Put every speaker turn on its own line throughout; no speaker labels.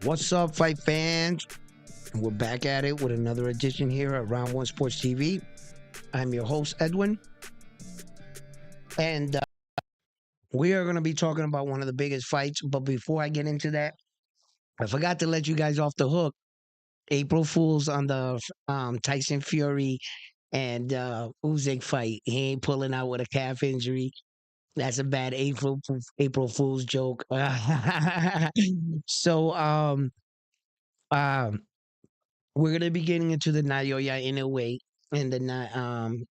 What's up, fight fans? We're back at it with another edition here at Round One Sports TV. I'm your host, Edwin, and we are going to be talking about one of the biggest fights. But before I get into that, I forgot to let you guys off the hook. April Fools on the Tyson Fury and Usyk fight. He ain't pulling out with a calf injury. That's a bad April Fool's joke. so um, we're gonna be getting into the Naoya Inouye and the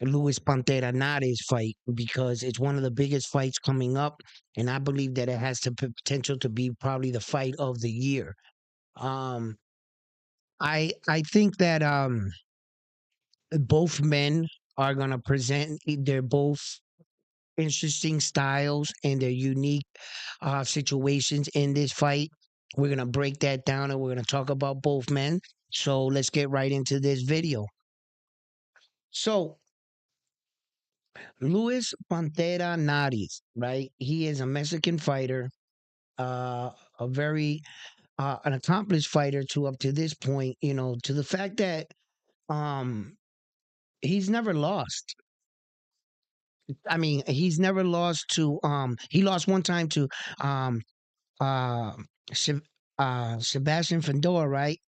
Luis Pantera Nares fight because it's one of the biggest fights coming up, and I believe that it has the potential to be probably the fight of the year. Um, I think that both men are gonna present. They're both interesting styles and their unique situations in this fight. We're gonna break that down and we're gonna talk about both men. So let's get right into this video. So Luis Pantera Nares, right? He is a Mexican fighter, a very an accomplished fighter to up to this point. You know, to the fact that um he's never lost. I mean, he's never lost to he lost one time to um uh, Seb- Sebastian Fedor, right?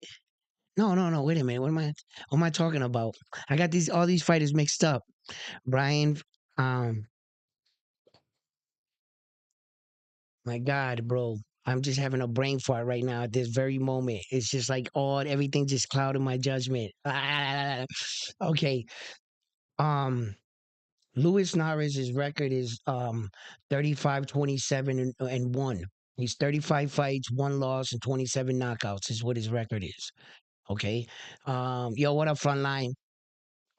No. Wait a minute. What am I talking about? I got these all these fighters mixed up. Brian, um, my God, bro. I'm just having a brain fart right now at this very moment. It's just like all everything just clouded my judgment. Okay. Um Luis Nares' record is 35, 27, and 1. He's 35 fights, 1 loss, and 27 knockouts is what his record is. Okay. Yo, what up, frontline?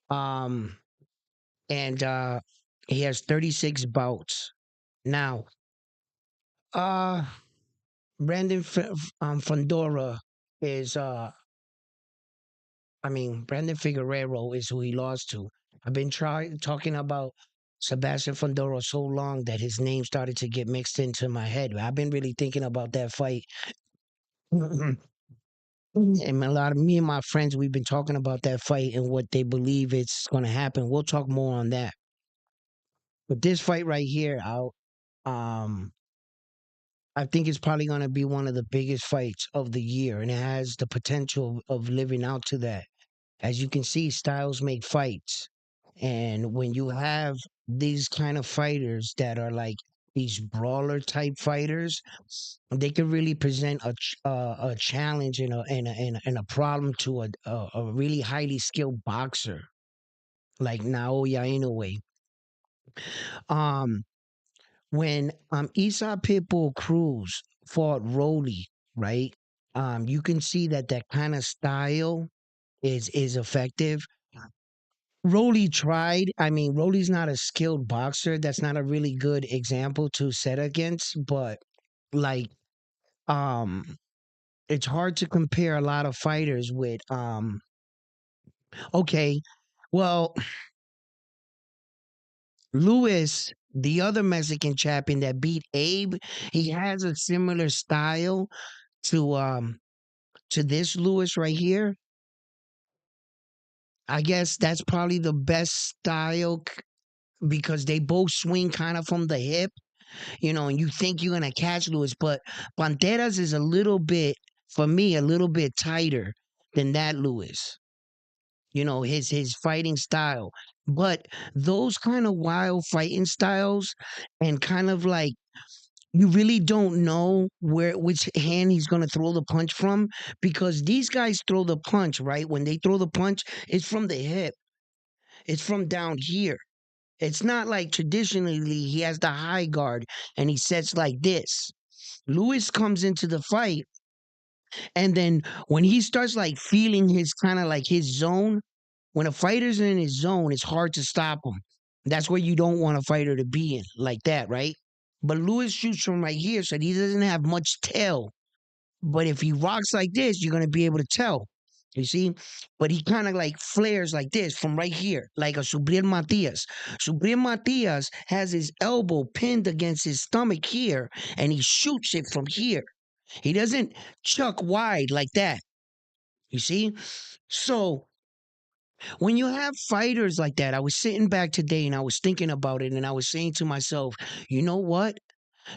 Um, and he has 36 bouts. Now, uh Fondora is Brandon Figueroa is who he lost to. I've been talking about Sebastian Fondora so long that his name started to get mixed into my head. I've been really thinking about that fight. And a lot of me and my friends, we've been talking about that fight and what they believe it's going to happen. We'll talk more on that. But this fight right here, um, I think it's probably going to be one of the biggest fights of the year, and it has the potential of living out to that. As you can see, styles make fights, and when you have these kind of fighters that are like these brawler type fighters, they can really present a challenge and a problem to a really highly skilled boxer like Naoya Inoue. Um, when Isa Pitbull Cruz fought Rolly, right? You can see that that kind of style is effective. Rolly tried. I mean, Rolly's not a skilled boxer. That's not a really good example to set against. But like, um, it's hard to compare a lot of fighters with. Okay, well, Lewis, the other Mexican champion that beat Abe, he has a similar style to this Lewis right here. I guess that's probably the best style because they both swing kind of from the hip, you know, and you think you're gonna catch Lewis, but Banderas is a little bit, for me, a little bit tighter than that Lewis. You know, his fighting style. But those kind of wild fighting styles and kind of like you really don't know which hand he's gonna throw the punch from because these guys throw the punch, right? When they throw the punch, it's from the hip. It's from down here. It's not like traditionally he has the high guard and he sets like this. Lewis comes into the fight, and then when he starts like feeling his kind of like his zone, when a fighter's in his zone, it's hard to stop him. That's where you don't want a fighter to be in, like that, right? But Lewis shoots from right here, so he doesn't have much tail. But if he rocks like this, you're gonna be able to tell. You see? But he kind of like flares like this from right here, like a Subriel Matias. Subriel Matias has his elbow pinned against his stomach here, and he shoots it from here. He doesn't chuck wide like that. You see? So when you have fighters like that, I was sitting back today and I was thinking about it and I was saying to myself, you know what?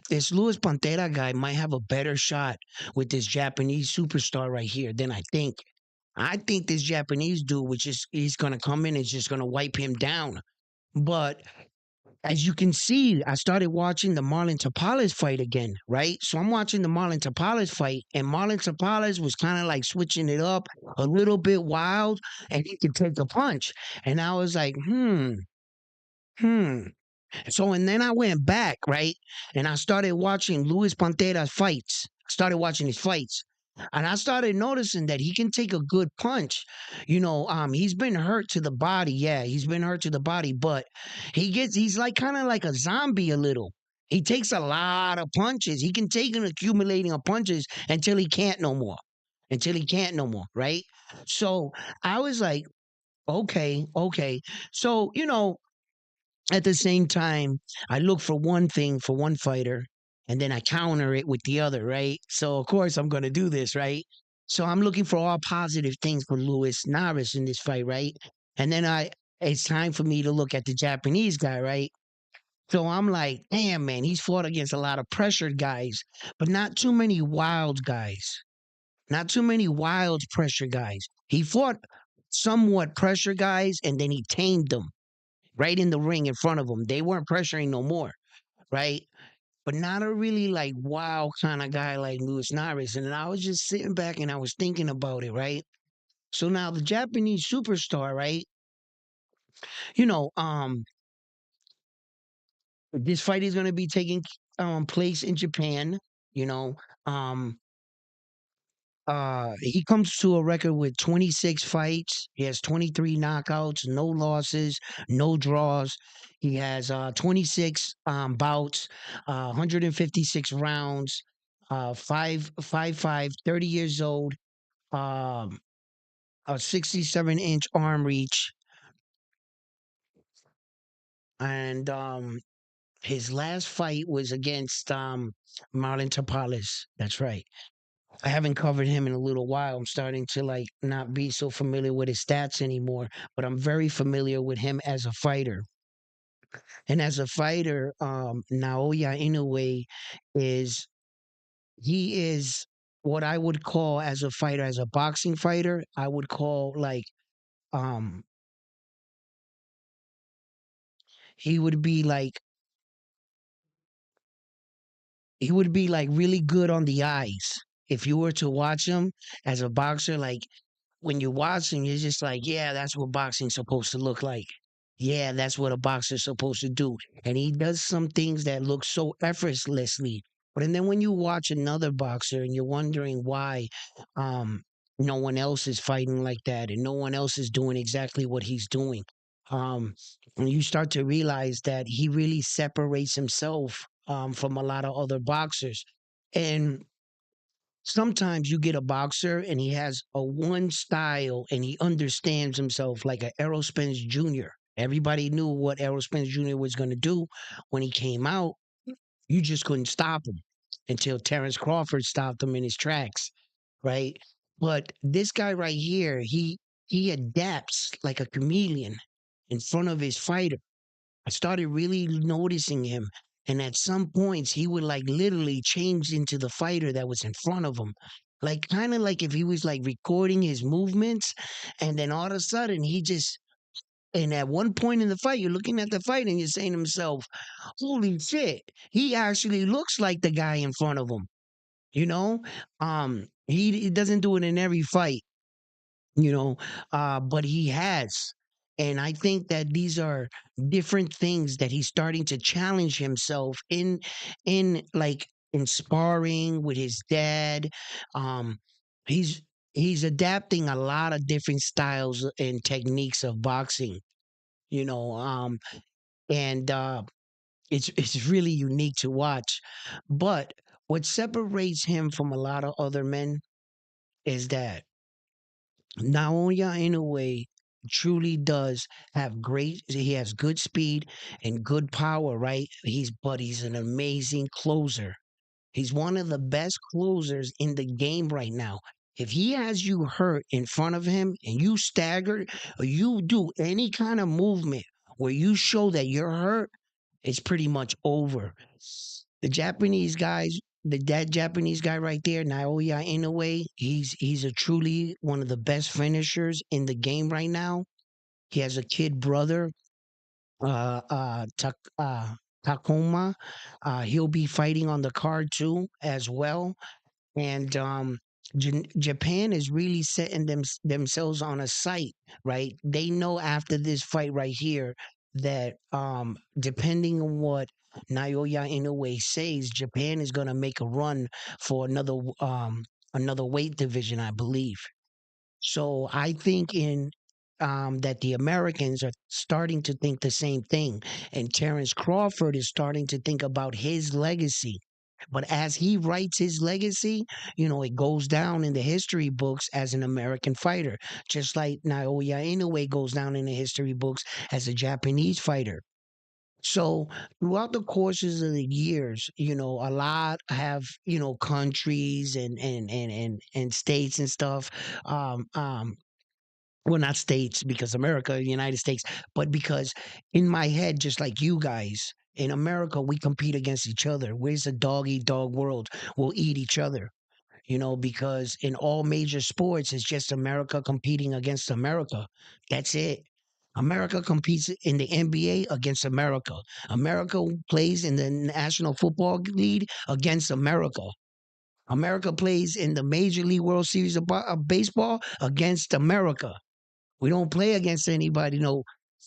This Luis Pantera guy might have a better shot with this Japanese superstar right here than I think. I think this Japanese dude, which is he's gonna come in and just gonna wipe him down. But as you can see, I started watching the Marlon Tapales fight again, right? So I'm watching the Marlon Tapales fight, and Marlon Tapales was kind of like switching it up a little bit wild, and he could take a punch. And I was like, hmm. So and then I went back, right? And I started watching Luis Pantera's fights. Started watching his fights. And I started noticing that he can take a good punch. He's been hurt to the body. Yeah, he's been hurt to the body, but he's like kind of like a zombie a little. He takes a lot of punches. He can take an accumulating of punches until he can't no more. Until he can't no more, right? So I was like, okay, okay. So, at the same time, I look for one thing for one fighter and then I counter it with the other, right? So of course I'm gonna do this, right? So I'm looking for all positive things for Luis Naris in this fight, right? And then it's time for me to look at the Japanese guy, right? So I'm like, damn man, he's fought against a lot of pressured guys, but not too many wild guys. Not too many wild pressure guys. He fought somewhat pressure guys and then he tamed them right in the ring in front of them. They weren't pressuring no more, right? But not a really like wow kind of guy like Luis Naris. And I was just sitting back and I was thinking about it, right? So now the Japanese superstar, right? You know, um, this fight is going to be taking place in Japan. You know, um, he comes to a record with 26 fights. He has 23 knockouts, no losses, no draws. He has 26 bouts, 156 rounds, 30 years old, um, a 67-inch arm reach, and his last fight was against Marlon Tapales. That's right. I haven't covered him in a little while. I'm starting to like not be so familiar with his stats anymore, but I'm very familiar with him as a fighter. And as a fighter, Naoya Inoue is he is what I would call as a fighter, as a boxing fighter, I would call like um he would be like he would be like really good on the eyes. If you were to watch him as a boxer, like when you're watching, you're just like, yeah, that's what boxing's supposed to look like. Yeah, that's what a boxer's supposed to do. And he does some things that look so effortlessly. But and then when you watch another boxer and you're wondering why um no one else is fighting like that and no one else is doing exactly what he's doing. And you start to realize that he really separates himself from a lot of other boxers. And sometimes you get a boxer and he has a one style and he understands himself like a Errol Spence Jr. Everybody knew what Errol Spence Jr. was going to do when he came out. You just couldn't stop him until Terence Crawford stopped him in his tracks, right? But this guy right here, he adapts like a chameleon in front of his fighter. I started really noticing him. And at some points, he would like literally change into the fighter that was in front of him. Like, kind of like if he was like recording his movements. And then all of a sudden, and at one point in the fight, you're looking at the fight and you're saying to himself, holy shit, he actually looks like the guy in front of him. You know, he doesn't do it in every fight, you know, but he has. And I think that these are different things that he's starting to challenge himself in like in sparring with his dad. Um, he's he's adapting a lot of different styles and techniques of boxing, you know, and it's really unique to watch. But what separates him from a lot of other men is that Naoya Inoue truly does have he has good speed and good power, right? He's an amazing closer. He's one of the best closers in the game right now. If he has you hurt in front of him and you stagger or you do any kind of movement where you show that you're hurt, it's pretty much over. The Japanese guys, that Japanese guy right there, Naoya Inoue, he's a truly one of the best finishers in the game right now. He has a kid brother, uh, uh, Tak, uh, Takuma. He'll be fighting on the card too, as well. And Japan is really setting themselves on a sight, right? They know after this fight right here that depending on what Naoya Inoue says, Japan is going to make a run for another weight division, I believe. So I think in that the Americans are starting to think the same thing, and Terence Crawford is starting to think about his legacy. But as he writes his legacy, it goes down in the history books as an American fighter, just like Naoya Inoue goes down in the history books as a Japanese fighter. So throughout the courses of the years, a lot have, countries and states and stuff, um, um, well, not states because America, United States, but because in my head, just like you guys, in America, we compete against each other. Where's the dog eat dog world? We'll eat each other, because in all major sports, it's just America competing against America. That's it. America competes in the NBA against America. America plays in the National Football League against America. America plays in the Major League World Series of baseball against America. We don't play against anybody, no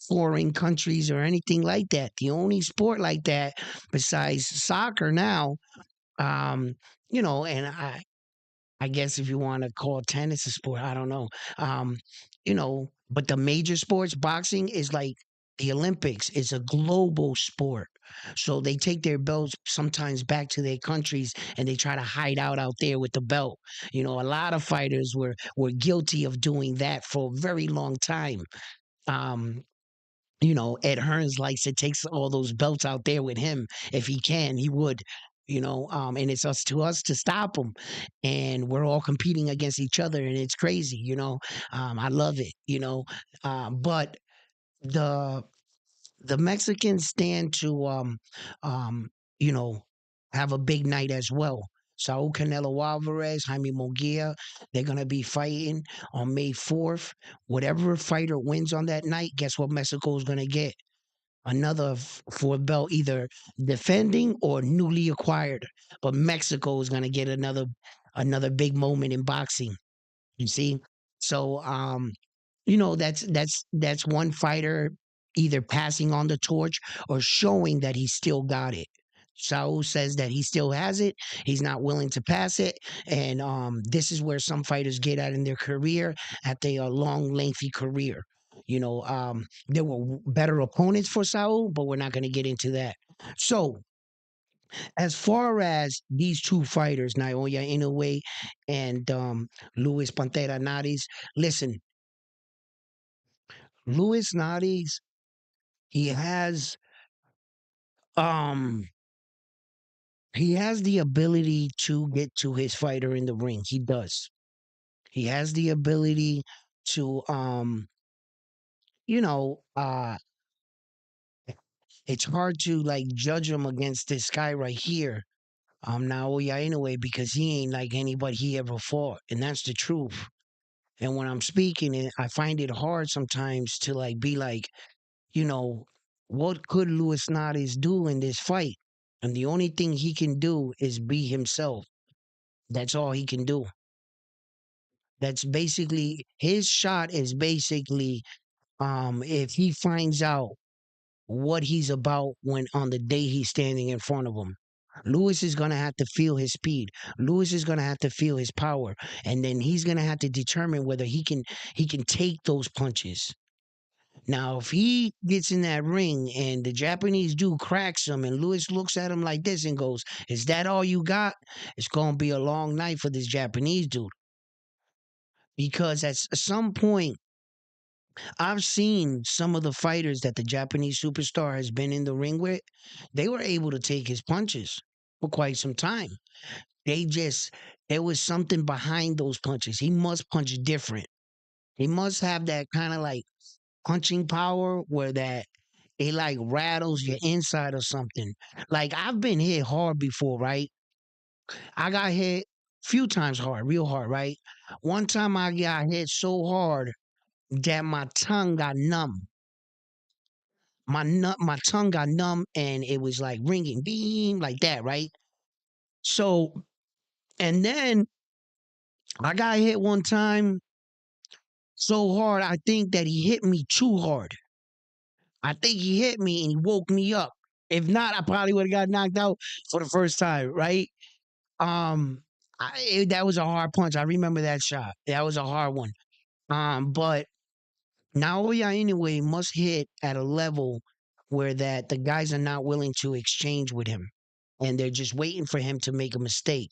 foreign countries or anything like that. The only sport like that besides soccer now, um, and I guess if you want to call tennis a sport, I don't know. But the major sports, boxing is like the Olympics. It's a global sport. So they take their belts sometimes back to their countries and they try to hide out there with the belt. A lot of fighters were guilty of doing that for a very long time. Um, Ed Hearns likes to take all those belts out there with him. If he can, he would. And it's us to stop him, and we're all competing against each other, and it's crazy. I love it. But the the Mexicans stand to um, you know, have a big night as well. Saul Canelo Alvarez, Jaime Munguia, they're gonna be fighting on May 4th. Whatever fighter wins on that night, guess what Mexico is gonna get? Another four belt, either defending or newly acquired. But Mexico is gonna get another big moment in boxing. You see? So that's one fighter either passing on the torch or showing that he still got it. Saul says that he still has it. He's not willing to pass it, and this is where some fighters get at in their career after a long, lengthy career. There were better opponents for Saul, but we're not going to get into that. So, as far as these two fighters, Naoya Inoue and Luis Pantera Nares, listen, Luis Nares, he has um he has the ability to get to his fighter in the ring. He does. He has the ability to you know, uh it's hard to like judge him against this guy right here. Naoya anyway, because he ain't like anybody he ever fought. And that's the truth. And when I'm speaking it, I find it hard sometimes to like be like, you know, what could Luis Nares do in this fight? And the only thing he can do is be himself. That's all he can do. That's basically his shot is basically if he finds out what he's about when on the day he's standing in front of him. Lewis is gonna have to feel his speed. Lewis is gonna have to feel his power, and then he's gonna have to determine whether he can take those punches. Now, if he gets in that ring and the Japanese dude cracks him, and Lewis looks at him like this and goes, "Is that all you got?" It's gonna be a long night for this Japanese dude because at some point I've seen some of the fighters that the Japanese superstar has been in the ring with. They were able to take his punches. for quite some time. They just there was something behind those punches. He must punch different. He must have that kind of like punching power where that it like rattles your inside or something. Like I've been hit hard before, right? I got hit few times hard, real hard, right? One time I got hit so hard that my tongue got numb. My tongue got numb and it was like ringing, beam like that, right? So and then I got hit one time so hard. I think that he hit me too hard. I think he hit me and he woke me up. If not, I probably would have got knocked out for the first time, right? Um, that was a hard punch. I remember that shot. That was a hard one. But Naoya anyway must hit at a level where that the guys are not willing to exchange with him, and they're just waiting for him to make a mistake.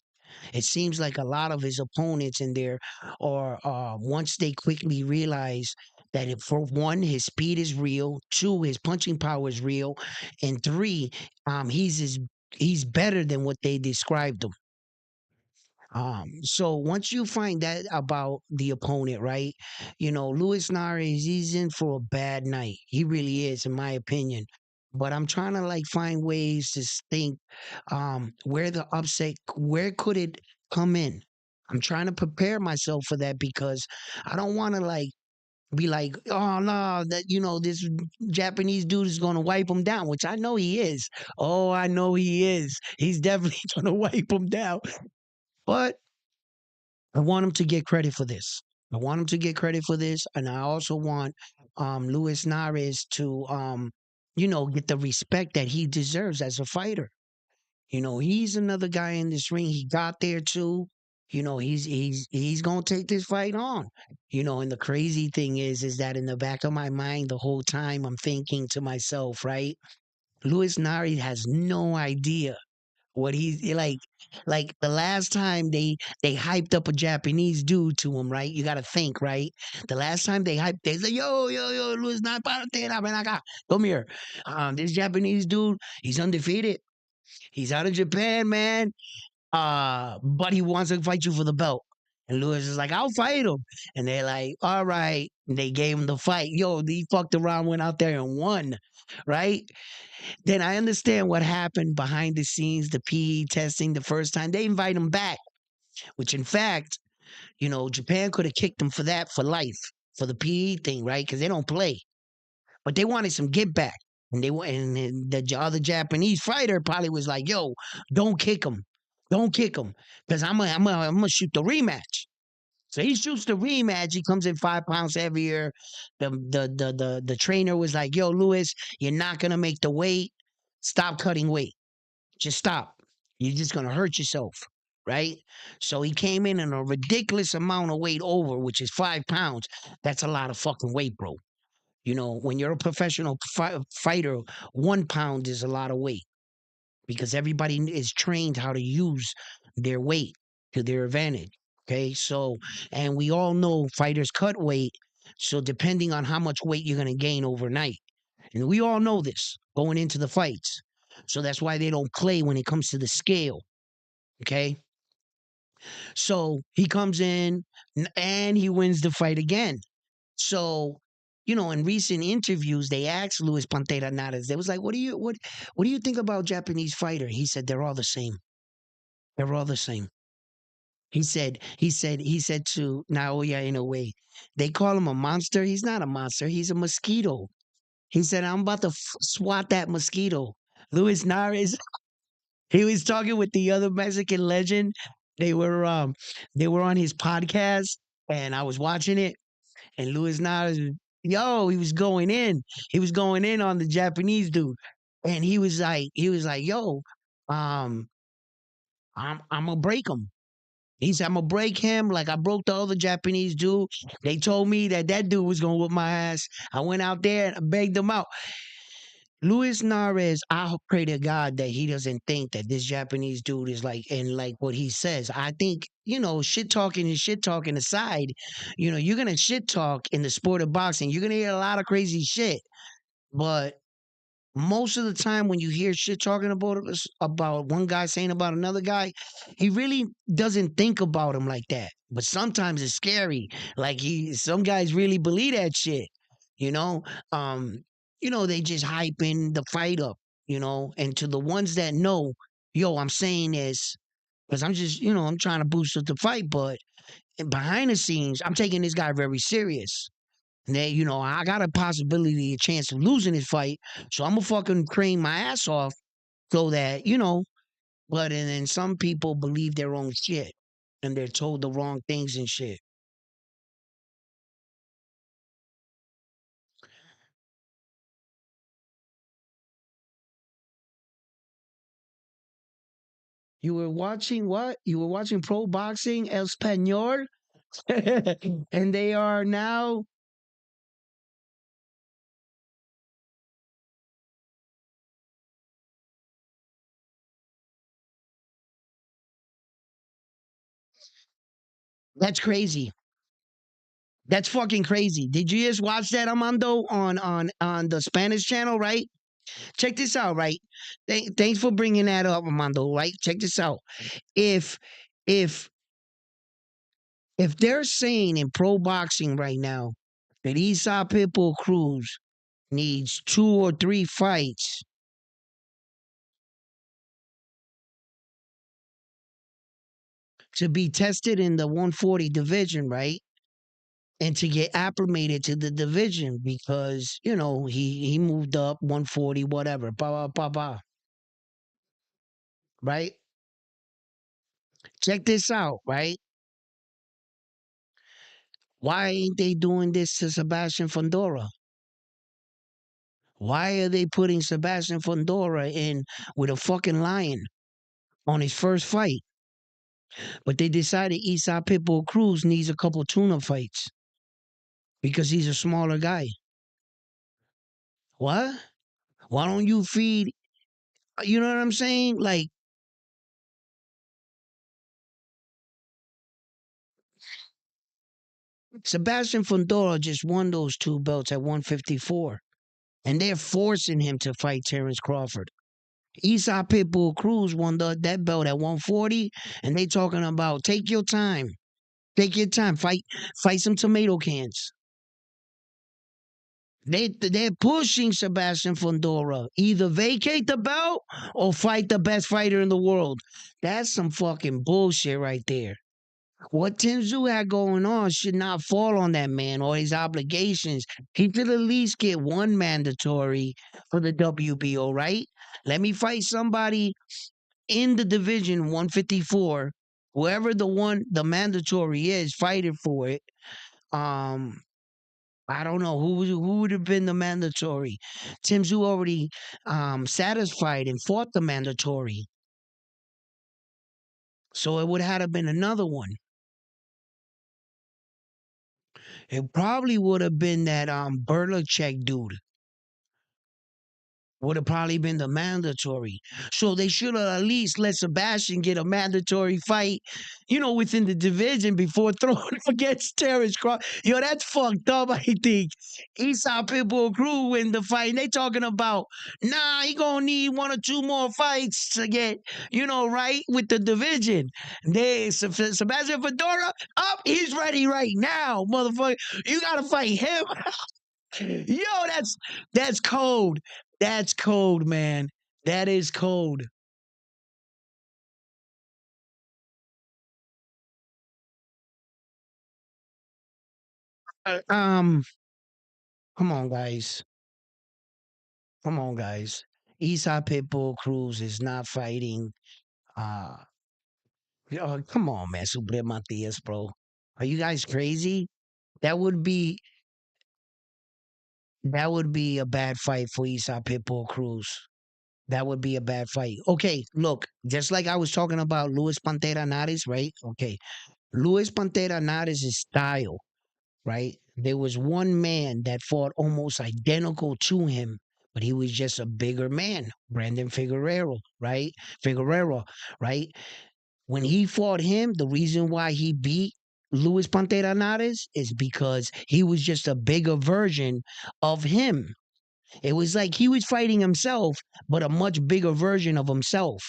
It seems like a lot of his opponents in there are once they quickly realize that for one, his speed is real, two, his punching power is real, and three, he's better than what they described him. So once you find that about the opponent, right? You know, Luis Nares, he's in for a bad night. He really is, in my opinion. But I'm trying to like find ways to think where the upset, where could it come in? I'm trying to prepare myself for that because I don't want to like be like, oh no, that this Japanese dude is gonna wipe him down, which I know he is. Oh, I know he is. He's definitely gonna wipe him down. But I want him to get credit for this. I want him to get credit for this, and I also want Luis Nares to get the respect that he deserves as a fighter. He's another guy in this ring. He got there too. He's gonna take this fight on. And the crazy thing is that in the back of my mind the whole time I'm thinking to myself, right? Luis Nari has no idea what he's like the last time they hyped up a Japanese dude to him, right? You gotta think, right? The last time they said, yo, Luis not come here. This Japanese dude, he's undefeated. He's out of Japan, man. But he wants to fight you for the belt. And Lewis is like, I'll fight him. And they're like, all right. And they gave him the fight. Yo, he fucked around, went out there and won. Right? Then I understand what happened behind the scenes, the PE testing the first time. They invite him back, which in fact, Japan could have kicked him for that for life, for the PE thing, right? Because they don't play. But they wanted some get back. And the other Japanese fighter probably was like, "Yo, don't kick him, don't kick him, because I'm gonna shoot the rematch." So he shoots the rematch. He comes in 5 pounds heavier. The trainer was like, "Yo, Lewis, you're not gonna make the weight. Stop cutting weight. Just stop. You're just gonna hurt yourself." Right? So he came in a ridiculous amount of weight over, which is 5 pounds. That's a lot of fucking weight, bro. When you're a professional fighter, 1 pound is a lot of weight because everybody is trained how to use their weight to their advantage. Okay. So, and we all know fighters cut weight. So, depending on how much weight you're going to gain overnight. And we all know this going into the fights. So, that's why they don't play when it comes to the scale. Okay. So, he comes in and he wins the fight again. So, in recent interviews, they asked Luis Pantera Naras, they was like, what do you think about Japanese fighter? He said, they're all the same. They're all the same. He said to Naoya Inouye, they call him a monster. He's not a monster. He's a mosquito. He said, I'm about to swat that mosquito. Luis Nares, he was talking with the other Mexican legend. They were um they were on his podcast and I was watching it. And Luis Nas, yo, he was going in. He was going in on the Japanese dude. And he was like, yo, um, I'm gonna break him. He said, I'm gonna break him like I broke the other Japanese dude. They told me that dude was gonna whip my ass. I went out there and I begged him out. Luis Nares, I pray to God that he doesn't think that this Japanese dude is like and like what he says. I think, shit talking and shit talking aside, you're gonna shit talk in the sport of boxing. You're gonna hear a lot of crazy shit. But Most of the time when you hear shit talking about one guy saying about another guy, he really doesn't think about him like that. But sometimes it's scary. Like some guys really believe that shit. You know, um, they just hyping the fight up. And to the ones that know, yo, I'm saying this because I'm just, I'm trying to boost up the fight, but behind the scenes, I'm taking this guy very serious. And then, I got a possibility, a chance of losing this fight. So I'm gonna fucking cream my ass off so that, but and then some people believe their own shit and they're told the wrong things and shit. You were watching what? You were watching pro boxing El Español? And they are now. That's crazy. That's fucking crazy. Did you just watch that, Armando, on the Spanish channel, right? Check this out, right? Thanks for bringing that up, Armando. Right? Check this out. If if if they're saying in pro boxing right now that Esau Pitbull Cruz needs 2 or 3 fights to be tested in the 140 division, right? And to get acclimated to the division because, he moved up 140, whatever, blah, blah, blah, blah, right? Check this out, right? Why ain't they doing this to Sebastian Fondora? Why are they putting Sebastian Fondora in with a fucking lion on his first fight? But they decided Esau Pitbull Cruz needs a couple tuna fights because he's a smaller guy. What? Why don't you feed? You know what I'm saying? Like Sebastian Fondora just won those 2 belts at 154, and they're forcing him to fight Terence Crawford. Esau Pitbull Cruz won that belt at 140, and they talking about take your time, take your time, fight some tomato cans. They're pushing Sebastian Fondora. Either vacate the belt or fight the best fighter in the world. That's some fucking bullshit right there. What Tim Tszyu had going on should not fall on that man or his obligations. He should at least get one mandatory for the WBO, right? Let me fight somebody in the division 154, whoever the mandatory is, fighting for it. Um, I don't know who would have been the mandatory. Tim Tszyu already satisfied and fought the mandatory, so it would have been another one. It probably would have been that Berlachek dude. Would have probably been the mandatory. So they should have at least let Sebastian get a mandatory fight, within the division before throwing him against Terence Crawford. Yo, that's fucked up, I think. Esau Pitbull Crew win the fight. And they talking about, nah, he gonna need 1 or 2 more fights to get, right with the division. Sebastian Fedora, up, he's ready right now, motherfucker. You gotta fight him. Yo, that's cold. That's cold, man. That is cold. Uh, um, come on, guys. Come on, guys. Esau Pitbull Cruz is not fighting. Uh, come on, man. Suble Matias, bro. Are you guys crazy? That would be that would be a bad fight for Esau Pitbull Cruz. That would be a bad fight. Okay, look, just like I was talking about Luis Pantera Nares, right? Okay, Luis Pantera Nares' style, right? There was one man that fought almost identical to him, but he was just a bigger man, Brandon Figueroa, right? Figueroa, right? When he fought him, the reason why he beat Luis Pantera Nares is because he was just a bigger version of him. It was like he was fighting himself, but a much bigger version of himself.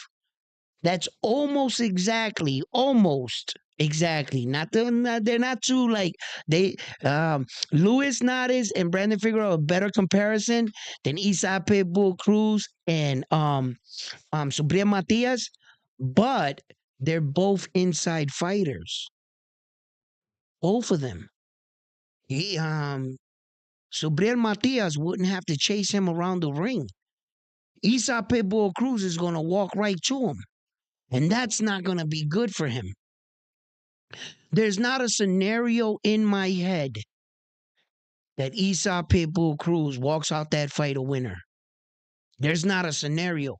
That's almost exactly. They're not too like they. Luis Nades and Brandon Figueroa a better comparison than Isa Pitbull Cruz and Subriel Matias, but they're both inside fighters. Both of them. He Subriel Matias wouldn't have to chase him around the ring. Isa Pitbull Cruz is going to walk right to him. And that's not going to be good for him. There's not a scenario in my head that Isa Pitbull Cruz walks out that fight a winner. There's not a scenario.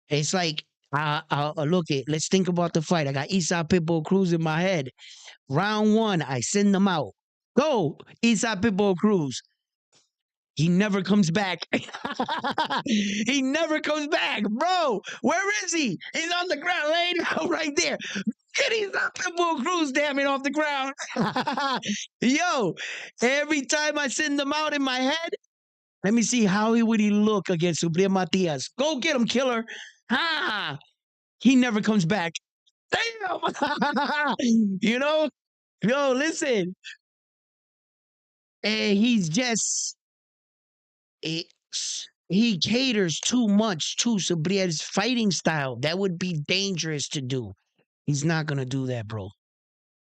It's like, look it. Let's think about the fight. I got Isa Pitbull Cruz in my head. Round one, I send them out. Go, Isa Pitbull Cruz. He never comes back. He never comes back, bro. Where is he? He's on the ground, laying out right there. Get his Pitbull Cruz, damn it, off the ground. Yo, every time I send them out in my head, let me see how would he look against Subriel Matias. Go get him, killer. Ha! He never comes back. Damn. You know? Yo, listen. And he's just he caters too much to Subriel's fighting style. That would be dangerous to do. He's not gonna do that, bro.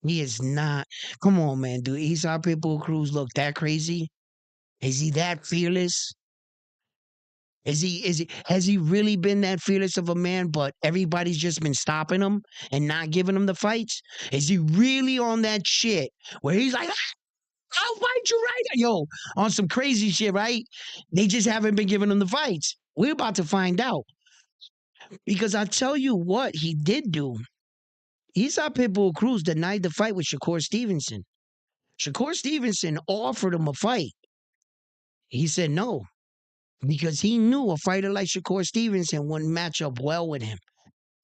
He is not. Come on, man, dude. Isa Pitbull Cruz look that crazy? Is he that fearless? Has he really been that fearless of a man, but everybody's just been stopping him and not giving him the fights? Is he really on that shit where he's like, I'll fight you right now. Yo, on some crazy shit, right? They just haven't been giving him the fights. We're about to find out. Because I tell you what he did do. Isa Pitbull Cruz denied the fight with Shakur Stevenson. Shakur Stevenson offered him a fight. He said no, because he knew a fighter like Shakur Stevenson wouldn't match up well with him.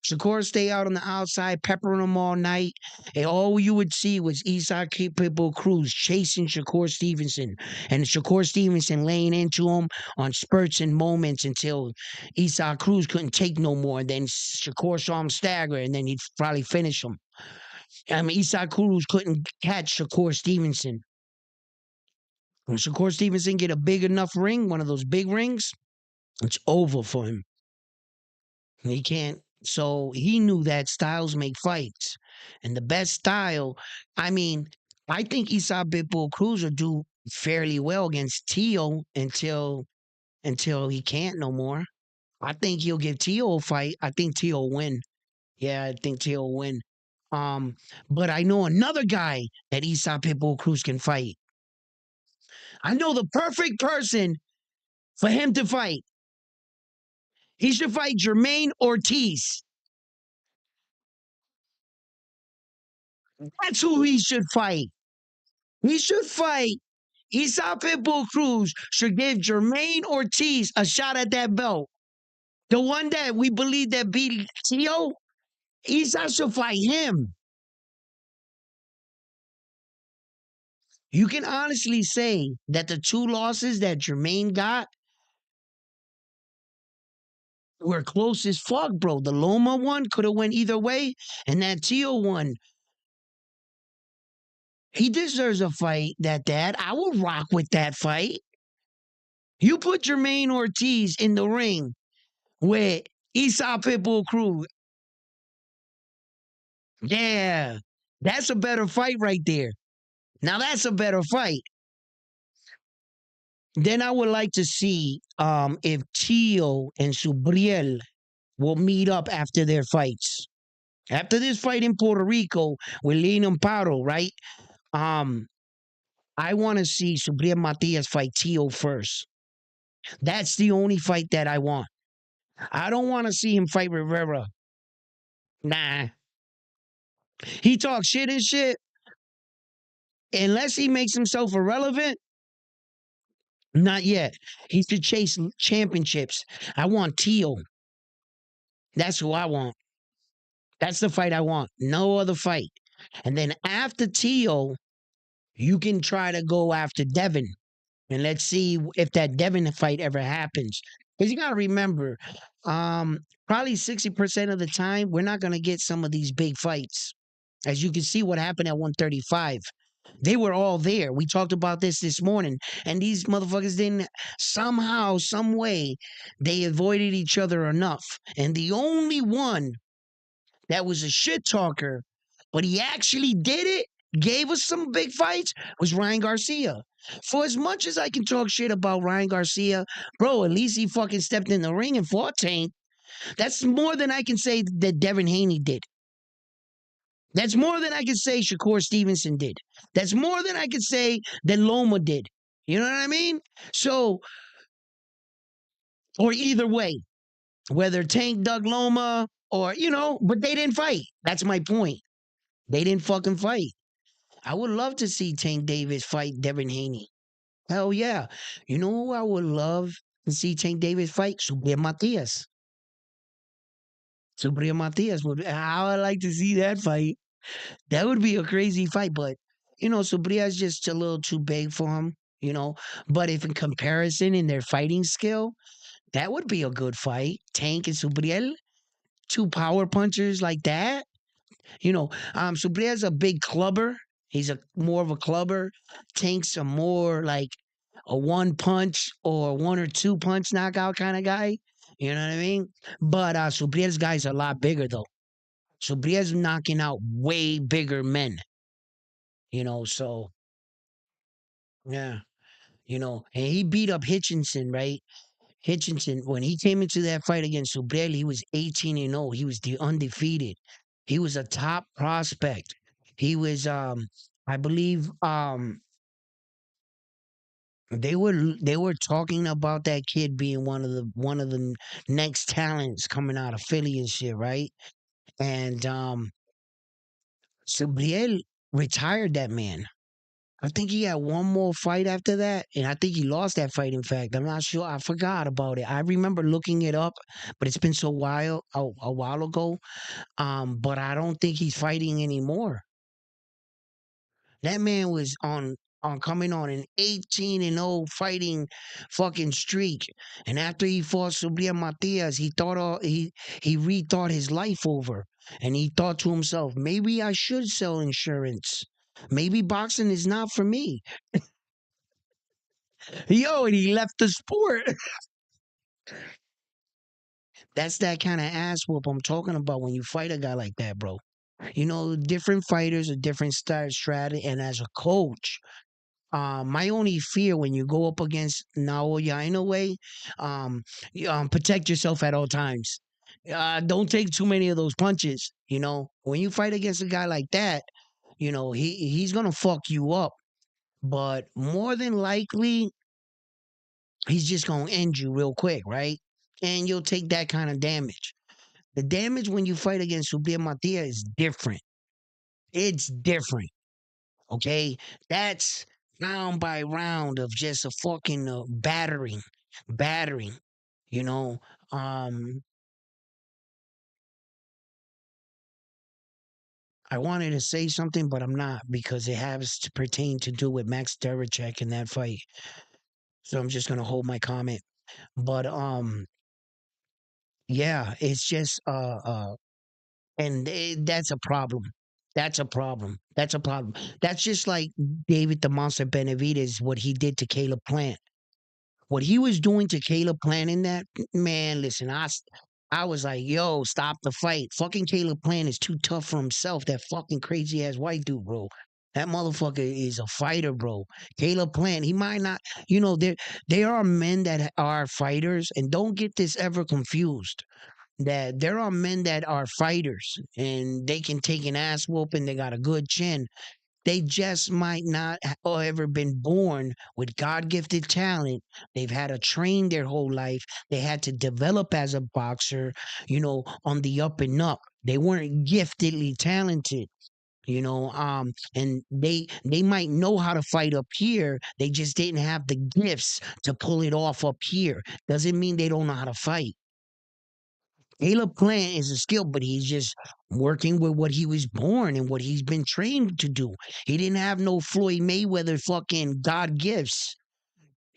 Shakur stay out on the outside, peppering him all night, and all you would see was Isa Pitbull Cruz chasing Shakur Stevenson, and Shakur Stevenson laying into him on spurts and moments until Isa Cruz couldn't take no more. Then Shakur saw him stagger, and then he'd probably finish him. I mean, Isa Cruz couldn't catch Shakur Stevenson. When Shakur Stevenson get a big enough ring, one of those big rings, it's over for him. He can't. So he knew that styles make fights. And the best style, I mean, I think Isa Pitbull Cruz will do fairly well against Tio until he can't no more. I think he'll give Tio a fight. I think Tio will win. Yeah, I think Tio will win. But I know another guy that Isa Pitbull Cruz can fight. I know the perfect person for him to fight. He should fight Jermaine Ortiz. That's who he should fight. He should fight. Isa Pitbull Cruz should give Jermaine Ortiz a shot at that belt. The one that we believe that beat Tio, Isa should fight him. You can honestly say that the two losses that Jermaine got were close as fuck, bro. The Loma one could have went either way, and that Tio one, he deserves a fight. That I will rock with that fight. You put Jermaine Ortiz in the ring with Isa Pitbull Cruz. Yeah, that's a better fight right there. Now that's a better fight. Then I would like to see if Tio and Subriel will meet up after their fights. After this fight in Puerto Rico with Lino Amparo, right? I want to see Subriel Matias fight Tio first. That's the only fight that I want. I don't want to see him fight Rivera. Nah. He talks shit and shit. Unless he makes himself irrelevant, not yet. He should chase championships. I want Tio. That's who I want. That's the fight I want. No other fight. And then after Tio, you can try to go after Devin. And let's see if that Devin fight ever happens. Because you gotta remember, um, probably 60% of the time, we're not gonna get some of these big fights. As you can see what happened at 135. They were all there. We talked about this morning, and these motherfuckers didn't somehow, some way, they avoided each other enough. And the only one that was a shit talker, but he actually did it, gave us some big fights, was Ryan Garcia. For as much as I can talk shit about Ryan Garcia, bro, at least he fucking stepped in the ring and fought Tank. That's more than I can say that Devin Haney did. That's more than I can say Shakur Stevenson did. That's more than I can say that Loma did. You know what I mean? So, or either way, whether Tank dug Loma or, but they didn't fight. That's my point. They didn't fucking fight. I would love to see Tank Davis fight Devin Haney. Hell yeah. You know who I would love to see Tank Davis fight? Subriel Matias. Subriel Matias would. I would like to see that fight. That would be a crazy fight, but Subriel is just a little too big for him. But if in comparison in their fighting skill, that would be a good fight. Tank and Subriel, two power punchers like that. Subriel's a big clubber. He's a more of a clubber. Tank's a more like a one punch or one or two punch knockout kind of guy. You know what I mean? But Subriel's guy's a lot bigger though. Subriel's knocking out way bigger men. So yeah, and he beat up Hitchinson, right? Hitchinson, when he came into that fight against Subriel, he was 18-0. He was the undefeated. He was a top prospect. He was, I believe, they were talking about that kid being one of the next talents coming out of Philly and shit, right? And Subriel retired that man. I think he had one more fight after that, and I think he lost that fight. In fact, I'm not sure. I forgot about it. I remember looking it up, but it's been so a while ago. But I don't think he's fighting anymore. That man was on coming on an 18-0 fighting fucking streak, and after he fought Subriel Matias, he rethought his life over, and he thought to himself, maybe I should sell insurance. Maybe boxing is not for me. Yo, and he left the sport. That's that kind of ass whoop I'm talking about when you fight a guy like that, bro. Different fighters are different style strategy, and as a coach, my only fear when you go up against Naoya Inouye, protect yourself at all times. Don't take too many of those punches. When you fight against a guy like that, he's gonna fuck you up. But more than likely, he's just gonna end you real quick, right? And you'll take that kind of damage. The damage when you fight against Subriel Matia is different. It's different. Okay, that's round by round of just a fucking battering. You know, um, I wanted to say something, but I'm not because it has to pertain to do with Max Derechek in that fight. So I'm just gonna hold my comment. But yeah, it's just and that's a problem. That's a problem. That's a problem. That's just like David the Monster Benavidez, what he did to Caleb Plant. What he was doing to Caleb Plant in that, man, listen, I was like, yo, stop the fight. Fucking Caleb Plant is too tough for himself. That fucking crazy ass white dude, bro. That motherfucker is a fighter, bro. Caleb Plant, he might not, there are men that are fighters, and don't get this ever confused that there are men that are fighters and they can take an ass whooping. They got a good chin. They just might not or ever been born with God gifted talent. They've had to train their whole life. They had to develop as a boxer, on the up and up. They weren't giftedly talented. And they might know how to fight up here. They just didn't have the gifts to pull it off up here. Doesn't mean they don't know how to fight. Caleb Plant is a skill, but he's just working with what he was born and what he's been trained to do. He didn't have no Floyd Mayweather fucking God gifts.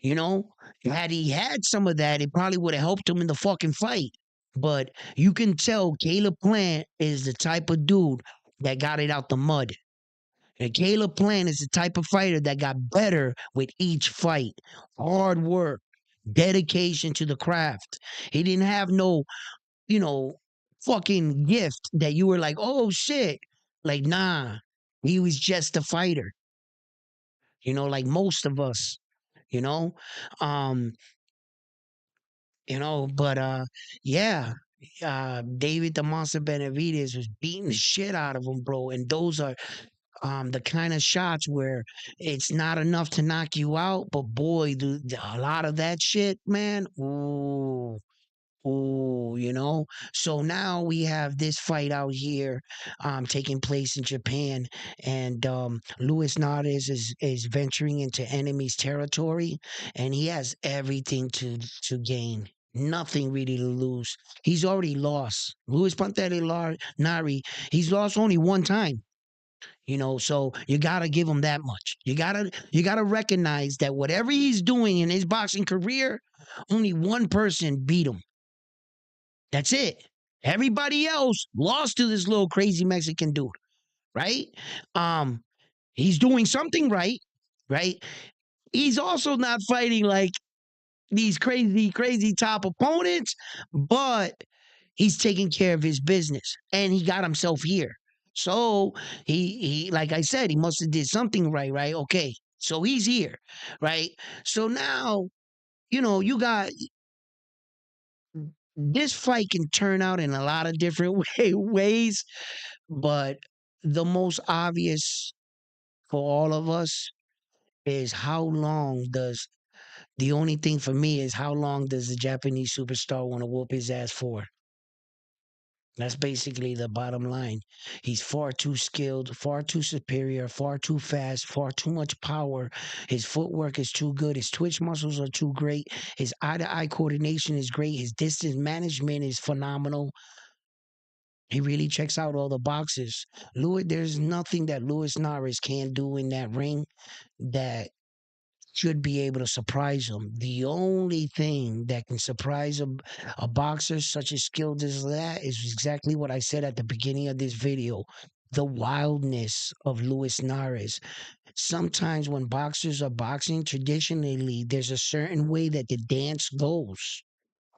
You know, had he had some of that, it probably would have helped him in the fucking fight. But you can tell Caleb Plant is the type of dude that got it out the mud. And Caleb Plant is the type of fighter that got better with each fight. Hard work, dedication to the craft. He didn't have no, you know, fucking gift that you were like, oh shit. Like, nah, he was just a fighter, like most of us, you know? Um, but yeah, David the Monster Benavides was beating the shit out of him, bro. And those are the kind of shots where it's not enough to knock you out, but boy, a lot of that shit, man. Ooh, ooh. So now we have this fight out here, taking place in Japan, and Luis Nardes is venturing into enemy's territory, and he has everything to gain. Nothing really to lose. He's already lost. Luis Pantera Nari, he's lost only one time. So you gotta give him that much. You gotta recognize that whatever he's doing in his boxing career, only one person beat him. That's it. Everybody else lost to this little crazy Mexican dude, right? Um, he's doing something right, right? He's also not fighting like these crazy, crazy top opponents, but he's taking care of his business and he got himself here. So he like I said, he must have did something right, right? Okay. So he's here, right? So now, you got this fight can turn out in a lot of different ways, but the most obvious for all of us is how long does the only thing for me is how long does the Japanese superstar want to whoop his ass for? That's basically the bottom line. He's far too skilled, far too superior, far too fast, far too much power. His footwork is too good. His twitch muscles are too great. His eye to eye coordination is great. His distance management is phenomenal. He really checks out all the boxes. There's nothing that Luis Narres can't do in that ring that should be able to surprise him. The only thing that can surprise a boxer such as skilled as that is exactly what I said at the beginning of this video. The wildness of Luis Narres. Sometimes when boxers are boxing, traditionally, there's a certain way that the dance goes.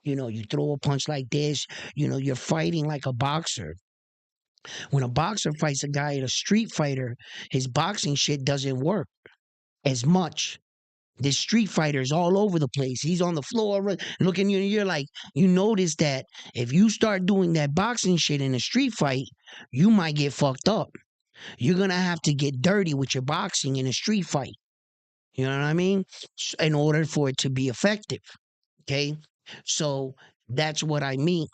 You throw a punch like this, you're fighting like a boxer. When a boxer fights a guy, a street fighter, his boxing shit doesn't work as much. This street fighter is all over the place. He's on the floor looking. You're like, you notice that if you start doing that boxing shit in a street fight, you might get fucked up. You're gonna have to get dirty with your boxing in a street fight. You know what I mean? In order for it to be effective. Okay, so that's what I mean.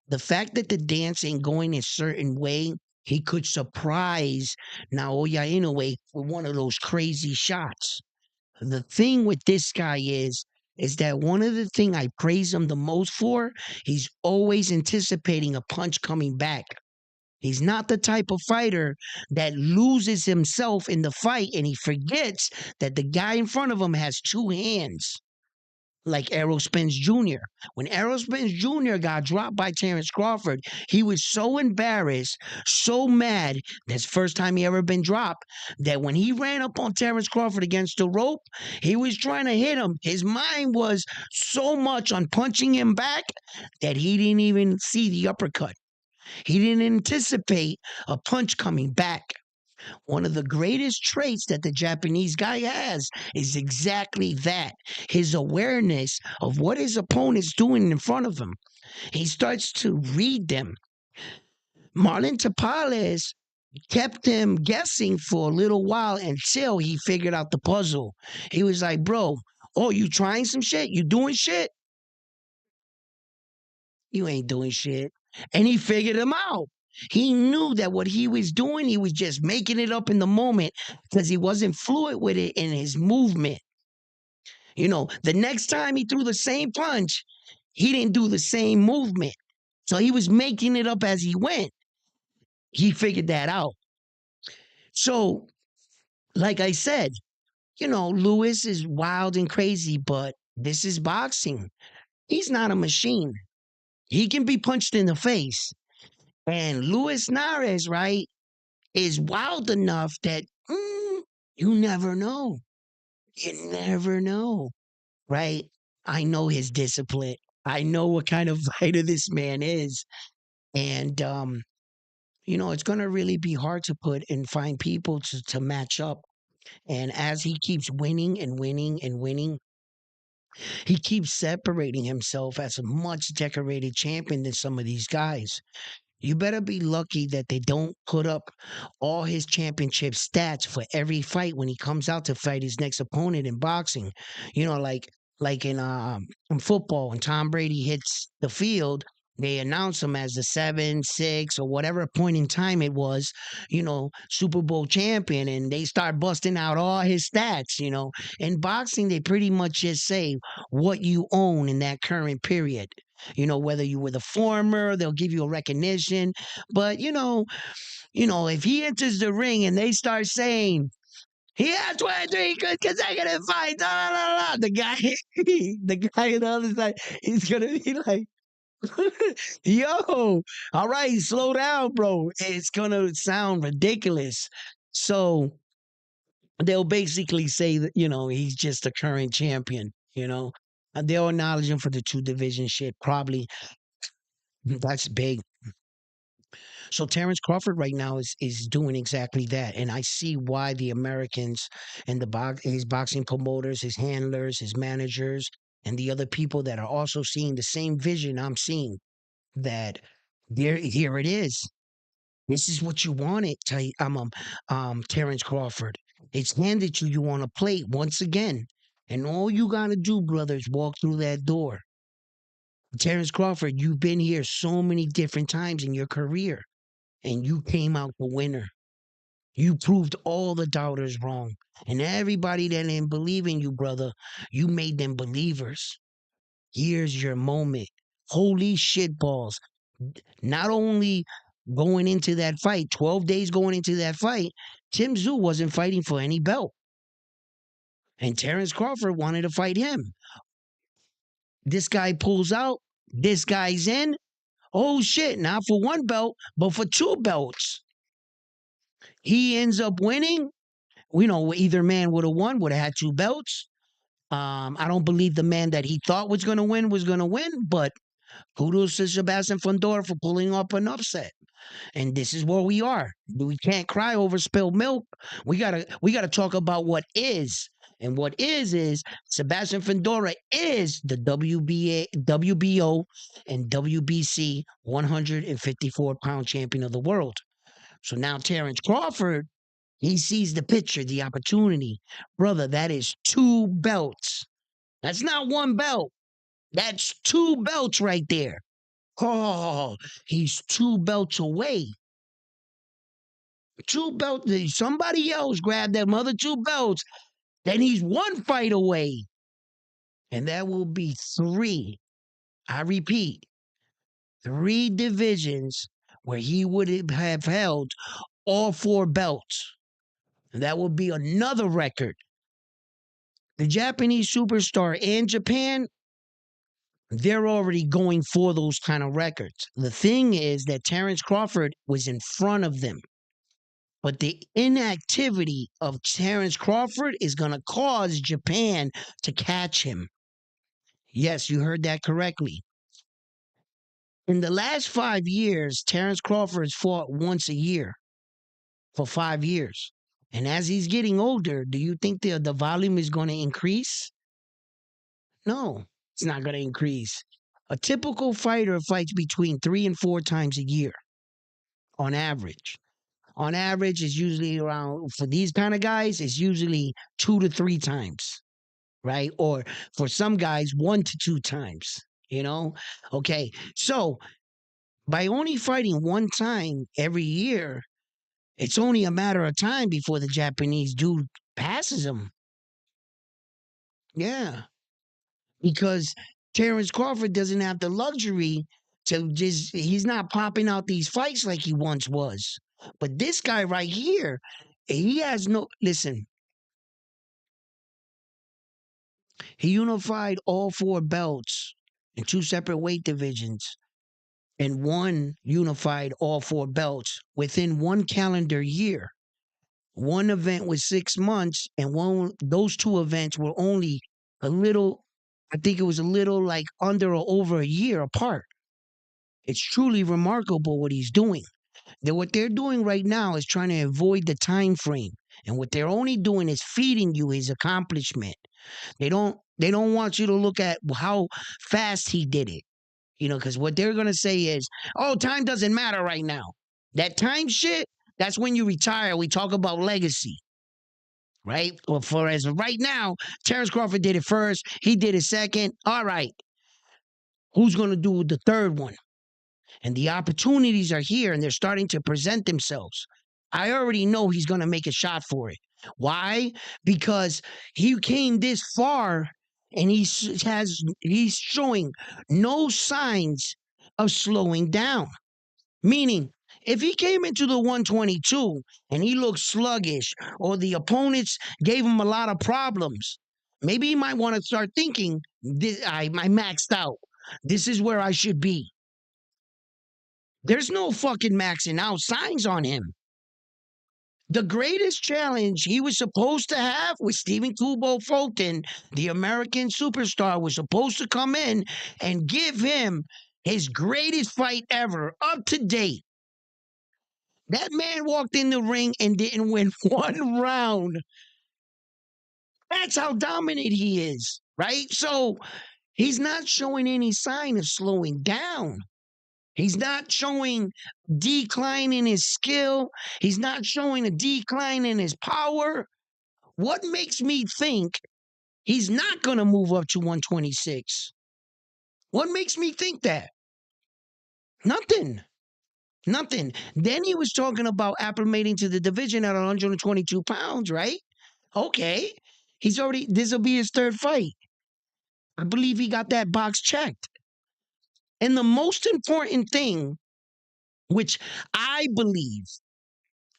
The fact that the dance ain't going a certain way, he could surprise Naoya Inouye with one of those crazy shots. The thing with this guy is that one of the thing I praise him the most for, he's always anticipating a punch coming back. He's not the type of fighter that loses himself in the fight and he forgets that the guy in front of him has two hands like Errol Spence Jr. When Errol Spence Jr. got dropped by Terence Crawford, he was so embarrassed, so mad. That's the first time he ever been dropped. That when he ran up on Terence Crawford against the rope, he was trying to hit him. His mind was so much on punching him back that he didn't even see the uppercut. He didn't anticipate a punch coming back. One of the greatest traits that the Japanese guy has is exactly that, his awareness of what his opponent's doing in front of him. He starts to read them. Marlon Tapales kept him guessing for a little while until he figured out the puzzle. He was like, bro, oh, you trying some shit? You doing shit? You ain't doing shit. And he figured him out. He knew that what he was doing, he was just making it up in the moment because he wasn't fluid with it in his movement. The next time he threw the same punch, he didn't do the same movement. So he was making it up as he went. He figured that out. So, like I said, Lewis is wild and crazy, but this is boxing. He's not a machine. He can be punched in the face. And Luis Nares, right, is wild enough that you never know. You never know, right? I know his discipline. I know what kind of fighter this man is. And, it's going to really be hard to put and find people to match up. And as he keeps winning and winning and winning, he keeps separating himself as a much decorated champion than some of these guys. You better be lucky that they don't put up all his championship stats for every fight when he comes out to fight his next opponent in boxing. Like in football, when Tom Brady hits the field, they announce him as the 7, 6, or whatever point in time it was, Super Bowl champion, and they start busting out all his stats. In boxing, they pretty much just say what you own in that current period. Whether you were the former, they'll give you a recognition. But if he enters the ring and they start saying he had 23 good consecutive fights, the guy, the guy on the other side, he's gonna be like, "Yo, all right, slow down, bro. It's gonna sound ridiculous." So they'll basically say that he's just a current champion. And they'll acknowledge him for the two division shit. Probably that's big. So Terence Crawford right now is doing exactly that, and I see why the Americans and his boxing promoters, his handlers, his managers, and the other people that are also seeing the same vision I'm seeing. That here it is. This is what you wanted. Terence Crawford. It's handed to you on a plate once again, and all you gotta do, brother, is walk through that door. Terence Crawford, you've been here so many different times in your career and you came out the winner. You proved all the doubters wrong. And everybody that didn't believe in you, brother, you made them believers. Here's your moment. Holy shit balls. Not only going into that fight, 12 days going into that fight, Tim Tszyu wasn't fighting for any belt. And Terence Crawford wanted to fight him. This guy pulls out. This guy's in. Oh shit, not for one belt, but for two belts. He ends up winning. Either man would have won, would have had two belts. I don't believe the man that he thought was going to win was going to win, but kudos to Sebastian Fundora for pulling up an upset. And this is where we are. We can't cry over spilled milk. We gotta talk about what is. And what is Sebastian Fundora is the WBO, and WBC 154-pound champion of the world. So now Terence Crawford, he sees the picture, the opportunity. Brother, that is two belts. That's not one belt. That's two belts right there. Oh, he's two belts away. Two belts. Somebody else grabbed them other two belts. Then he's one fight away. And that will be three. I repeat, three divisions where he would have held all four belts. And that would be another record. The Japanese superstar in Japan, they're already going for those kind of records. The thing is that Terence Crawford was in front of them. But the inactivity of Terence Crawford is going to cause Japan to catch him. Yes, you heard that correctly. In the last 5 years, Terence Crawford has fought once a year for 5 years. And as he's getting older, do you think the volume is going to increase? No, it's not going to increase. A typical fighter fights between 3 and 4 times a year on average. On average, it's usually around, for these kind of guys, it's usually 2 to 3 times, right? Or for some guys, 1 to 2 times. Okay. So by only fighting one time every year, it's only a matter of time before the Japanese dude passes him. Yeah. Because Terence Crawford doesn't have the luxury to he's not popping out these fights like he once was. But this guy right here, he has no, listen, He unified all four belts in two separate weight divisions, and one unified all four belts within one calendar year. One event was 6 months, and those two events were only a little, I think it was a little like under or over a year apart. It's truly remarkable what he's doing. What they're doing right now is trying to avoid the time frame. And what they're only doing is feeding you his accomplishment. They don't want you to look at how fast he did it. Because what they're gonna say is, oh, time doesn't matter right now. That time shit, that's when you retire. We talk about legacy. Right? Well, for as of right now, Terence Crawford did it first. He did it second. All right. Who's gonna do the third one? And the opportunities are here and they're starting to present themselves. I already know he's going to make a shot for it. Why? Because he came this far and he's showing no signs of slowing down. Meaning, if he came into the 122 and he looked sluggish or the opponents gave him a lot of problems, maybe he might want to start thinking, I maxed out. This is where I should be. There's no fucking maxing out signs on him. The greatest challenge he was supposed to have with Stephen Kubo Fulton, the American superstar, was supposed to come in and give him his greatest fight ever, up to date. That man walked in the ring and didn't win one round. That's how dominant he is, right? So he's not showing any sign of slowing down. He's not showing decline in his skill. He's not showing a decline in his power. What makes me think he's not going to move up to 126? What makes me think that? Nothing. Nothing. Then he was talking about acclimating to the division at 122 pounds, right? Okay. This will be his third fight. I believe he got that box checked. And the most important thing, which I believe,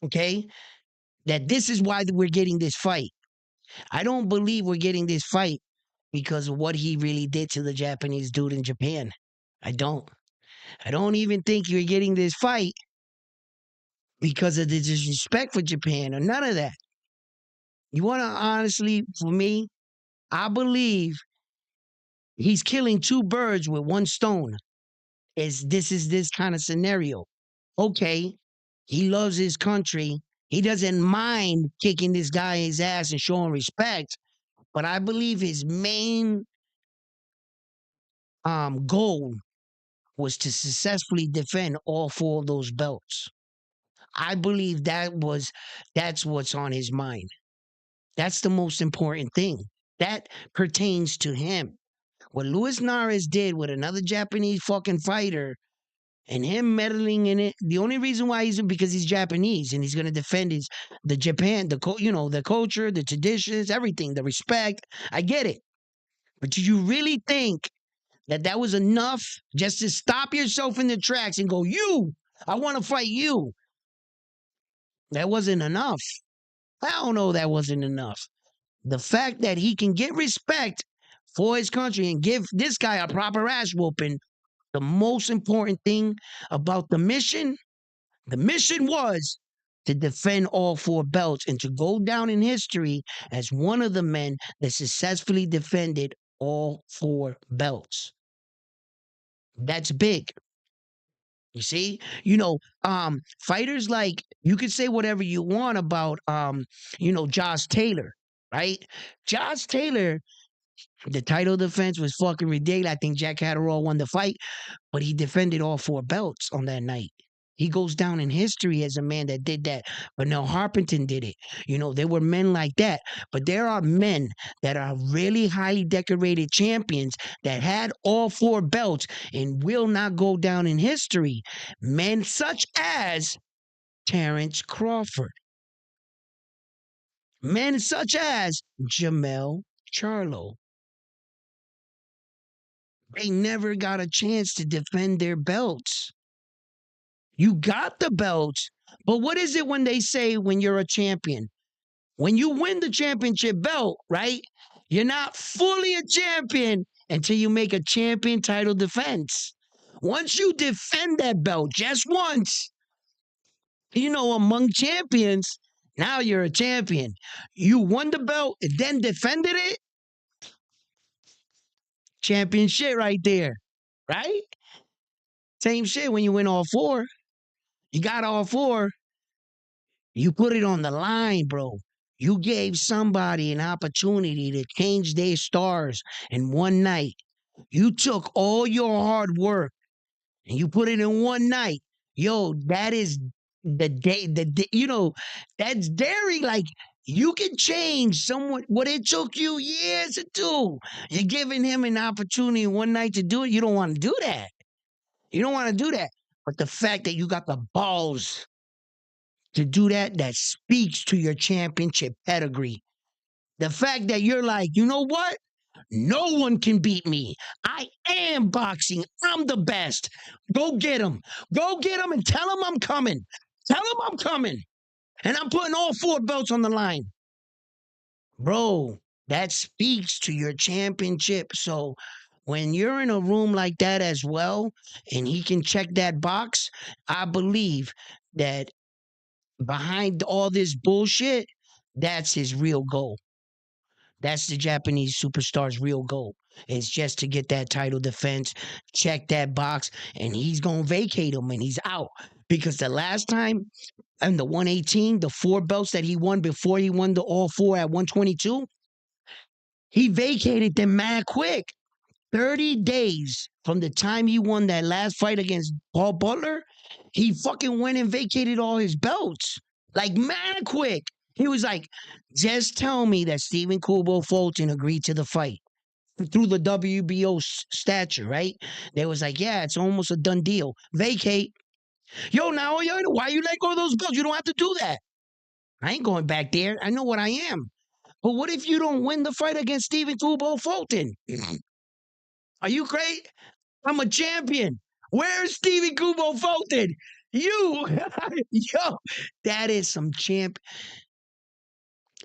okay, that this is why we're getting this fight. I don't believe we're getting this fight because of what he really did to the Japanese dude in Japan. I don't. I don't even think you're getting this fight because of the disrespect for Japan or none of that. You want to honestly, for me, I believe he's killing two birds with one stone. This is this kind of scenario. Okay, he loves his country. He doesn't mind kicking this guy his ass and showing respect. But I believe his main goal was to successfully defend all four of those belts. I believe that's what's on his mind. That's the most important thing. That pertains to him. What Luis Narez did with another Japanese fucking fighter and him meddling in it, the only reason why because he's Japanese and he's going to defend the Japan, the culture, the traditions, everything, the respect. I get it. But do you really think that was enough just to stop yourself in the tracks and go, I want to fight you? That wasn't enough. I don't know, that wasn't enough. The fact that he can get respect for his country and give this guy a proper ass whooping, the most important thing about the mission was to defend all four belts and to go down in history as one of the men that successfully defended all four belts. That's big. You see, fighters like, you could say whatever you want about, Josh Taylor, right? Josh Taylor, the title defense was fucking ridiculous. I think Jack Catterall won the fight, but he defended all four belts on that night. He goes down in history as a man that did that. But now Harpington did it. There were men like that. But there are men that are really highly decorated champions that had all four belts and will not go down in history. Men such as Terence Crawford. Men such as Jamel Charlo. They never got a chance to defend their belts. You got the belts, but what is it when they say when you're a champion? When you win the championship belt, right? You're not fully a champion until you make a champion title defense. Once you defend that belt just once, among champions, now you're a champion. You won the belt and then defended it, champion shit right there, right? Same shit when you win all four. You got all four, you put it on the line, bro. You gave somebody an opportunity to change their stars in one night. You took all your hard work and you put it in one night. Yo, that is the day, that's daring. Like, you can change someone what it took you years to do. You're giving him an opportunity one night to do it. You don't want to do that. You don't want to do that. But the fact that you got the balls to do that, that speaks to your championship pedigree. The fact that you're like, you know what? No one can beat me. I am boxing. I'm the best. Go get him. Go get him and tell him I'm coming. Tell him I'm coming. And I'm putting all four belts on the line. Bro, that speaks to your championship. So when you're in a room like that as well, and he can check that box, I believe that behind all this bullshit, that's his real goal. That's the Japanese superstar's real goal. It's just to get that title defense, check that box, and he's going to vacate him and he's out. Because the last time in the 118, the four belts that he won before he won the all four at 122, he vacated them mad quick. 30 days from the time he won that last fight against Paul Butler, he fucking went and vacated all his belts. Like, mad quick. He was like, just tell me that Stephen Kubo Fulton agreed to the fight through the WBO stature, right? They was like, yeah, it's almost a done deal. Vacate. Yo, now, why you let go of those belts? You don't have to do that. I ain't going back there. I know what I am. But what if you don't win the fight against Stephen Kubo Fulton? Are you great? I'm a champion. Where's Stevie Kubo Fulton? You, yo, that is some champ.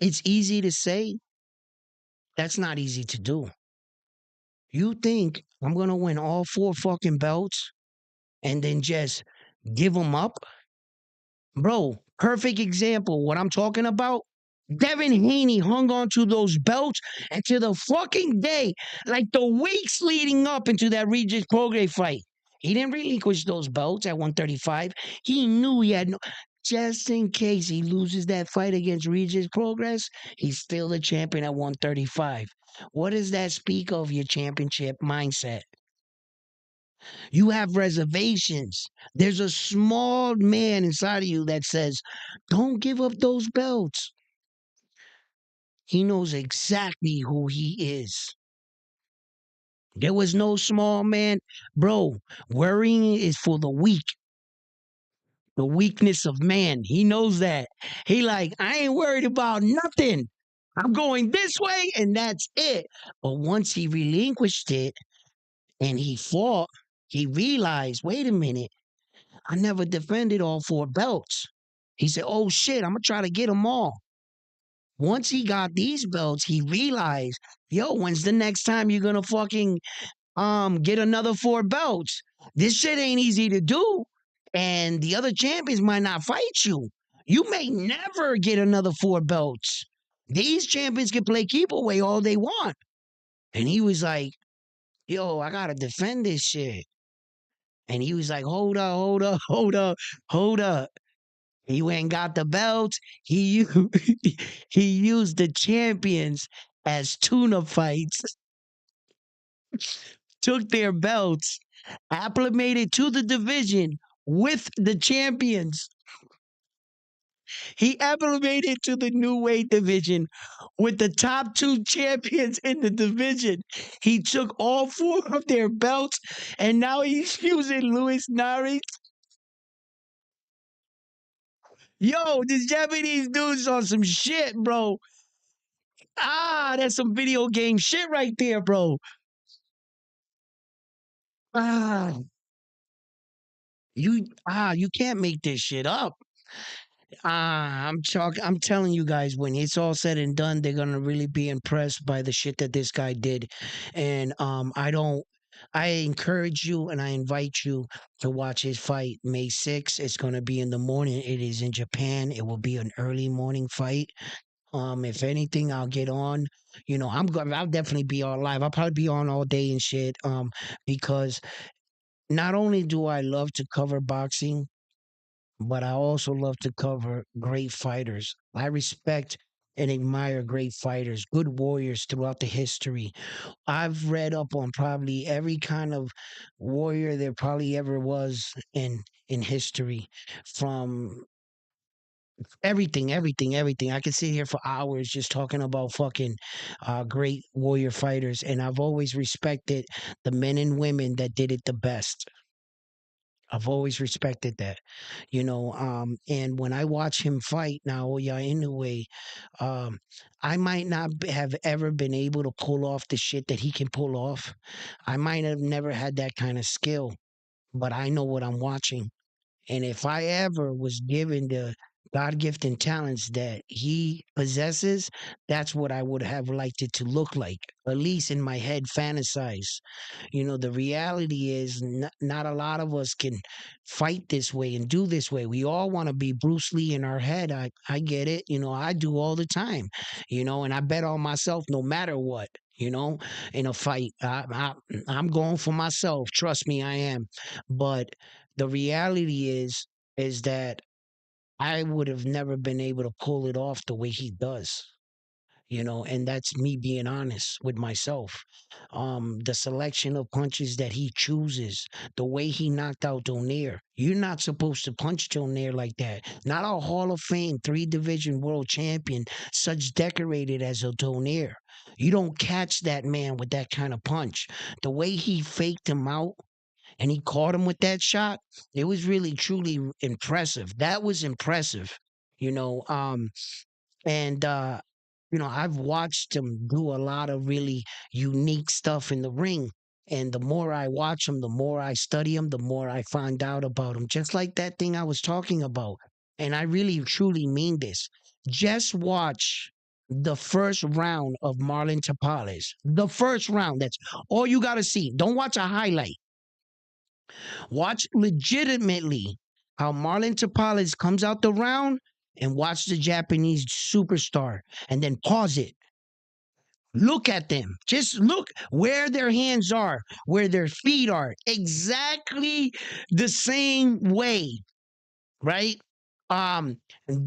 It's easy to say. That's not easy to do. You think I'm going to win all four fucking belts and then just give them up? Bro, perfect example. What I'm talking about. Devin Haney hung on to those belts until the fucking day, like the weeks leading up into that Regis Prograis fight. He didn't relinquish those belts at 135. He knew he had no. Just in case he loses that fight against Regis Prograis, he's still the champion at 135. What does that speak of your championship mindset? You have reservations. There's a small man inside of you that says, don't give up those belts. He knows exactly who he is. There was no small man. Bro, worrying is for the weak. The weakness of man. He knows that. He like, I ain't worried about nothing. I'm going this way and that's it. But once he relinquished it and he fought, he realized, wait a minute, I never defended all four belts. He said, oh shit, I'm going to try to get them all. Once he got these belts, he realized, yo, when's the next time you're gonna fucking get another four belts? This shit ain't easy to do. And the other champions might not fight you. You may never get another four belts. These champions can play keep away all they want. And he was like, yo, I gotta defend this shit. And he was like, hold up, hold up, hold up, hold up. He went and got the belts. He used the champions as tuna fights, took their belts, acclimated to the division with the champions. He acclimated to the new weight division with the top two champions in the division. He took all four of their belts, and now he's using Luis Nari. Yo, this Japanese dude's on some shit, bro. That's some video game shit right there, bro. Ah, you can't make this shit up. I'm telling you guys, when it's all said and done, they're gonna really be impressed by the shit that this guy did. And I don't. I encourage you and I invite you to watch his fight May 6th. It's gonna be in the morning. It is in Japan. It will be an early morning fight. If anything, I'll get on. I'm going. I'll definitely be on live. I'll probably be on all day and shit. Because not only do I love to cover boxing, but I also love to cover great fighters. I respect and admire great fighters, good warriors throughout the history. I've read up on probably every kind of warrior there probably ever was in history, from everything. I could sit here for hours just talking about fucking great warrior fighters, and I've always respected the men and women that did it the best. I've always respected that, and when I watch him fight Naoya Inoue, um, I might not have ever been able to pull off the shit that he can pull off. I might have never had that kind of skill, but I know what I'm watching. And if I ever was given the God gifted talents that he possesses, that's what I would have liked it to look like, at least in my head, fantasize. The reality is not a lot of us can fight this way and do this way. We all want to be Bruce Lee in our head. I get it. I do all the time, and I bet on myself no matter what. In a fight, I'm going for myself. Trust me, I am. But the reality is that I would have never been able to pull it off the way he does. And that's me being honest with myself. The selection of punches that he chooses, the way he knocked out Donaire. You're not supposed to punch Donaire like that. Not a Hall of Fame, 3 division world champion, such decorated as a Donaire. You don't catch that man with that kind of punch. The way he faked him out and he caught him with that shot, it was really truly impressive. That was impressive, you know. And I've watched him do a lot of really unique stuff in the ring. And the more I watch him, the more I study him, the more I find out about him. Just like that thing I was talking about. And I really truly mean this. Just watch the first round of Marlon Tapales. The first round. That's all you got to see. Don't watch a highlight. Watch legitimately how Marlon Tapales comes out the round and watch the Japanese superstar and then pause it. Look at them. Just look where their hands are, where their feet are. Exactly the same way, right? Um,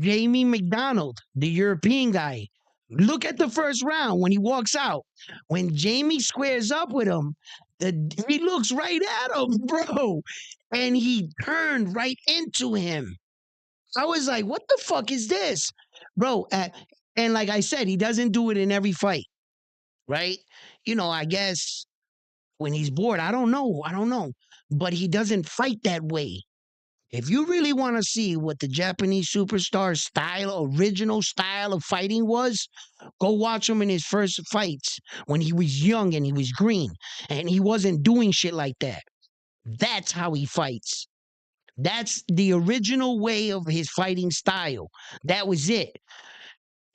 Jamie McDonald, the European guy. Look at the first round when he walks out. When Jamie squares up with him, he looks right at him, bro, and he turned right into him. I was like, "What the fuck is this, bro?" And like I said, he doesn't do it in every fight, right? I guess when he's bored, I don't know, but he doesn't fight that way. If you really want to see what the Japanese superstar style, original style of fighting was, go watch him in his first fights when he was young and he was green and he wasn't doing shit like that. That's how he fights. That's the original way of his fighting style. That was it.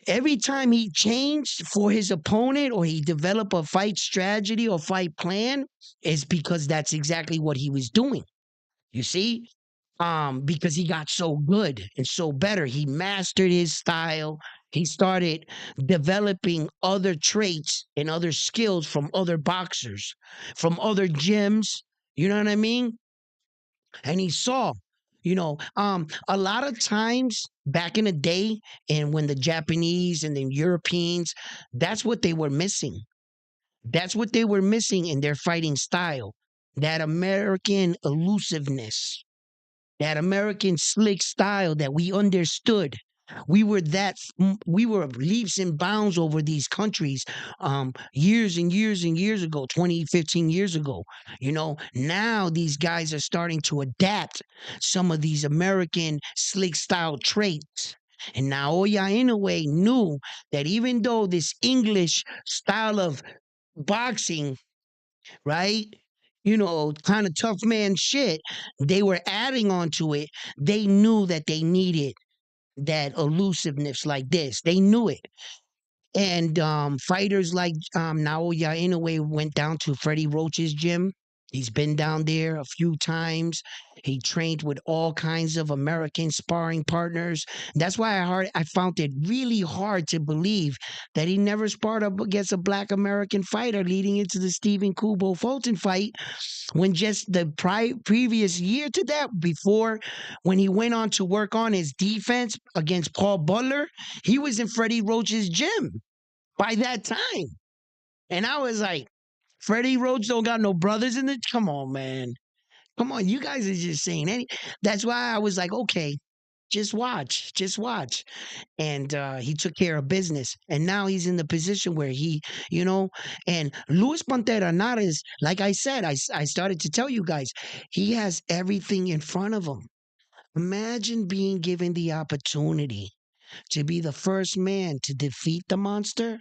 Every time he changed for his opponent or he developed a fight strategy or fight plan is because that's exactly what he was doing. You see? Because he got so good and so better. He mastered his style. He started developing other traits and other skills from other boxers, from other gyms. You know what I mean? And he saw, a lot of times back in the day, and when the Japanese and the Europeans, that's what they were missing. That's what they were missing in their fighting style. That American elusiveness, that American slick style that we understood. We were leaps and bounds over these countries years and years and years ago, 20, 15 years ago. Now these guys are starting to adapt some of these American slick style traits. And Naoya Inoue knew that even though this English style of boxing, right? Kind of tough man shit. They were adding on to it. They knew that they needed that elusiveness like this. They knew it. And fighters like Naoya Inouye went down to Freddie Roach's gym. He's been down there a few times. He trained with all kinds of American sparring partners. That's why I found it really hard to believe that he never sparred up against a black American fighter leading into the Stephen Kubo Fulton fight, when just the previous year to that, before, when he went on to work on his defense against Paul Butler, he was in Freddie Roach's gym by that time. And I was like, Freddie Roach don't got no brothers in the. Come on, man. Come on. You guys are just saying any. That's why I was like, okay, just watch. Just watch. And he took care of business. And now he's in the position where he, you know, and Luis Pantera Nares, like I said, I started to tell you guys, he has everything in front of him. Imagine being given the opportunity to be the first man to defeat the monster,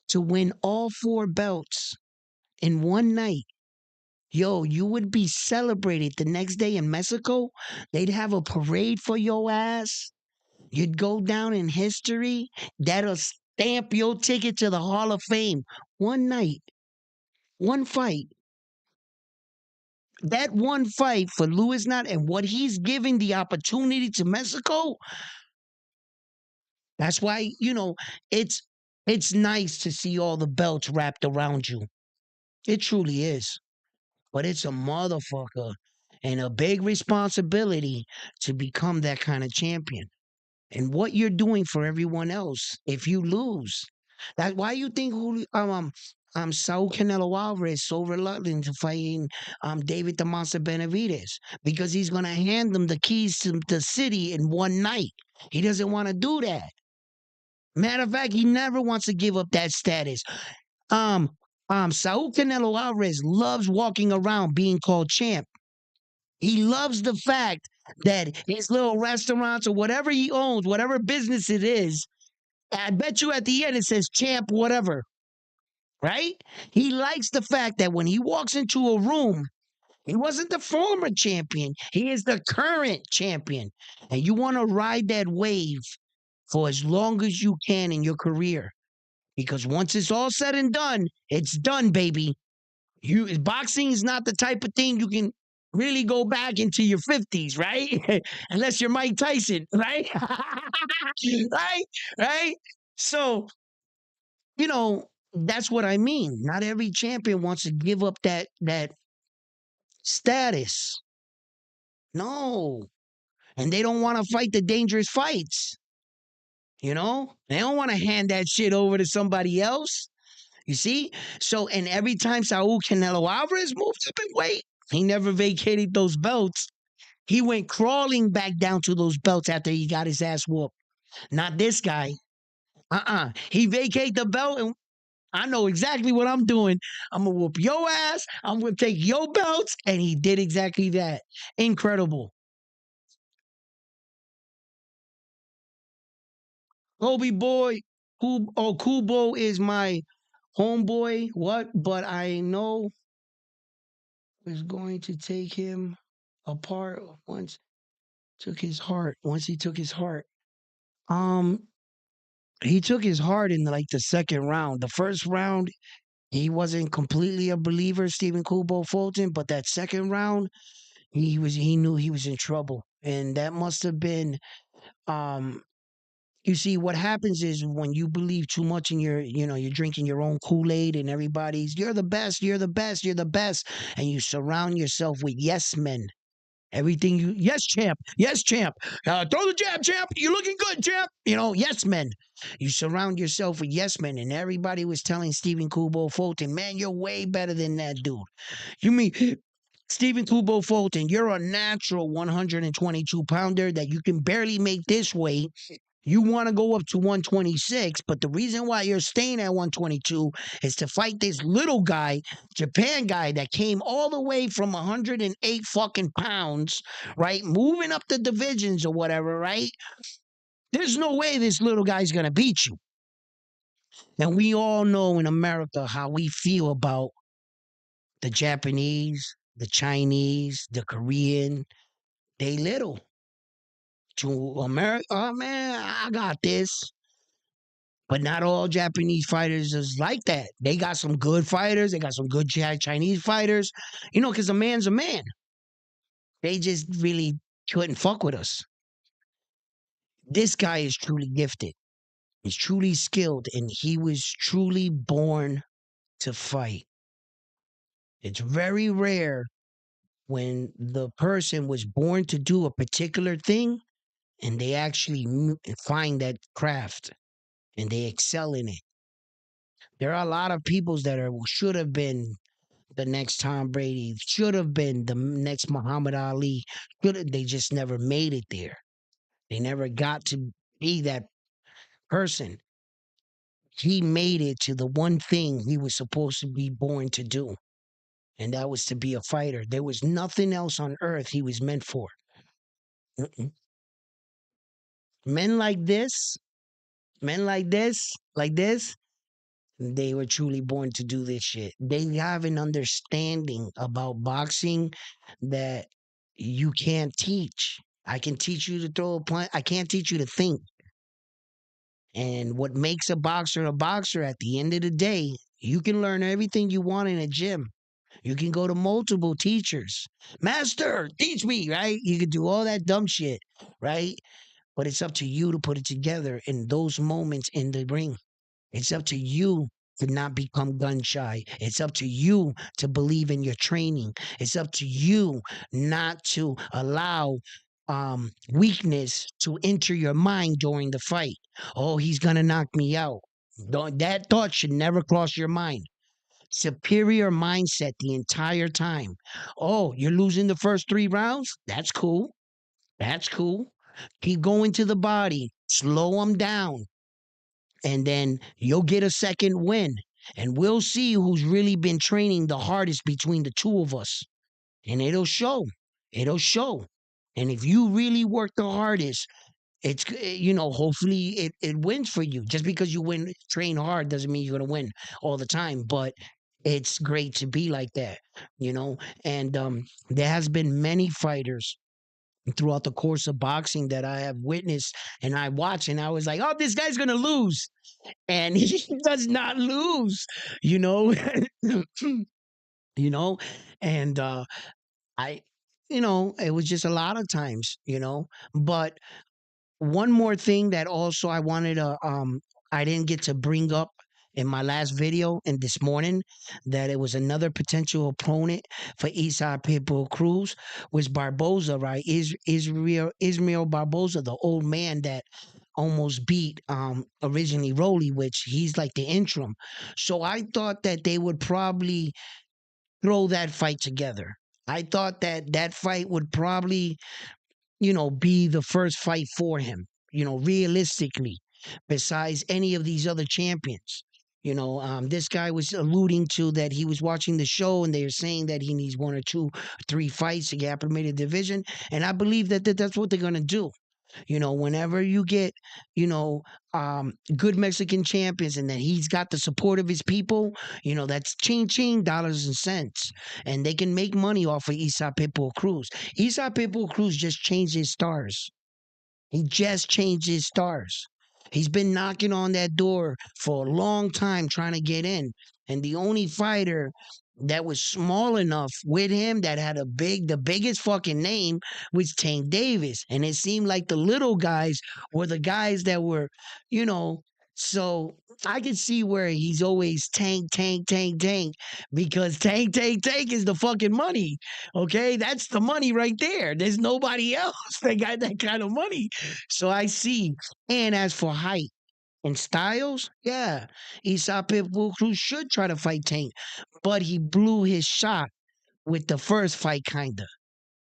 to win all four belts in one night. Yo, you would be celebrated the next day in Mexico. They'd have a parade for your ass. You'd go down in history. That'll stamp your ticket to the Hall of Fame. One night, one fight. That one fight for Luis Not and what he's giving the opportunity to Mexico. That's why, it's nice to see all the belts wrapped around you. It truly is. But it's a motherfucker and a big responsibility to become that kind of champion. And what you're doing for everyone else if you lose. That's why you think Saul Canelo Alvarez is so reluctant to fighting David the Monster Benavidez, because he's gonna hand them the keys to the city in one night. He doesn't want to do that. Matter of fact, he never wants to give up that status. Um, Saul Canelo Alvarez loves walking around being called champ. He loves the fact that his little restaurants or whatever he owns, whatever business it is, I bet you at the end it says champ whatever, right? He likes the fact that when he walks into a room, he wasn't the former champion, he is the current champion. And you want to ride that wave for as long as you can in your career. Because once it's all said and done, it's done, baby. Boxing is not the type of thing you can really go back into your 50s, right? Unless you're Mike Tyson, right? Right? Right? So, that's what I mean. Not every champion wants to give up that status. No. And they don't want to fight the dangerous fights. They don't want to hand that shit over to somebody else. You see? So, and every time Saul Canelo Alvarez moved up in weight, he never vacated those belts. He went crawling back down to those belts after he got his ass whooped. Not this guy. He vacated the belt, and I know exactly what I'm doing. I'm going to whoop your ass. I'm going to take your belts. And he did exactly that. Incredible. Kobe boy. Kubo is my homeboy. What? But I know is going to take him apart once he took his heart. Um, he took his heart in like the second round. The first round, he wasn't completely a believer, Stephen Kubo Fulton, but that second round, he knew he was in trouble. And that must have been um you see, what happens is when you believe too much in you're drinking your own Kool-Aid and everybody's, you're the best, you're the best, you're the best. And you surround yourself with yes men. Everything yes, champ, yes, champ. Throw the jab, champ. You're looking good, champ. Yes, men. You surround yourself with yes men, and everybody was telling Stephen Kubo Fulton, man, you're way better than that dude. You mean Stephen Kubo Fulton? You're a natural 122 pounder that you can barely make this weight. You want to go up to 126, but the reason why you're staying at 122 is to fight this little guy, Japan guy, that came all the way from 108 fucking pounds, right? Moving up the divisions or whatever, right? There's no way this little guy's going to beat you. And we all know in America how we feel about the Japanese, the Chinese, the Korean. They little. to America. Oh man, I got this. But not all Japanese fighters is like that. They got some good fighters. They got some good Chinese fighters. Because a man's a man. They just really couldn't fuck with us. This guy is truly gifted. He's truly skilled, and he was truly born to fight. It's very rare when the person was born to do a particular thing and they actually find that craft and they excel in it. There are a lot of peoples that should have been the next Tom Brady, should have been the next Muhammad Ali. They just never made it there. They never got to be that person. He made it to the one thing he was supposed to be born to do, and that was to be a fighter. There was nothing else on earth he was meant for. Mm-mm. Men like this, men like this, they were truly born to do this shit. They have an understanding about boxing that you can't teach. I can teach you to throw a punch. I can't teach you to think. And what makes a boxer at the end of the day, you can learn everything you want in a gym. You can go to multiple teachers. Master, teach me, right? You can do all that dumb shit, right? But it's up to you to put it together in those moments in the ring. It's up to you to not become gun shy. It's up to you to believe in your training. It's up to you not to allow weakness to enter your mind during the fight. Oh, he's gonna knock me out. That thought should never cross your mind. Superior mindset the entire time. Oh, you're losing the first 3 rounds? That's cool. That's cool. Keep going to the body. Slow them down, and then you'll get a second win. And we'll see who's really been training the hardest between the two of us. And it'll show. It'll show. And if you really work the hardest, hopefully it wins for you. Just because you train hard doesn't mean you're going to win all the time. But it's great to be like that, you know? And there has been many fighters throughout the course of boxing that I have witnessed and I watch and I was like, oh, this guy's going to lose, and he does not lose, you know, you know, and I, it was just a lot of times, but one more thing that also I wanted to I didn't get to bring up in my last video and this morning, that it was another potential opponent for Eastside Pitbull Cruz, was Barboza, right? Israel Barboza, the old man that almost beat originally Rolly, which he's like the interim. So I thought that they would probably throw that fight together. I thought that that fight would probably, be the first fight for him, realistically, besides any of these other champions. This guy was alluding to that he was watching the show and they're saying that he needs 1 or 2, 3 fights to get promoted division. And I believe that that's what they're going to do. Whenever you get, good Mexican champions and that he's got the support of his people, that's ching ching, dollars and cents. And they can make money off of Isa Pitbull Cruz. Isa Pitbull Cruz just changed his stars. He just changed his stars. He's been knocking on that door for a long time trying to get in. And the only fighter that was small enough with him that had the biggest fucking name was Tank Davis. And it seemed like the little guys were the guys that were, you know, so I can see where he's always tank, tank, tank, tank, because tank, tank, tank is the fucking money. Okay, that's the money right there. There's nobody else that got that kind of money. So I see. And as for height and styles, yeah, Isaac Pitbull Cruz should try to fight Tank, but he blew his shot with the first fight, kinda.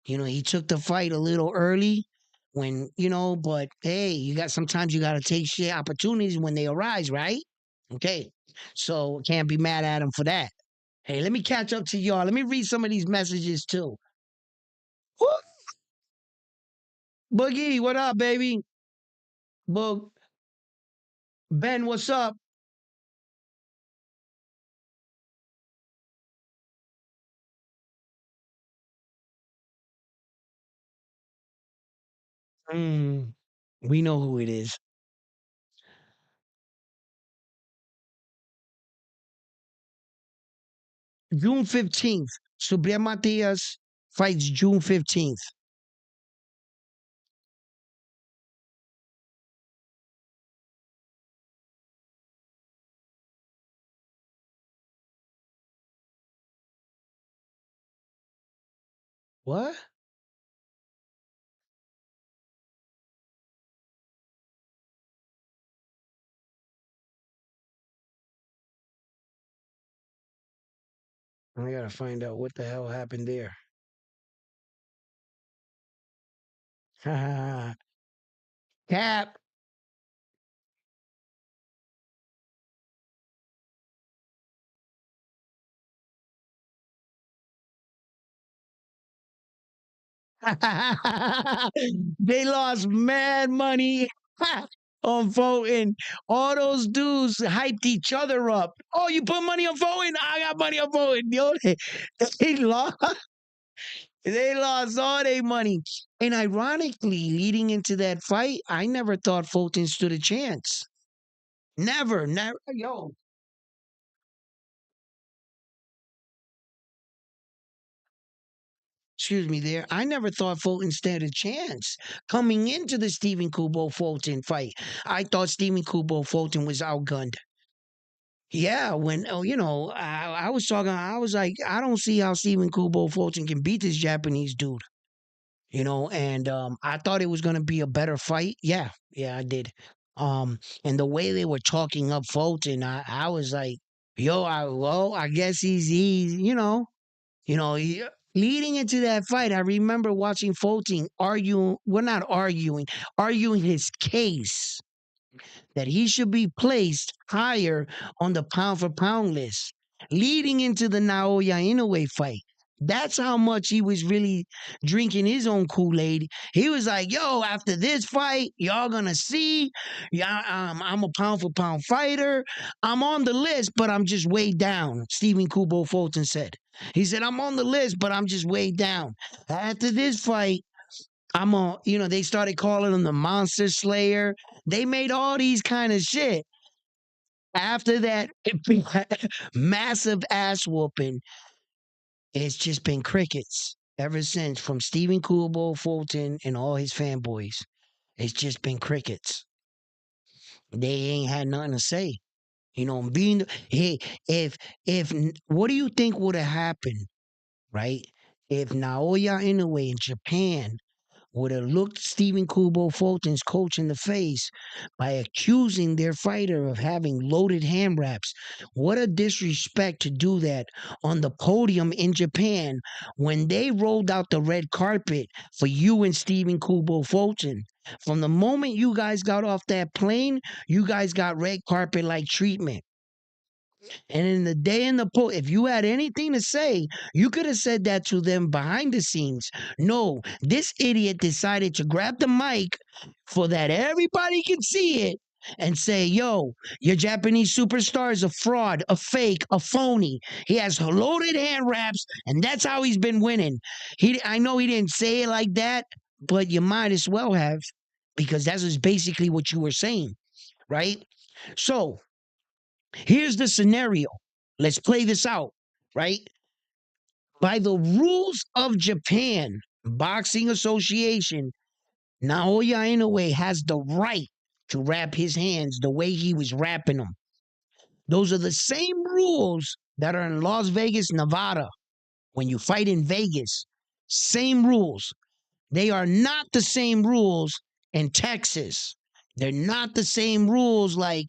He took the fight a little early but hey, sometimes you gotta take shit opportunities when they arise, right? Okay. So can't be mad at him for that. Hey, let me catch up to y'all. Let me read some of these messages too. Woo! Boogie, what up, baby? Boog. Ben, what's up? Mm, we know who it is. June 15th. Subriel Matias fights June 15th. What? I gotta find out what the hell happened there. Cap. They lost mad money on voting. All those dudes hyped each other up. Oh, you put money on voting? I got money on voting. Yo, they lost. They lost all their money. And ironically, leading into that fight, I never thought Fulton stood a chance. Never, never. Yo, excuse me there. I never thought Fulton stood a chance. Coming into the Stephen Kubo Fulton fight, I thought Stephen Kubo Fulton was outgunned. Yeah, when I was talking, I was like, I don't see how Stephen Kubo Fulton can beat this Japanese dude. And I thought it was gonna be a better fight. Yeah, yeah, I did. And the way they were talking up Fulton, I was like, yo, I guess he's he, leading into that fight. I remember watching Fulton arguing. We're not arguing his case that he should be placed higher on the pound for pound list, leading into the Naoya Inouye fight. That's how much he was really drinking his own Kool Aid. He was like, "Yo, after this fight, y'all gonna see. Yeah, I'm a pound for pound fighter. I'm on the list, but I'm just way down." Stephen Kubo Fulton said. He said, "I'm on the list, but I'm just way down. After this fight, I'm on." They started calling him the Monster Slayer. They made all these kind of shit. After that massive ass whooping, it's just been crickets ever since from Stephen Kubo, Fulton, and all his fanboys. It's just been crickets. They ain't had nothing to say. Being hey, if what do you think would have happened, right? If Naoya Inoue in Japan would have looked Stephen Kubo Fulton's coach in the face by accusing their fighter of having loaded hand wraps. What a disrespect to do that on the podium in Japan when they rolled out the red carpet for you and Stephen Kubo Fulton. From the moment you guys got off that plane, you guys got red carpet like treatment. And in the day in the post, if you had anything to say, you could have said that to them behind the scenes. No, this idiot decided to grab the mic for that everybody can see it and say, yo, your Japanese superstar is a fraud, a fake, a phony. He has loaded hand wraps, and that's how he's been winning. I know he didn't say it like that, but you might as well have, because that was basically what you were saying, right? So here's the scenario. Let's play this out, right? By the rules of Japan Boxing Association, Naoya Inoue has the right to wrap his hands the way he was wrapping them. Those are the same rules that are in Las Vegas, Nevada. When you fight in Vegas, same rules. They are not the same rules in Texas. They're not the same rules like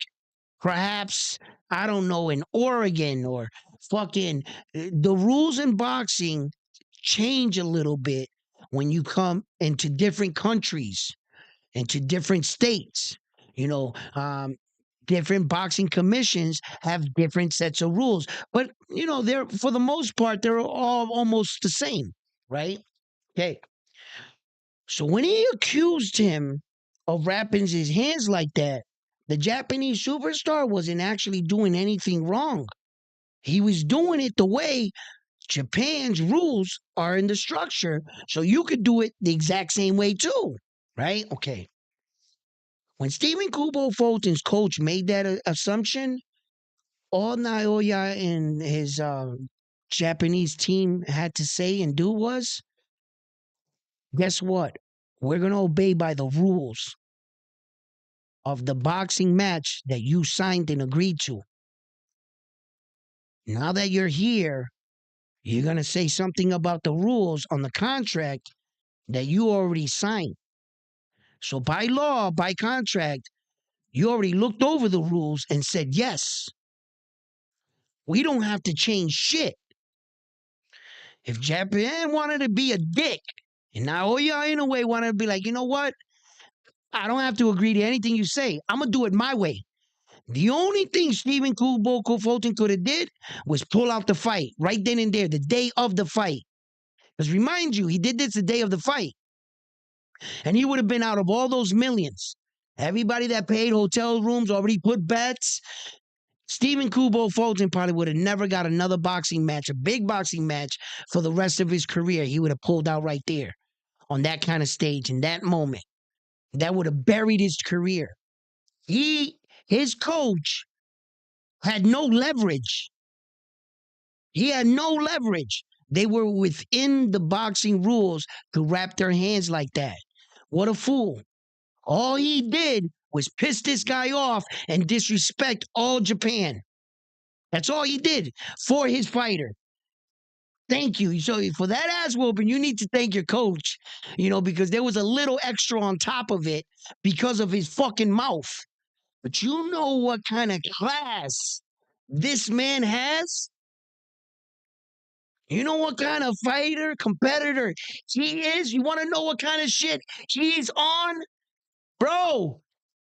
perhaps, I don't know, in Oregon or fucking the rules in boxing change a little bit when you come into different countries, into different states. You know, different boxing commissions have different sets of rules, but they're for the most part they're all almost the same, right? Okay, so when he accused him of wrapping his hands like that, the Japanese superstar wasn't actually doing anything wrong. He was doing it the way Japan's rules are in the structure, so you could do it the exact same way too, right? Okay. When Stephen Kubo Fulton's coach made that assumption, all Naoya and his Japanese team had to say and do was, guess what? We're going to obey by the rules of the boxing match that you signed and agreed to. Now that you're here, you're going to say something about the rules on the contract that you already signed. So by law, by contract, you already looked over the rules and said, yes, we don't have to change shit. If Japan wanted to be a dick, and Naoya in a way wanted to be like, you know what? I don't have to agree to anything you say. I'm going to do it my way. The only thing Stephen Kubo Fulton could have did was pull out the fight right then and there, the day of the fight. Because remind you, he did this the day of the fight. And he would have been out of all those millions. Everybody that paid hotel rooms already put bets. Stephen Kubo Fulton probably would have never got another boxing match, a big boxing match, for the rest of his career. He would have pulled out right there on that kind of stage in that moment. That would have buried his career. His coach had no leverage. He had no leverage. They were within the boxing rules to wrap their hands like that. What a fool. All he did was piss this guy off and disrespect all Japan. That's all he did for his fighter. Thank you. So for that ass whooping, you need to thank your coach, because there was a little extra on top of it because of his fucking mouth. But you know what kind of class this man has? You know what kind of fighter, competitor he is? You want to know what kind of shit he's on? Bro,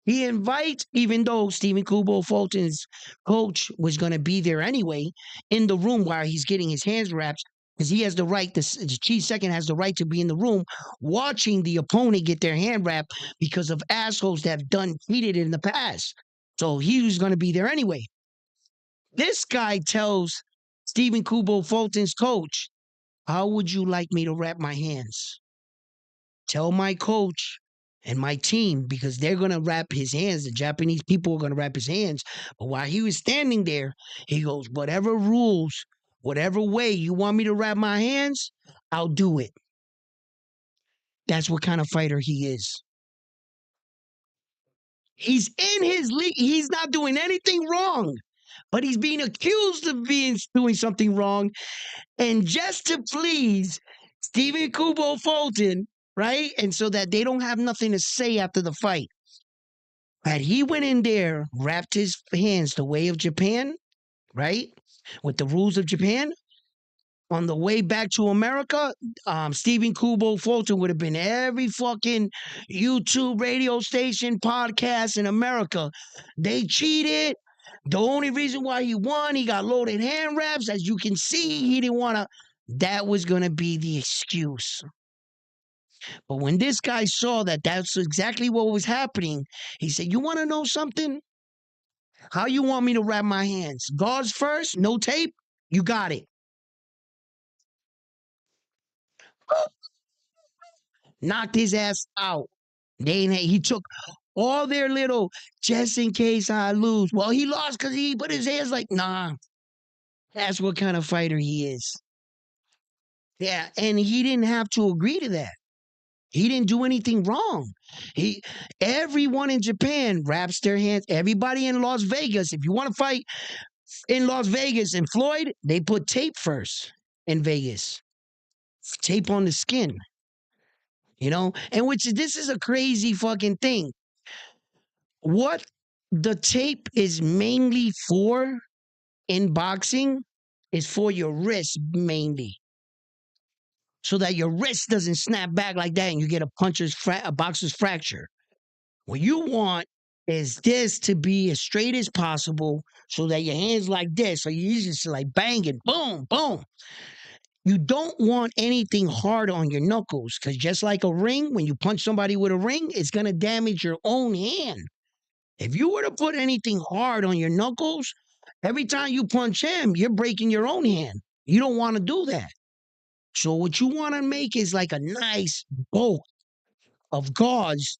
he invites, even though Stephen Kubo Fulton's coach was going to be there anyway, in the room while he's getting his hands wrapped, because he has the right, the chief second has the right to be in the room watching the opponent get their hand wrapped because of assholes that have done cheated in the past. So he was going to be there anyway. This guy tells Stephen Kubo Fulton's coach, how would you like me to wrap my hands? Tell my coach and my team, because they're going to wrap his hands. The Japanese people are going to wrap his hands. But while he was standing there, he goes, whatever rules, whatever way you want me to wrap my hands, I'll do it. That's what kind of fighter he is. He's in his league. He's not doing anything wrong, but he's being accused of doing something wrong. And just to please Stephen Kubo Fulton, right? And so that they don't have nothing to say after the fight. Had he went in there, wrapped his hands the way of Japan, right? With the rules of Japan, on the way back to America, Stephen Kubo Fulton would have been every fucking YouTube radio station, podcast in America. They cheated. The only reason why he won, he got loaded hand wraps. As you can see, he didn't want to. That was going to be the excuse. But when this guy saw that that's exactly what was happening, he said, you want to know something? How you want me to wrap my hands? Gauze first, no tape? You got it. Knocked his ass out. He took all their little, just in case I lose. Well, he lost because he put his hands like, nah. That's what kind of fighter he is. Yeah, and he didn't have to agree to that. He didn't do anything wrong. Everyone in Japan wraps their hands. Everybody in Las Vegas, if you want to fight in Las Vegas and Floyd, they put tape first in Vegas. Tape on the skin. And this is a crazy fucking thing. What the tape is mainly for in boxing is for your wrist mainly. So that your wrist doesn't snap back like that and you get a boxer's fracture. What you want is this to be as straight as possible so that your hands like this. So you just like banging, boom, boom. You don't want anything hard on your knuckles because just like a ring, when you punch somebody with a ring, it's going to damage your own hand. If you were to put anything hard on your knuckles, every time you punch him, you're breaking your own hand. You don't want to do that. So what you want to make is like a nice bulk of gauze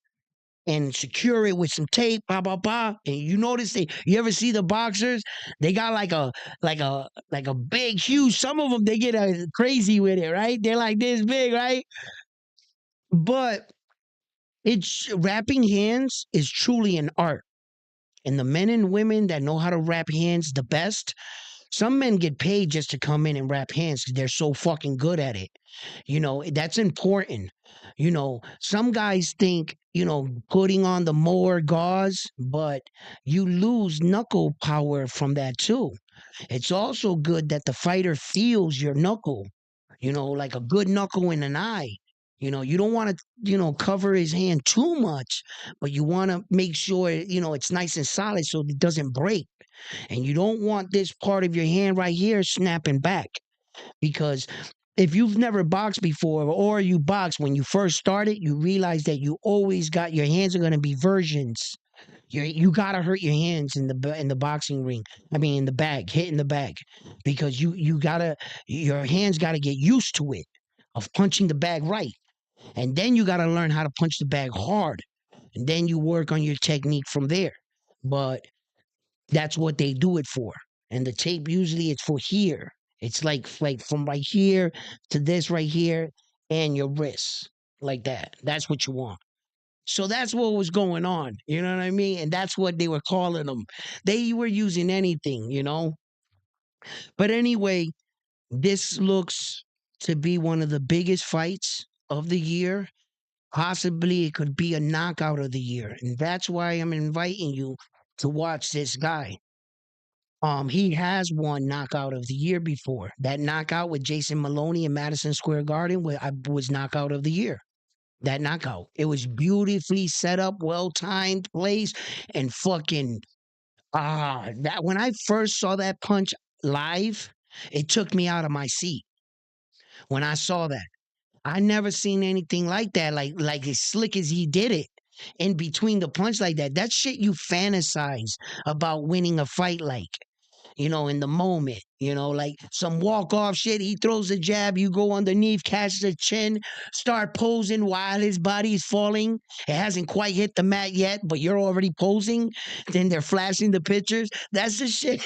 and secure it with some tape, blah blah blah. And you notice you ever see the boxers? They got like a big, huge. Some of them they get crazy with it, right? They're like this big, right? But it's wrapping hands is truly an art. And the men and women that know how to wrap hands the best, some men get paid just to come in and wrap hands because they're so fucking good at it. That's important. Some guys think, putting on the more gauze, but you lose knuckle power from that too. It's also good that the fighter feels your knuckle, like a good knuckle in an eye. You don't want to, cover his hand too much, but you want to make sure, it's nice and solid so it doesn't break. And you don't want this part of your hand right here snapping back because if you've never boxed before or you box when you first started, you realize that you always got your hands are going to be versions. You gotta hurt your hands in the boxing ring. I mean, in the bag, hitting the bag, because you gotta your hands gotta get used to it of punching the bag right, and then you gotta learn how to punch the bag hard, and then you work on your technique from there. But that's what they do it for. And the tape usually it's for here. It's like from right here to this right here and your wrists like that. That's what you want. So that's what was going on. You know what I mean? And that's what they were calling them. They were using anything. But anyway, this looks to be one of the biggest fights of the year. Possibly it could be a knockout of the year. And that's why I'm inviting you to watch this guy. He has won knockout of the year before. That knockout with Jason Maloney in Madison Square Garden was knockout of the year. That knockout. It was beautifully set up, well timed, placed, and fucking that when I first saw that punch live, it took me out of my seat when I saw that. I never seen anything like that, like as slick as he did it in between the punch like that. That shit you fantasize about winning a fight like. In the moment, like some walk off shit. He throws a jab, you go underneath, catch the chin, start posing while his body is falling. It hasn't quite hit the mat yet, but you're already posing. Then they're flashing the pictures. That's the shit,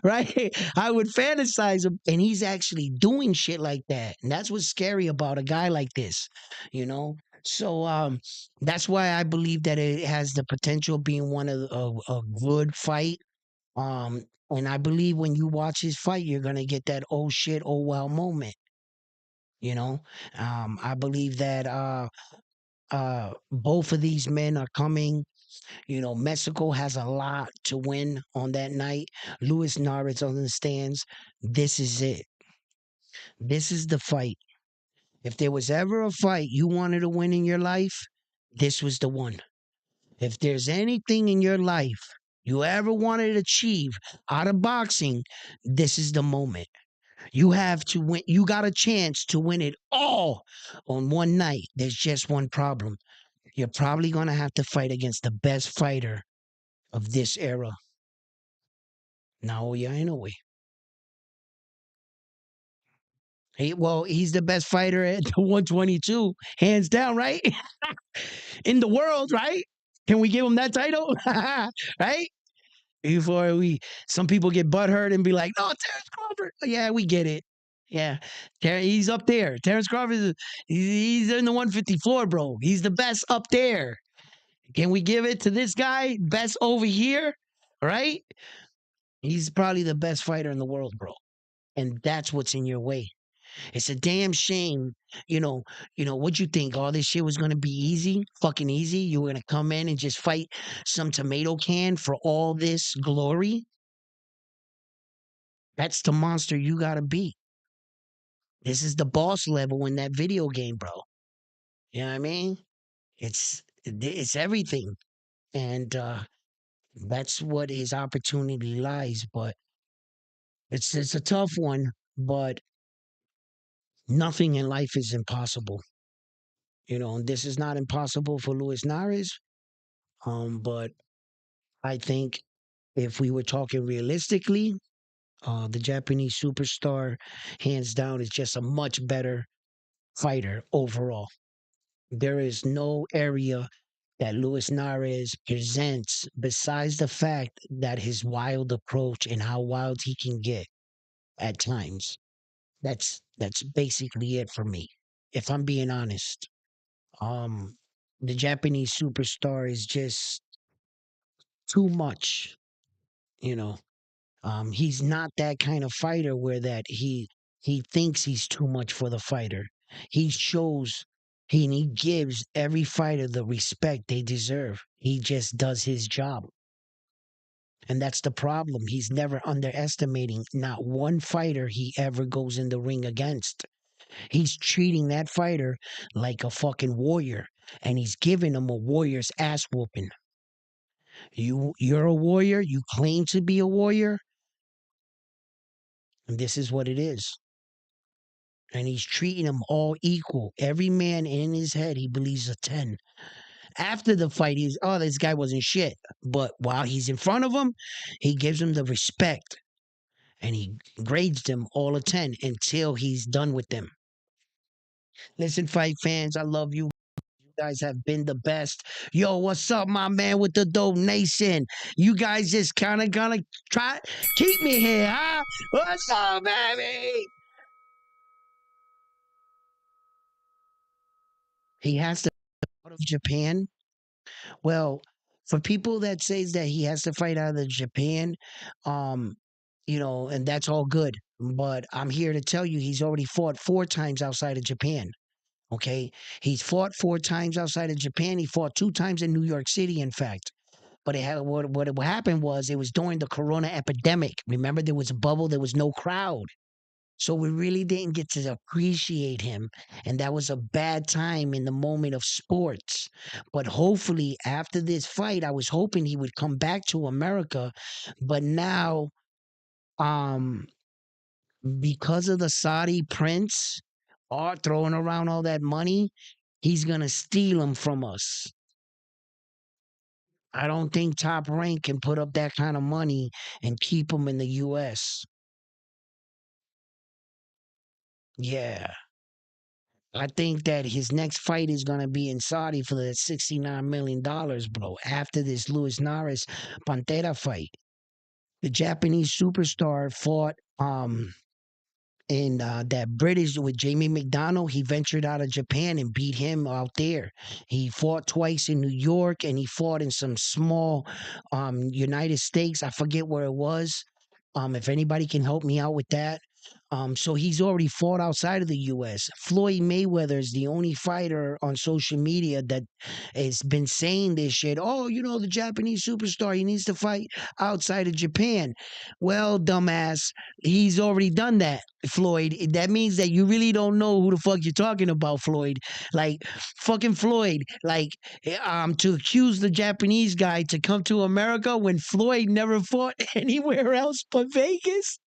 right? I would fantasize him, and he's actually doing shit like that. And that's what's scary about a guy like this, you know? So that's why I believe that it has the potential of being one of a good fight. um, and I believe when you watch his fight, you're gonna get that oh shit, oh wow moment. You know, I believe that both of these men are coming. Mexico has a lot to win on that night. Luis Narez understands this is it. This is the fight. If there was ever a fight you wanted to win in your life, this was the one. If there's anything in your life you ever wanted to achieve out of boxing, this is the moment. You have to win. You got a chance to win it all on one night. There's just one problem. You're probably going to have to fight against the best fighter of this era, Naoya Inouye. He's the best fighter at the 122, hands down, right? In the world, right? Can we give him that title? Right? Before some people get butthurt and be like, "No, Terence Crawford." Yeah, we get it. Yeah, he's up there. Terence Crawford he's in the 150 floor, bro. He's the best up there. Can we give it to this guy, best over here? Right? He's probably the best fighter in the world, bro. And that's what's in your way. It's a damn shame. You know, what you think all this shit was gonna be easy? Fucking easy. You were gonna come in and just fight some tomato can for all this glory? That's the monster you gotta beat. This is the boss level in that video game, bro. You know what I mean? It's everything. And that's what his opportunity lies. But it's a tough one, but nothing in life is impossible. And this is not impossible for Luis Nares. But I think if we were talking realistically, the Japanese superstar, hands down, is just a much better fighter overall. There is no area that Luis Narez presents besides the fact that his wild approach and how wild he can get at times. That's basically it for me. If I'm being honest. Um the Japanese superstar is just too much, you know. He's not that kind of fighter where that he thinks he's too much for the fighter. He shows he gives every fighter the respect they deserve. He just does his job. And that's the problem. He's never underestimating not one fighter he ever goes in the ring against. He's treating that fighter like a fucking warrior. And he's giving him a warrior's ass whooping. You're a warrior, you claim to be a warrior, and this is what it is. And he's treating them all equal. Every man in his head, he believes a 10. After the fight, he's, oh, this guy wasn't shit. But while he's in front of him, he gives him the respect and he grades them all a 10 until he's done with them. Listen, fight fans, I love you. You guys have been the best. Yo, what's up, my man, with the donation? You guys just kind of gonna try keep me here, huh? What's up, baby? He has to out of Japan. Well, for people that says that he has to fight out of Japan, um, and that's all good. But I'm here to tell you, he's already fought 4 times outside of Japan. Okay, he's fought 4 times outside of Japan. He fought 2 times in New York City, in fact. But it had what happened was it was during the Corona epidemic. Remember, there was a bubble. There was no crowd. So we really didn't get to appreciate him. And that was a bad time in the moment of sports. But hopefully, after this fight, I was hoping he would come back to America. But now, um, because of the Saudi prince are throwing around all that money, he's going to steal them from us. I don't think Top Rank can put up that kind of money and keep him in the US. Yeah. I think that his next fight is gonna be in Saudi for the $69 million, bro. After this Luis Nares Pantera fight, the Japanese superstar fought and that British with Jamie McDonald, he ventured out of Japan and beat him out there. He fought twice in New York and he fought in some small United States. I forget where it was. If anybody can help me out with that. So he's already fought outside of the US. Floyd Mayweather is the only fighter on social media that has been saying this shit. Oh, the Japanese superstar, he needs to fight outside of Japan. Well, dumbass, he's already done that, Floyd. That means that you really don't know who the fuck you're talking about, Floyd. Like, fucking Floyd. Like, to accuse the Japanese guy to come to America when Floyd never fought anywhere else but Vegas.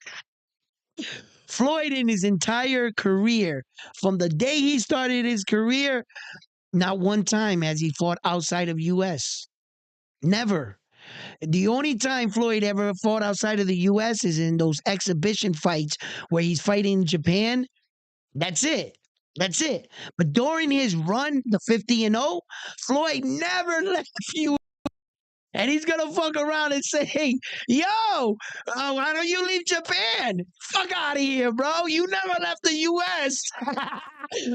Floyd, in his entire career, from the day he started his career, not one time has he fought outside of US. Never. The only time Floyd ever fought outside of the US is in those exhibition fights where he's fighting in Japan. That's it. That's it. But during his run, the 50-0, Floyd never left you. And he's gonna fuck around and say, "Yo, why don't you leave Japan? Fuck out of here, bro. You never left the U.S."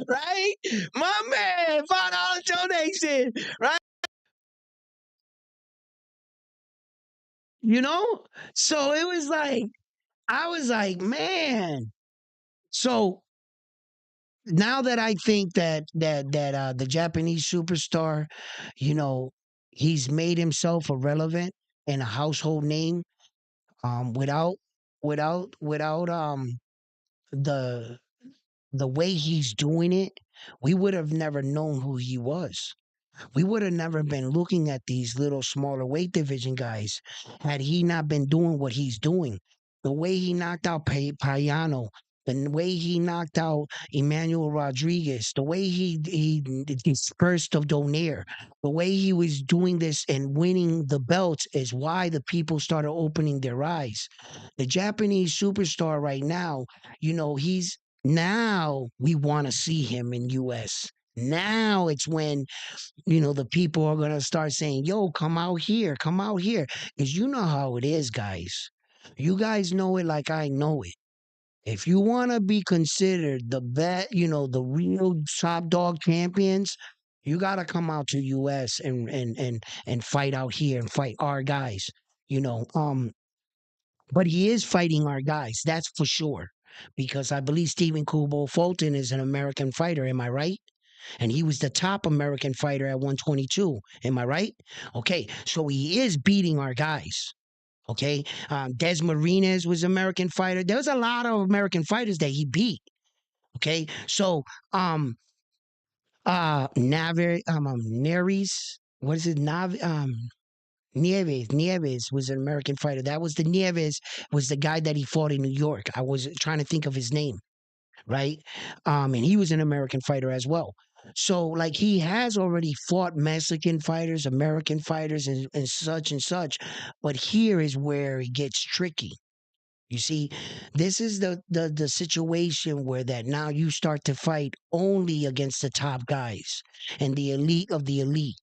Right, my man. $5 donation, right? You know. So it was like I was like, man. So now that I think that the Japanese superstar, you know, he's made himself irrelevant and a household name without the the way he's doing it, we would have never known who he was. We would have never been looking at these little smaller weight division guys had he not been doing what he's doing. The way he knocked out Payano, the way he knocked out Emmanuel Rodriguez, the way he dispersed of Donaire, the way he was doing this and winning the belts is why the people started opening their eyes. The Japanese superstar right now, he's now we want to see him in US. Now it's when, the people are going to start saying, yo, come out here. Because you know how it is, guys. You guys know it like I know it. If you want to be considered the best, the real top dog champions, you got to come out to US and fight out here and fight our guys, you know. But he is fighting our guys, that's for sure. Because I believe Stephen Kubo Fulton is an American fighter, am I right? And he was the top American fighter at 122. Am I right? Okay, so he is beating our guys. Okay, Des Marinas was an American fighter. There's a lot of American fighters that he beat. Okay, so Nery's, what is it? Nieves was an American fighter. That was the Nieves was the guy that he fought in New York. I was trying to think of his name, right? And he was an American fighter as well. So like he has already fought Mexican fighters, American fighters, and such and such. But here is where it gets tricky. You see, this is the situation where that now you start to fight only against the top guys and the elite of the elite.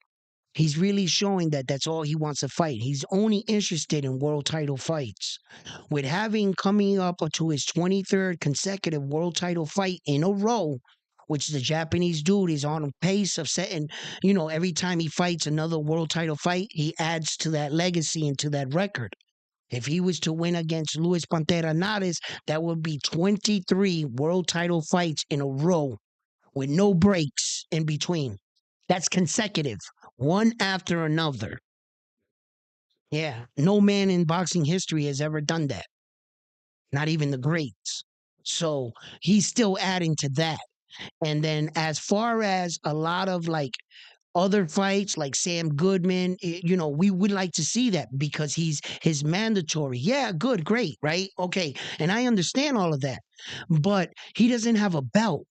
He's really showing that that's all he wants to fight. He's only interested in world title fights. With having coming up to his 23rd consecutive world title fight in a row, which the Japanese dude is on a pace of setting, every time he fights another world title fight, he adds to that legacy and to that record. If he was to win against Luis Pantera Nares, that would be 23 world title fights in a row with no breaks in between. That's consecutive, one after another. Yeah, no man in boxing history has ever done that, not even the greats. So he's still adding to that. And then as far as a lot of like other fights like Sam Goodman, we would like to see that because he's his mandatory. Yeah, good, great, right? Okay. And I understand all of that. But he doesn't have a belt.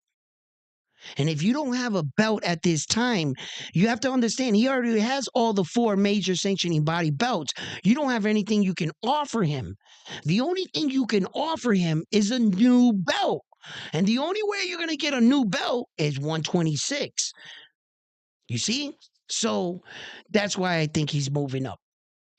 And if you don't have a belt at this time, you have to understand he already has all the four major sanctioning body belts. You don't have anything you can offer him. The only thing you can offer him is a new belt. And the only way you're going to get a new belt is 126. You see? So that's why I think he's moving up.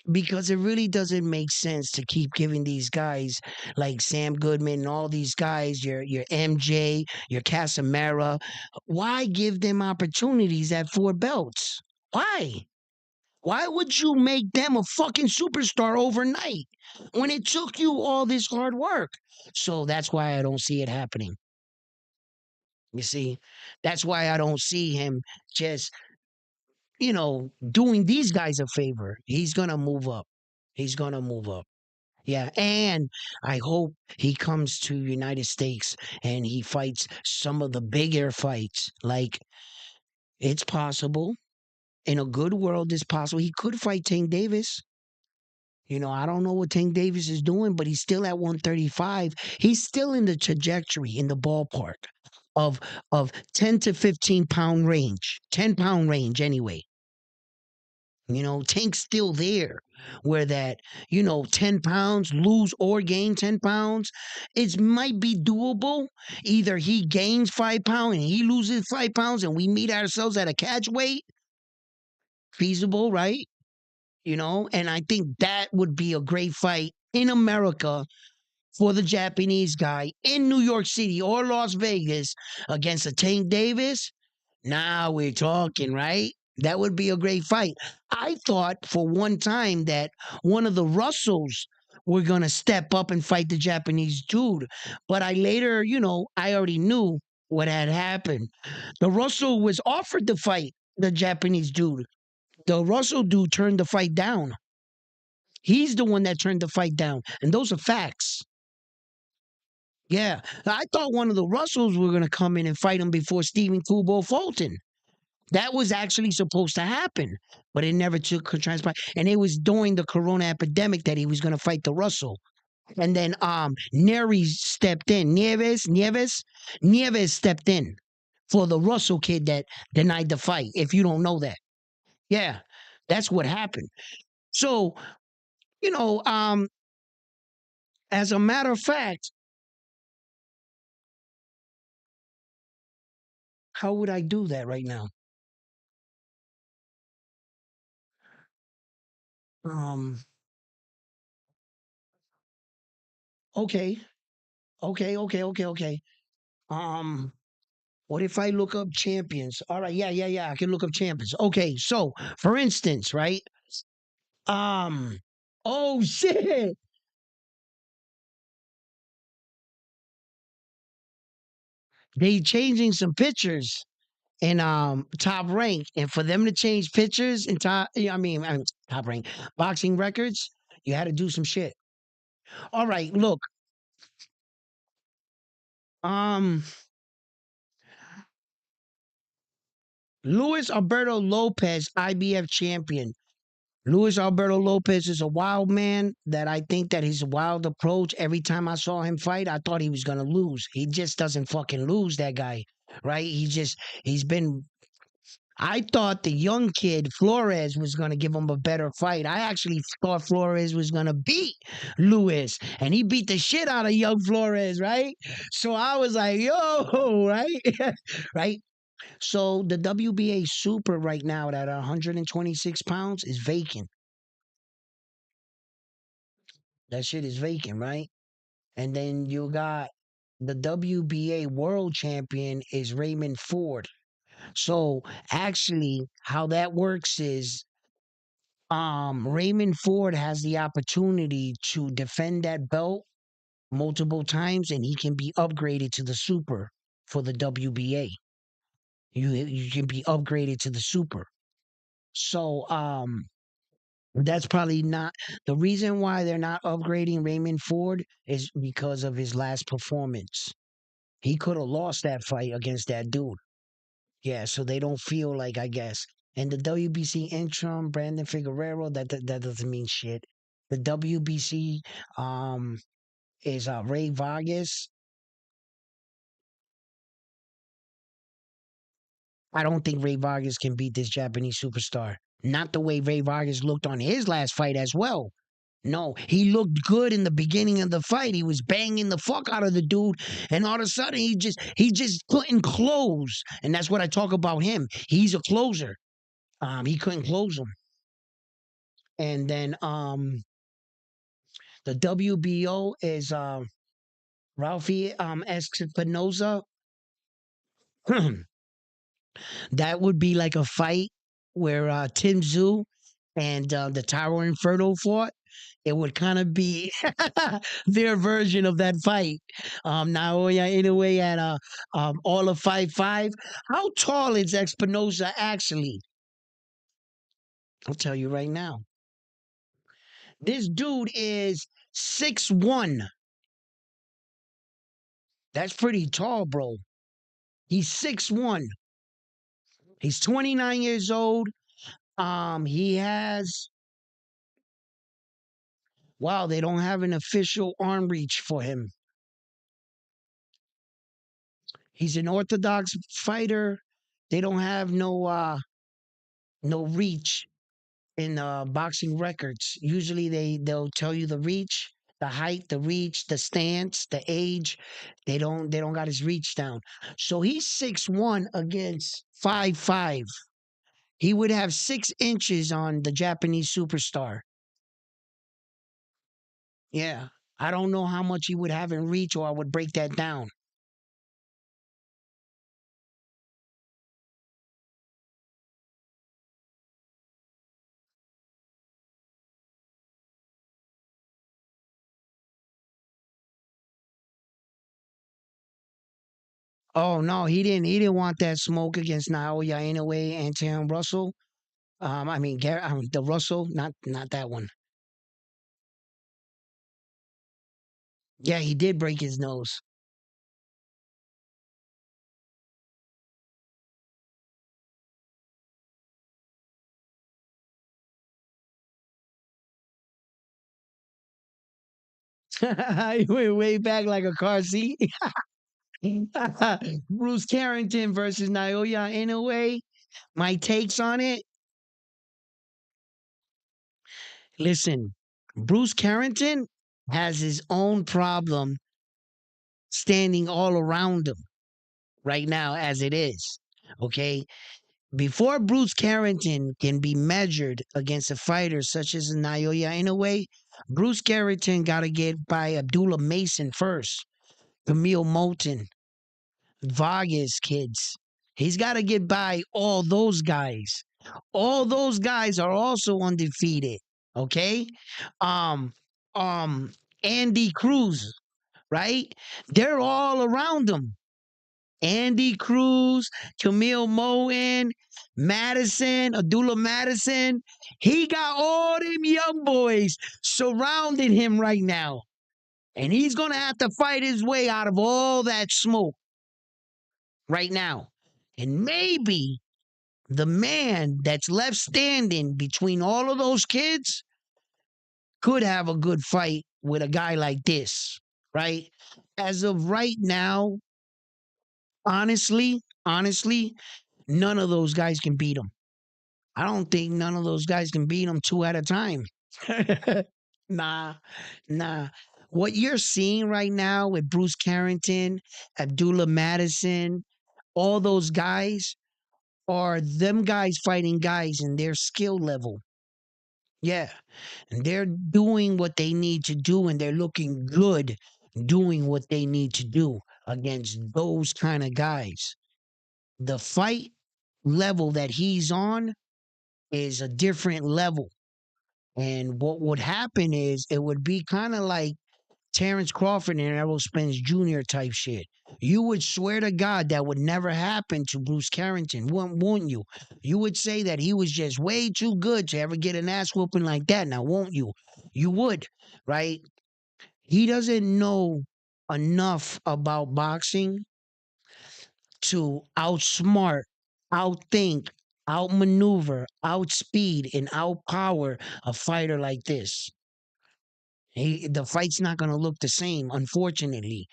Because it really doesn't make sense to keep giving these guys like Sam Goodman and all these guys, your MJ, your Casamara, why give them opportunities at four belts? Why? Why would you make them a fucking superstar overnight when it took you all this hard work? So that's why I don't see it happening. You see, that's why I don't see him just doing these guys a favor. He's going to move up. He's going to move up. Yeah, and I hope he comes to United States and he fights some of the bigger fights. Like it's possible in a good world, it's possible he could fight Tank Davis. I don't know what Tank Davis is doing, but he's still at 135. He's still in the trajectory in the ballpark of of 10 to 15 pound range, 10 pound range anyway. Tank's still there where that, 10 pounds, lose or gain 10 pounds. It might be doable. Either he gains 5 pounds and he loses 5 pounds and we meet ourselves at a catch weight. Feasible, right? And I think that would be a great fight in America for the Japanese guy in New York City or Las Vegas against a Tank Davis. Now we're talking, right? That would be a great fight. I thought for one time that one of the Russells were going to step up and fight the Japanese dude. But I later, I already knew what had happened. The Russell was offered to fight the Japanese dude. The Russell dude turned the fight down. He's the one that turned the fight down. And those are facts. Yeah. I thought one of the Russells were going to come in and fight him before Stephen Kubo Fulton. That was actually supposed to happen, but it never took transpire. And it was during the corona epidemic that he was going to fight the Russell. And then Nery stepped in. Nieves stepped in for the Russell kid that denied the fight, if you don't know that. Yeah, that's what happened. So, you know, um, as a matter of fact, How would I do that right now? Um. Okay. Okay. Um. What if I look up champions? All right. Yeah. I can look up champions. Okay. So, for instance, right? Um. Oh shit! They changing some pictures in top rank, and for them to change pictures in top, yeah, I mean top rank boxing records, you had to do some shit. All right. Look. Um. Luis Alberto Lopez, IBF champion. Luis Alberto Lopez is a wild man that I think that his wild approach, every time I saw him fight, I thought he was going to lose. He just doesn't fucking lose, that guy, right? He's been. I thought the young kid, Flores, was going to give him a better fight. I actually thought Flores was going to beat Luis, and he beat the shit out of young Flores, right? So I was like, yo, right? Right? So the WBA super right now at 126 pounds is vacant. That shit is vacant, right? And then you got the WBA world champion is Raymond Ford. So actually, how that works is Raymond Ford has the opportunity to defend that belt multiple times and he can be upgraded to the super for the WBA. You can be upgraded to the super. So that's probably not the reason why they're not upgrading Raymond Ford is because of his last performance. He could have lost that fight against that dude. Yeah, so they don't feel like, I guess. And the WBC interim, Brandon Figueroa, that doesn't mean shit. The WBC um is Ray Vargas. I don't think Ray Vargas can beat this Japanese superstar. Not the way Ray Vargas looked on his last fight as well. No, he looked good in the beginning of the fight. He was banging the fuck out of the dude, and all of a sudden he just couldn't close. And that's what I talk about him. He's a closer. He couldn't close him. And then the WBO is Ralphie Espinoza. That would be like a fight where Tim Zoo and the Tyro Inferno fought. It would kind of be their version of that fight. Naoya Inouye at all of 5'5". How tall is Espinosa actually? I'll tell you right now. This dude is 6'1". That's pretty tall, bro. He's 6'1". He's 29 years old. He has wow, they don't have an official arm reach for him. He's an orthodox fighter. They don't have no reach in boxing records. Usually they'll tell you the reach, the height, the reach, the stance, the age. They don't got his reach down. So he's 6'1" against 5'5". He would have 6 inches on the Japanese superstar. Yeah. I don't know how much he would have in reach, or I would break that down. Oh no, he didn't want that smoke against Naoya Inoue and Terence Russell. I mean, the Russell, not that one. Yeah, he did break his nose. He went way back like a car seat. Bruce Carrington versus Naoya Inoue. My takes on it. Listen, Bruce Carrington has his own problem standing all around him right now as it is. Okay, before Bruce Carrington can be measured against a fighter such as Naoya Inoue, Bruce Carrington got to get by Abdullah Mason first, Camille Moulton, Vargas kids. He's got to get by all those guys. All those guys are also undefeated. Okay, um, um, Andy Cruz, right? They're all around him. Andy Cruz, Camille Moen, Madison, Abdullah Madison. He got all them young boys surrounding him right now. And he's going to have to fight his way out of all that smoke right now. And maybe the man that's left standing between all of those kids could have a good fight with a guy like this, right? As of right now, honestly, none of those guys can beat him. I don't think none of those guys can beat him two at a time. Nah, nah. What you're seeing right now with Bruce Carrington, Abdullah Madison, all those guys are them guys fighting guys in their skill level. Yeah. And they're doing what they need to do and they're looking good doing what they need to do against those kind of guys. The fight level that he's on is a different level. And what would happen is it would be kind of like Terence Crawford and Errol Spence Jr. type shit. You would swear to God that would never happen to Bruce Carrington, won't you? You would say that he was just way too good to ever get an ass whooping like that. Now, won't you? You would, right? He doesn't know enough about boxing to outsmart, outthink, outmaneuver, outspeed, and outpower a fighter like this. The fight's not going to look the same, unfortunately.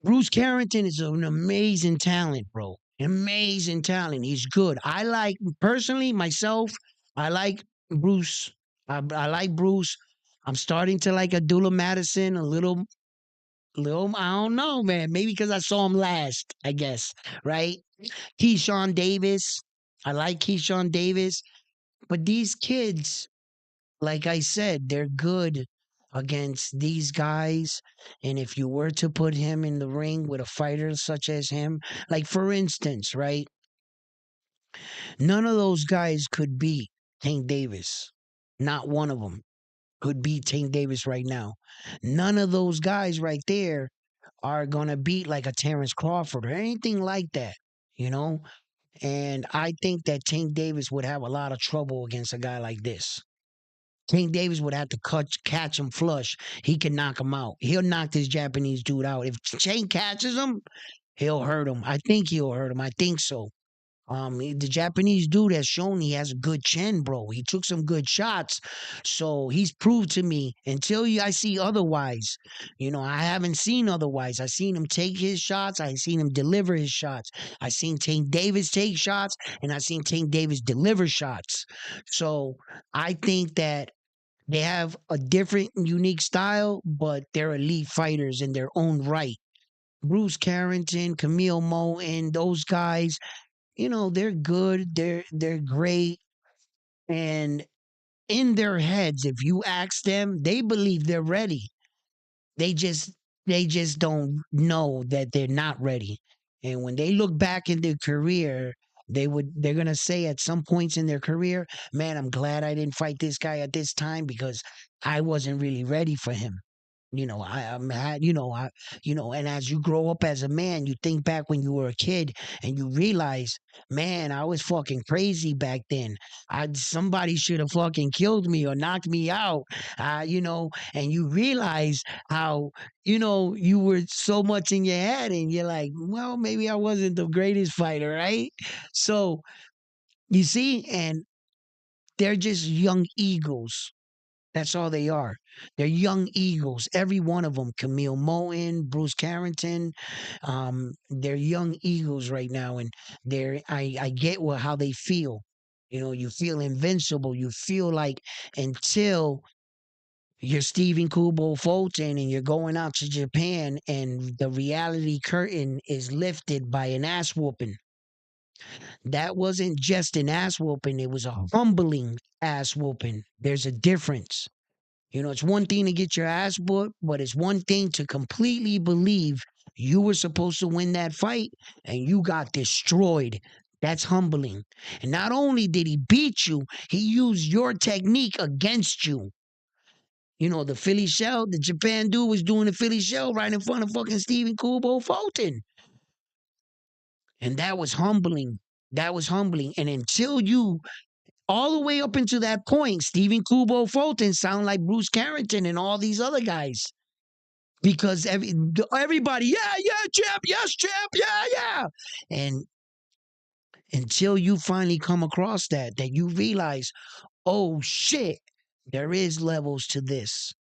Bruce Carrington is an amazing talent, bro. Amazing talent. He's good. I like, personally, myself, I like Bruce. I like Bruce. I'm starting to like Abdullah Madison a little. I don't know, man. Maybe because I saw him last, I guess, right? Keyshawn Davis. I like Keyshawn Davis. But these kids, like I said, they're good against these guys. And if you were to put him in the ring with a fighter such as him, like for instance, right? None of those guys could beat Tank Davis. Not one of them could beat Tank Davis right now. None of those guys right there are going to beat like a Terence Crawford or anything like that, you know? And I think that Tank Davis would have a lot of trouble against a guy like this. Tank Davis would have to catch him flush. He can knock him out. He'll knock this Japanese dude out. If Tank catches him, he'll hurt him. I think he'll hurt him. I think so. The Japanese dude has shown he has a good chin, bro. He took some good shots, so he's proved to me. Until I see otherwise, I haven't seen otherwise. I seen him take his shots. I seen him deliver his shots. I seen Tank Davis take shots, and I seen Tank Davis deliver shots. So I think that they have a different, unique style, but they're elite fighters in their own right. Bruce Carrington, Camille Moen, those guys, they're good. They're great. And in their heads, if you ask them, they believe they're ready. They just they just don't know that they're not ready. And when they look back in their career, they're gonna say at some points in their career, man, I'm glad I didn't fight this guy at this time because I wasn't really ready for him. I'm had, and as you grow up as a man, you think back when you were a kid and you realize, man, I was fucking crazy back then. Somebody should have fucking killed me or knocked me out. And you realize how, you were so much in your head and you're like, well, maybe I wasn't the greatest fighter, right? So you see, and they're just young egos. That's all they are. They're young eagles. Every one of them. Camille Moen, Bruce Carrington. They're young eagles right now, and I get how they feel. You feel invincible. You feel like until you're Stephen Kubo Fulton and you're going out to Japan, and the reality curtain is lifted by an ass whooping. That wasn't just an ass whooping, it was a humbling ass whooping. There's a difference. You know, it's one thing to get your ass whooped, but it's one thing to completely believe you were supposed to win that fight and you got destroyed. That's humbling. And not only did he beat you, he used your technique against you. You know, the Philly shell, the Japan dude was doing the Philly shell right in front of fucking Stephen Kubo Fulton. And that was humbling. That was humbling. And until you, all the way up until that point, Stephen Kubo Fulton sound like Bruce Carrington and all these other guys. Because everybody, yeah, yeah, champ, yes, champ, yeah, yeah. And until you finally come across that you realize, oh shit, there is levels to this.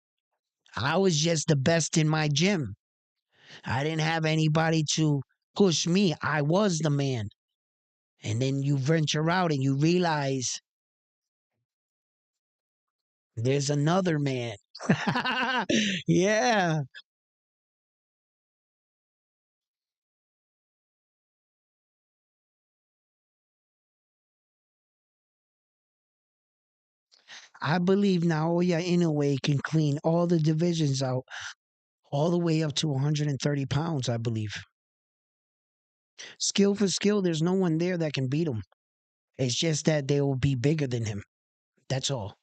I was just the best in my gym. I didn't have anybody to push me. I was the man. And then you venture out and you realize there's another man. Yeah. I believe Naoya Inouye can clean all the divisions out all the way up to 130 pounds, I believe. Skill for skill, there's no one there that can beat him. It's just that they will be bigger than him. That's all.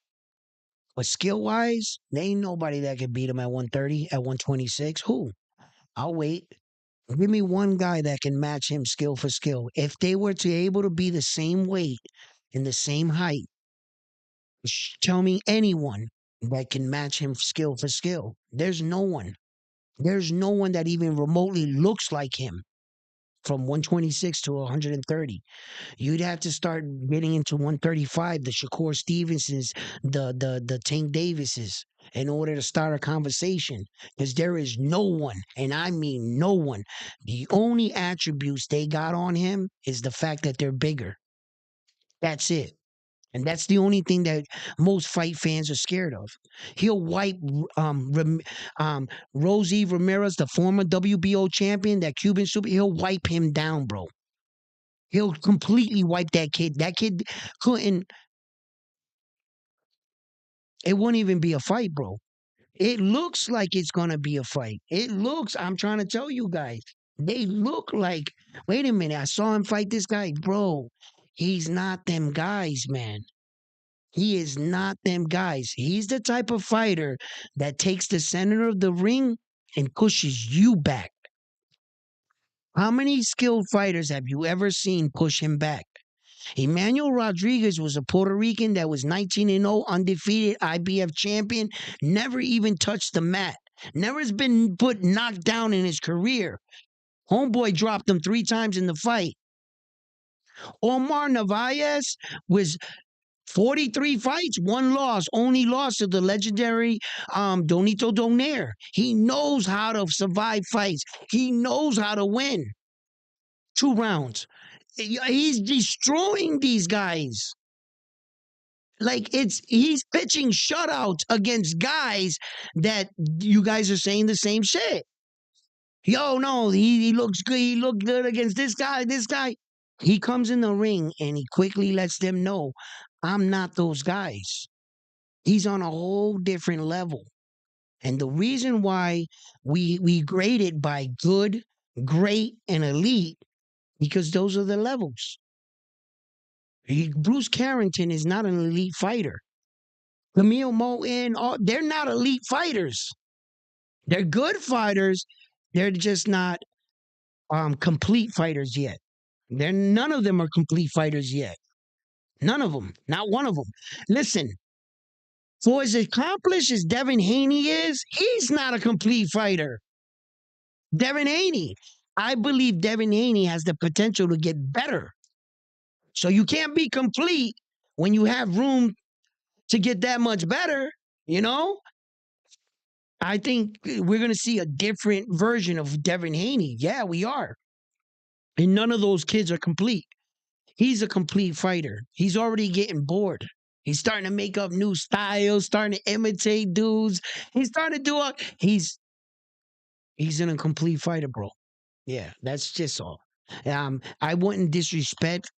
But skill wise, there ain't nobody that can beat him at 130, at 126. Who? I'll wait. Give me one guy that can match him skill for skill. If they were to able to be the same weight and the same height, tell me anyone that can match him skill for skill. There's no one. There's no one that even remotely looks like him from 126 to 130. You'd have to start getting into 135, the Shakur Stevensons, the Tank Davises, in order to start a conversation. Because there is no one, and I mean no one. The only attributes they got on him is the fact that they're bigger. That's it. And that's the only thing that most fight fans are scared of. He'll wipe Rosie Ramirez, the former WBO champion, that Cuban super. He'll wipe him down, bro. He'll completely wipe that kid. That kid couldn't. It wouldn't even be a fight, bro. It looks like it's gonna be a fight. It looks. I'm trying to tell you guys. They look like. Wait a minute. I saw him fight this guy, bro. He's not them guys, man. He is not them guys. He's the type of fighter that takes the center of the ring and pushes you back. How many skilled fighters have you ever seen push him back? Emmanuel Rodriguez was a Puerto Rican that was 19-0, undefeated IBF champion, never even touched the mat, never has been put knocked down in his career. Homeboy dropped him 3 times in the fight. Omar Narvaez was 43 fights, one loss, only loss to the legendary Donito Donaire. He knows how to survive fights. He knows how to win. 2 rounds. He's destroying these guys. Like he's pitching shutouts against guys that you guys are saying the same shit. Yo, no, he looks good. He looked good against this guy, this guy. He comes in the ring and he quickly lets them know, I'm not those guys. He's on a whole different level. And the reason why we grade it by good, great, and elite, because those are the levels. Bruce Carrington is not an elite fighter. Camille Moten, they're not elite fighters. They're good fighters. They're just not complete fighters yet. They're none of them are complete fighters yet. None of them. Not one of them. Listen, for as accomplished as Devin Haney is, he's not a complete fighter. Devin Haney. I believe Devin Haney has the potential to get better. So you can't be complete when you have room to get that much better, you know? I think we're going to see a different version of Devin Haney. Yeah, we are. And none of those kids are complete. He's a complete fighter. He's already getting bored. He's starting to make up new styles, starting to imitate dudes. He's starting to do he's an incomplete fighter, bro. Yeah, that's just all. I wouldn't disrespect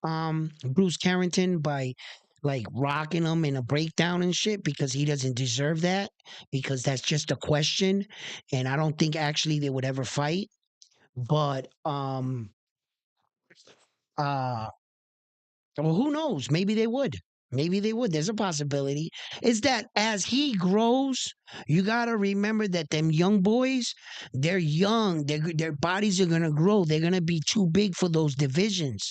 Bruce Carrington by like rocking him in a breakdown and shit because he doesn't deserve that because that's just a question and I don't think actually they would ever fight. But uh well, who knows? Maybe they would. Maybe they would. There's a possibility. Is that as he grows, you gotta remember that them young boys, they're young. Their bodies are gonna grow. They're gonna be too big for those divisions.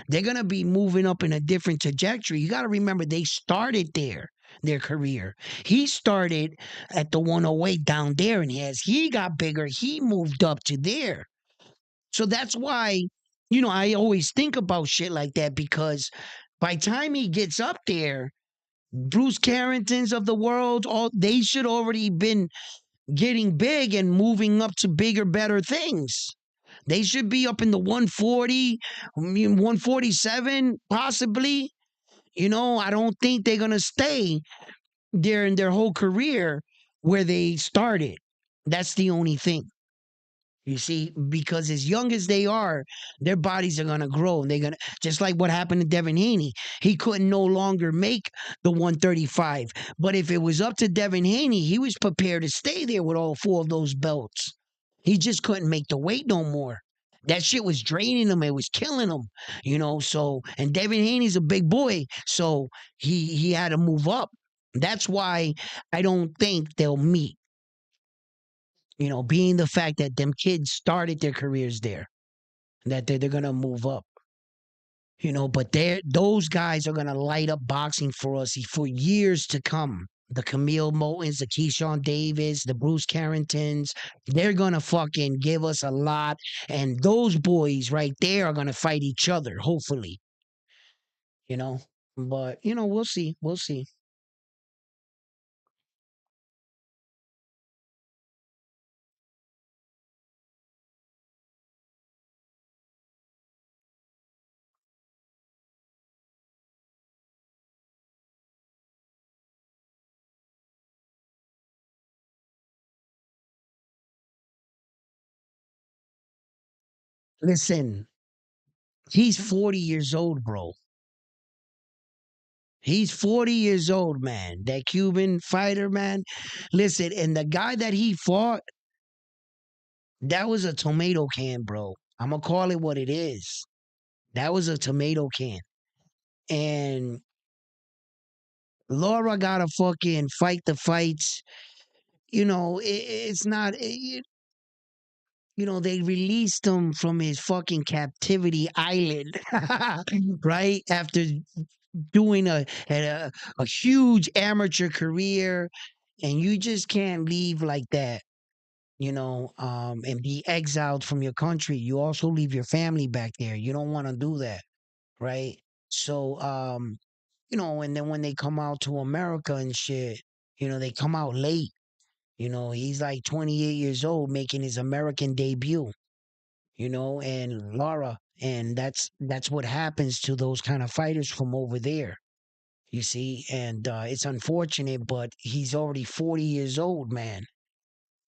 They're gonna be moving up in a different trajectory. You gotta remember they started there. Their career. He started at the 108 down there, and as he got bigger, he moved up to there. So that's why, I always think about shit like that because by time he gets up there, Bruce Carringtons of the world, all they should already been getting big and moving up to bigger, better things. They should be up in the 140, 147, possibly. I don't think they're gonna stay there in their whole career where they started. That's the only thing. You see, because as young as they are, their bodies are gonna grow. And they're gonna just like what happened to Devin Haney. He couldn't no longer make the 135. But if it was up to Devin Haney, he was prepared to stay there with all four of those belts. He just couldn't make the weight no more. That shit was draining him. It was killing him. So and Devin Haney's a big boy, so he had to move up. That's why I don't think they'll meet. Being the fact that them kids started their careers there, that they're gonna move up. But those guys are gonna light up boxing for us for years to come. The Camille Moultons, the Keyshawn Davis, the Bruce Carringtons, they're gonna fucking give us a lot. And those boys right there are gonna fight each other, hopefully. You know. But we'll see. We'll see. Listen, he's 40 years old, bro. He's 40 years old, man. That Cuban fighter, man. Listen, and the guy that he fought, that was a tomato can, bro. I'm going to call it what it is. That was a tomato can. And Laura got to fucking fight the fights. It's not, they released him from his fucking captivity island, right? After doing a huge amateur career, and you just can't leave like that. And be exiled from your country. You also leave your family back there. You don't want to do that, right? So, and then when they come out to America and shit, they come out late. He's like 28 years old making his American debut, and Laura. And that's what happens to those kind of fighters from over there. You see, and it's unfortunate, but he's already 40 years old, man.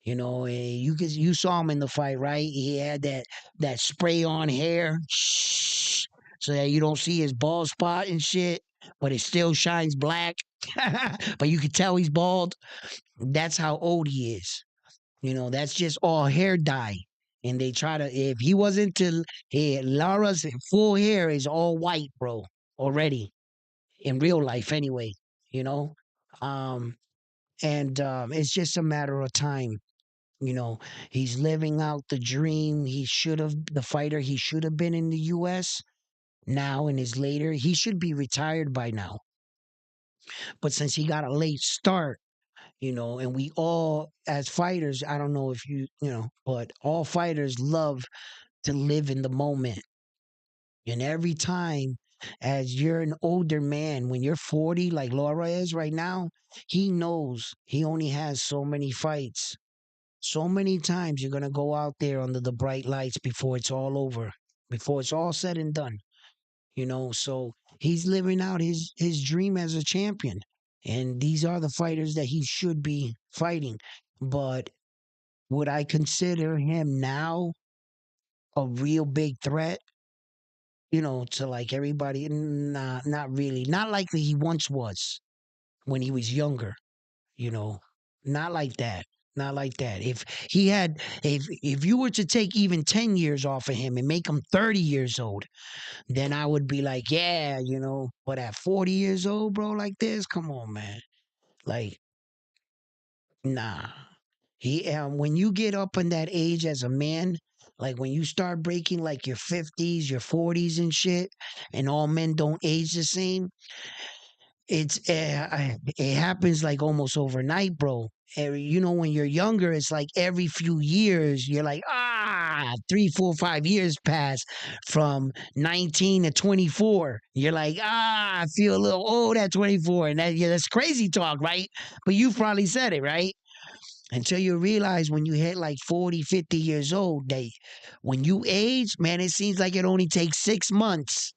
You saw him in the fight, right? He had that spray on hair, so that you don't see his bald spot and shit, but it still shines black. But you can tell he's bald. That's how old he is. That's just all hair dye. And they try to if he wasn't to Lara's full hair is all white, bro, already in real life anyway. You know, um, and it's just a matter of time. You know, he's living out the dream. The fighter, he should have been in the US now in his later. He should be retired by now. But since he got a late start, and we all, as fighters, I don't know if but all fighters love to live in the moment. And every time, as you're an older man, when you're 40, like Laura is right now, he knows he only has so many fights. So many times you're gonna go out there under the bright lights before it's all over, before it's all said and done. So he's living out his dream as a champion, and these are the fighters that he should be fighting. But would I consider him now a real big threat, to like everybody. Nah, not really. Not like he once was when he was younger, you know. Not like that. Not like that. If you were to take even 10 years off of him and make him 30 years old, then I would be like, yeah, but at 40 years old, bro, like this, come on, man. Like, nah. When you get up in that age as a man, like when you start breaking like your 50s, your 40s and shit, and all men don't age the same, it happens like almost overnight, bro. When you're younger, it's like every few years, you're like, 3, 4, 5 years pass from 19 to 24. You're like, I feel a little old at 24. And that's crazy talk, right? But you probably said it, right? Until you realize when you hit like 40, 50 years old, when you age, man, it seems like it only takes 6 months.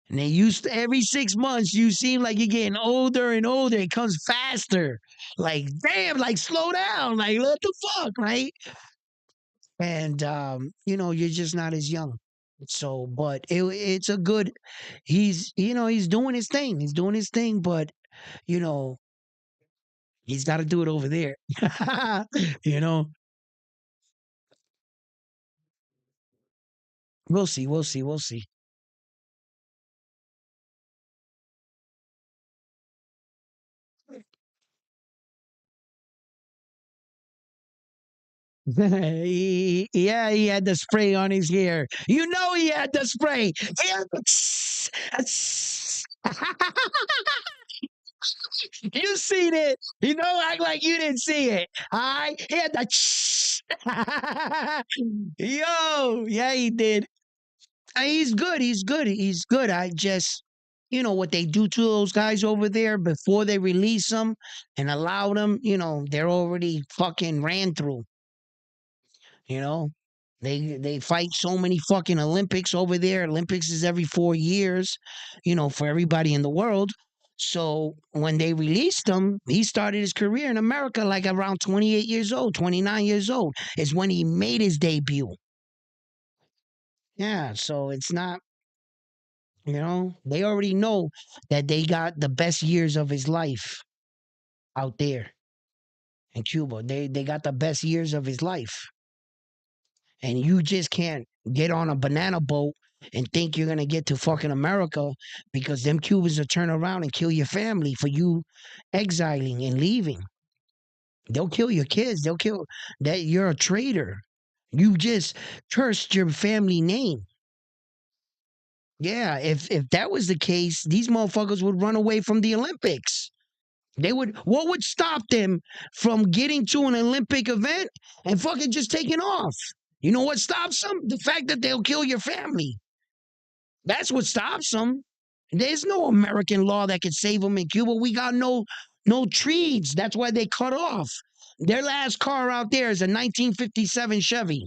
And then every 6 months, you seem like you're getting older and older. It comes faster. Like, damn, like slow down. Like, what the fuck, right? And you're just not as young. So, but it's a good. He's doing his thing. He's doing his thing, but you know, he's got to do it over there. you know, we'll see. We'll see. We'll see. Yeah, he had the spray on his hair. He had the spray. He had you seen it. Act like you didn't see it. All right? He had the Yo, yeah, he did. He's good. He's good. He's good. I just, what they do to those guys over there before they release them and allow them, they're already fucking ran through. You know, they fight so many fucking Olympics over there. Olympics is every 4 years, for everybody in the world. So when they released him, he started his career in America like around 28 years old, 29 years old is when he made his debut. Yeah, so it's not, they already know that they got the best years of his life out there in Cuba. They got the best years of his life. And you just can't get on a banana boat and think you're gonna get to fucking America because them Cubans will turn around and kill your family for you exiling and leaving. They'll kill your kids. They'll kill that you're a traitor. You just cursed your family name. Yeah, if that was the case, these motherfuckers would run away from the Olympics. What would stop them from getting to an Olympic event and fucking just taking off? You know what stops them? The fact that they'll kill your family. That's what stops them. There's no American law that could save them in Cuba. We got no trees. That's why they cut off. Their last car out there is a 1957 Chevy.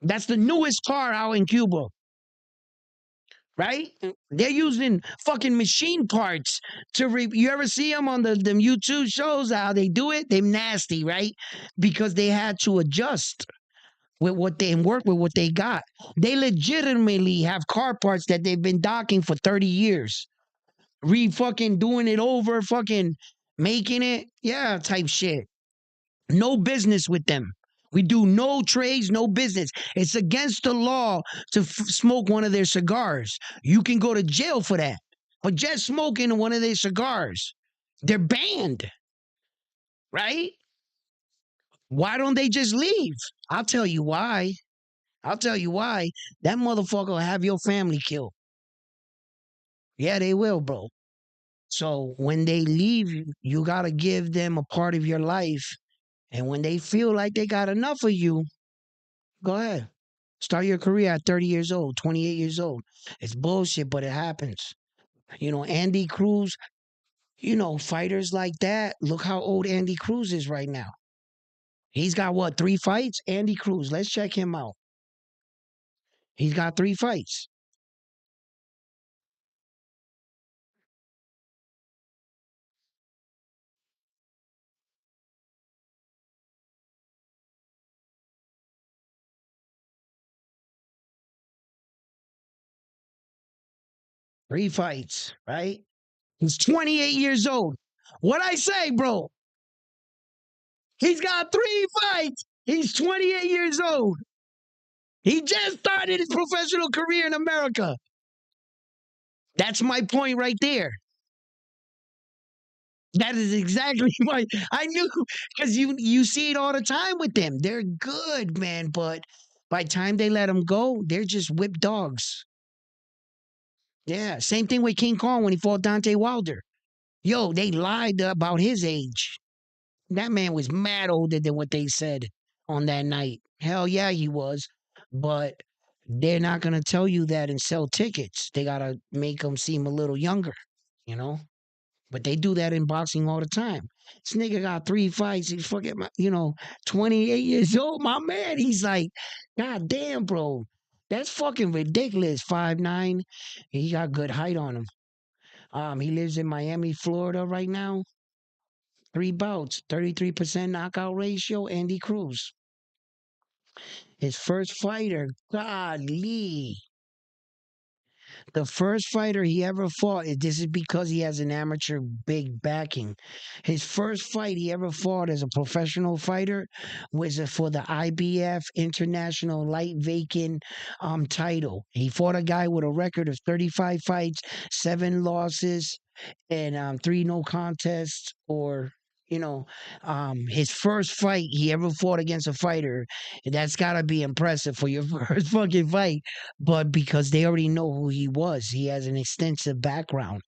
That's the newest car out in Cuba, right? They're using fucking machine parts you ever see them on them YouTube shows how they do it? They're nasty, right? Because they had to adjust with what they and work with what they got. They legitimately have car parts that they've been docking for 30 years. Fucking doing it over, fucking making it, yeah, type shit. No business with them. We do no trades, no business. It's against the law to smoke one of their cigars. You can go to jail for that. But just smoking one of their cigars, they're banned, right? Why don't they just leave? I'll tell you why. I'll tell you why. That motherfucker will have your family killed. Yeah, they will, bro. So when they leave you got to give them a part of your life. And when they feel like they got enough of you, go ahead. Start your career at 30 years old, 28 years old. It's bullshit, but it happens. Andy Cruz, fighters like that. Look how old Andy Cruz is right now. He's got what, 3 fights? Andy Cruz, let's check him out. He's got 3 fights. 3 fights, right? He's 28 years old. What I say, bro? He's got 3 fights. He's 28 years old. He just started his professional career in America. That's my point right there. That is exactly why I knew, because you see it all the time with them. They're good, man, but by the time they let them go, they're just whipped dogs. Yeah, same thing with King Kong when he fought Dante Wilder. Yo, they lied about his age. That man was mad older than what they said on that night. Hell yeah, he was. But they're not gonna tell you that and sell tickets. They gotta make him seem a little younger, you know. But they do that in boxing all the time. This nigga got 3 fights. He's fucking, 28 years old. My man, he's like, God damn, bro. That's fucking ridiculous. 5'9". He got good height on him. He lives in Miami, Florida right now. 3 bouts, 33% knockout ratio, Andy Cruz. His first fighter, godly. The first fighter he ever fought, this is because he has an amateur big backing. His first fight he ever fought as a professional fighter was for the IBF International Light Vacant title. He fought a guy with a record of 35 fights, 7 losses, and 3 no contests, or his first fight he ever fought against a fighter. That's got to be impressive for your first fucking fight. But because they already know who he was, he has an extensive background,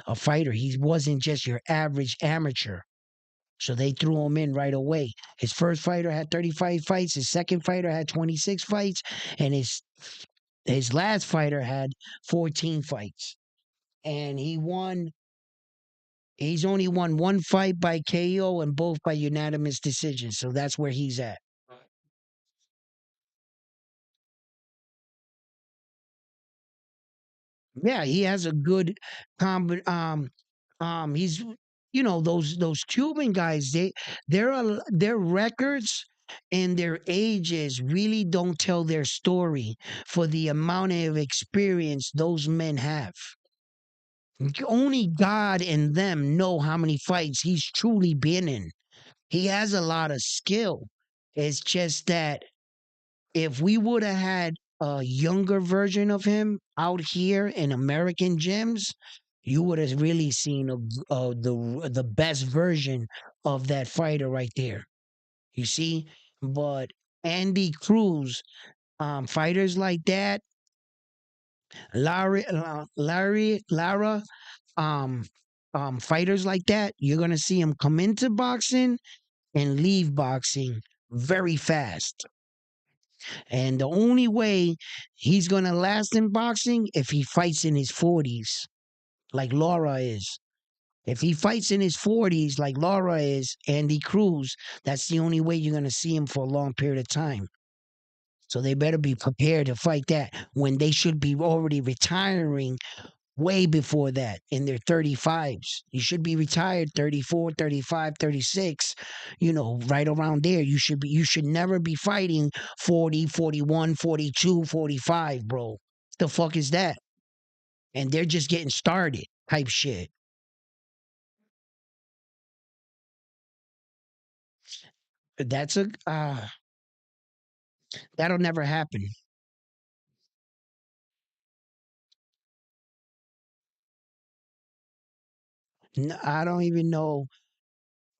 a fighter. He wasn't just your average amateur. So they threw him in right away. His first fighter had 35 fights. His second fighter had 26 fights, and his last fighter had 14 fights. And he's only won 1 fight by KO and both by unanimous decision. So that's where he's at. Yeah, he has a good he's those Cuban guys, their records and their ages really don't tell their story for the amount of experience those men have. Only God and them know how many fights he's truly been in. He has a lot of skill. It's just that if we would have had a younger version of him out here in American gyms, you would have really seen the best version of that fighter right there. You see, but Andy Cruz, fighters like that, Lara, um, fighters like that, you're gonna see him come into boxing and leave boxing very fast. And the only way he's gonna last in boxing if he fights in his 40s, like Laura is. If he fights in his 40s, like Laura is, Andy Cruz, that's the only way you're gonna see him for a long period of time. So they better be prepared to fight that when they should be already retiring way before that in their 35s. You should be retired 34, 35, 36, right around there. You should never be fighting 40, 41, 42, 45, bro. The fuck is that? And they're just getting started type shit. That's a that'll never happen. I don't even know.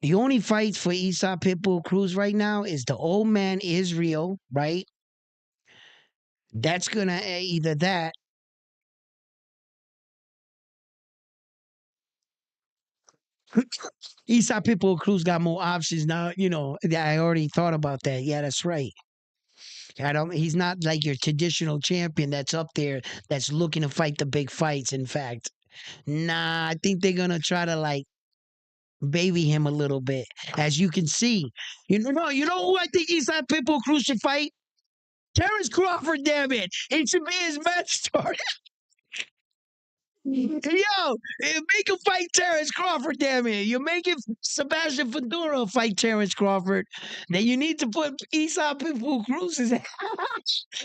The only fights for Esau Pitbull Cruz right now is the old man Israel, right? That's gonna either that. Esau Pitbull Cruz got more options now. I already thought about that. Yeah, that's right. I don't. He's not like your traditional champion that's up there that's looking to fight the big fights. In fact, nah, I think they're gonna try to like baby him a little bit, as you can see. You know who I think Esau Pitbull Cruz should fight? Terence Crawford. Damn it! It should be his match start. Yo, make him fight Terence Crawford, damn it. You're making Sebastian Fedora fight Terence Crawford. Then you need to put Esau Pitbull Cruz in.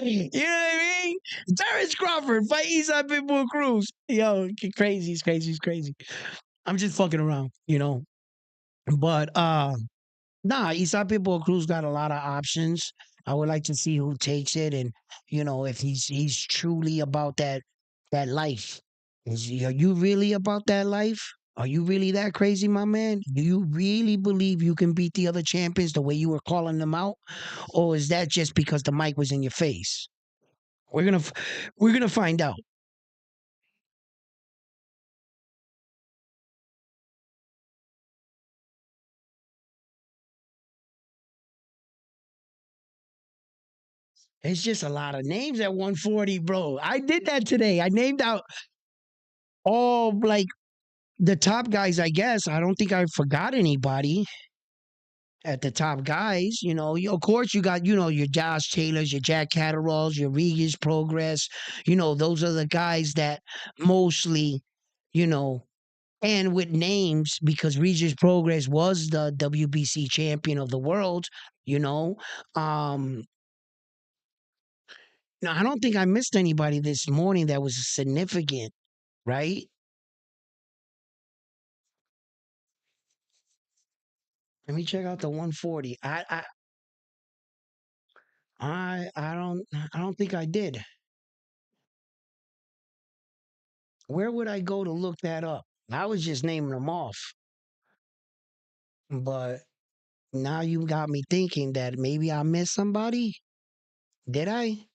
You know what I mean? Terence Crawford fight Eastside Pitbull Cruz. Yo, crazy, he's crazy, he's crazy. I'm just fucking around, you know. But nah, Eastside Pitbull Cruz got a lot of options. I would like to see who takes it, and you know if he's truly about that life. Are you really about that life? Are you really that crazy, my man? Do you really believe you can beat the other champions the way you were calling them out, or is that just because the mic was in your face? We're gonna f- we're gonna find out. It's just a lot of names at 140, bro. I did that today. I named out all like the top guys, I guess. I don't think I forgot anybody at the top guys. You know, of course, you got, you know, your Josh Taylors, your Jack Catteralls, your Regis Progress. You know, those are the guys that mostly, you know, and with names because Regis Progress was the WBC champion of the world, you know. Um, no, I don't think I missed anybody this morning that was significant, right? Let me check out the 140. I don't think I did. Where would I go to look that up? I was just naming them off, but now you got me thinking that maybe I missed somebody. Did I?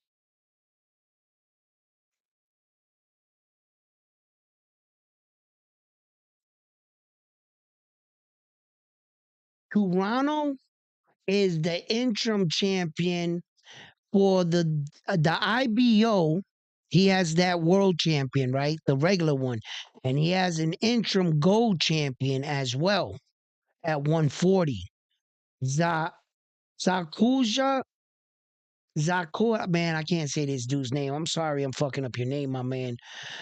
Toronto is the interim champion for the IBO. He has that world champion, right? The regular one, and he has an interim gold champion as well at 140. Za Zakuja Zakura, man, I can't say this dude's name. I'm sorry, I'm fucking up your name, my man.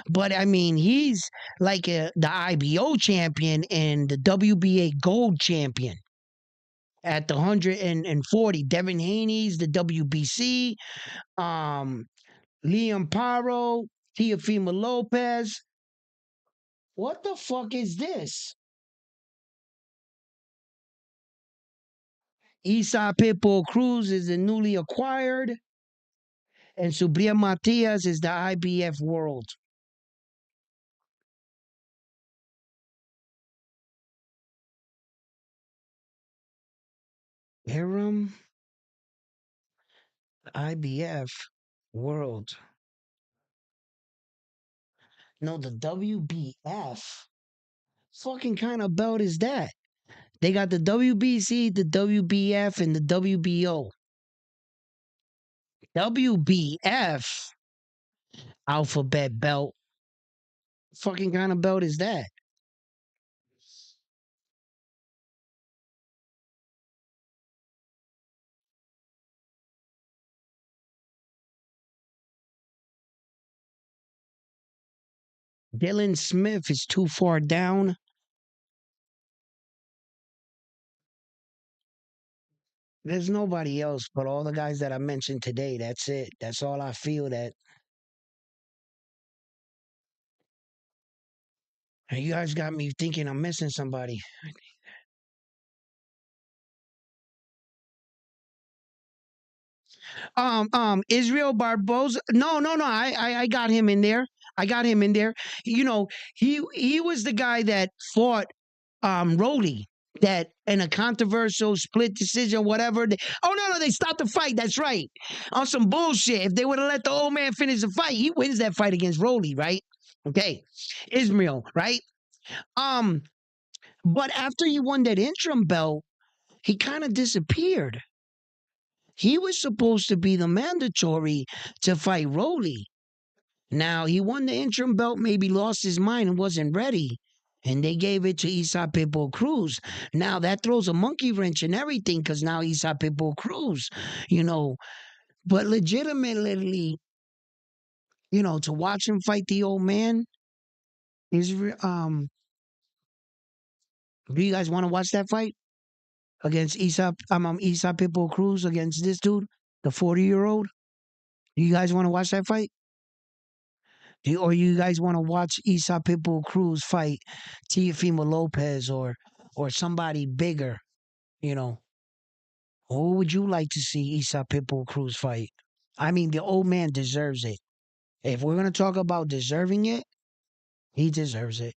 But I mean, he's like the IBO champion and the WBA gold champion at the 140. Devin Haney's the WBC. Um, Liam Paro, Teofimo Lopez. What the fuck is this? Isai Pitbull Cruz is the newly acquired, and Subria Matias is the IBF world. Aram IBF world. No, the WBF. Fucking kind of belt is that? They got the WBC, the WBF, and the WBO. WBF alphabet belt. Fucking kind of belt is that? Dylan Smith is too far down. There's nobody else but all the guys that I mentioned today. That's it. That's all I feel that. And you guys got me thinking I'm missing somebody. Israel Barboza. No, no, no. I got him in there. I got him in there. You know, he was the guy that fought Rowley that in a controversial split decision, whatever. Oh no, no, they stopped the fight. That's right. On some bullshit. If they would have let the old man finish the fight, he wins that fight against Rowley, right? Okay. Israel, right? Um, but after he won that interim belt, he kind of disappeared. He was supposed to be the mandatory to fight Rowley. Now he won the interim belt, maybe lost his mind and wasn't ready. And they gave it to Isai Pitbull Cruz. Now that throws a monkey wrench in everything because now Isai Pitbull Cruz, you know. But legitimately, you know, to watch him fight the old man is do you guys want to watch that fight against Isai Pitbull Cruz against this dude, the 40-year-old? Do you guys want to watch that fight? Or you guys want to watch Isa Pitbull Cruz fight Teofimo Lopez or somebody bigger? You know, who would you like to see Isa Pitbull Cruz fight? I mean, the old man deserves it. If we're gonna talk about deserving it, he deserves it.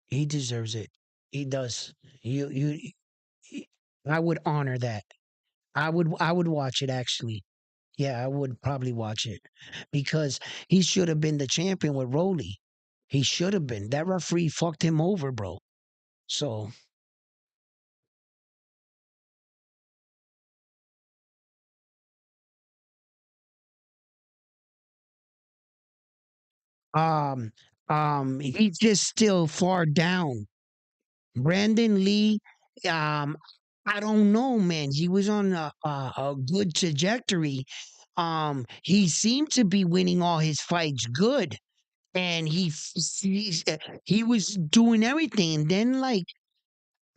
He deserves it. He does. You. I would honor that. I would watch it actually. Yeah, I would probably watch it because he should have been the champion with Rolly. He should have been. That referee fucked him over, bro. So, um, he's just still far down. Brandon Lee, um, I don't know, man. He was on a good trajectory. He seemed to be winning all his fights good, and he was doing everything. And then, like,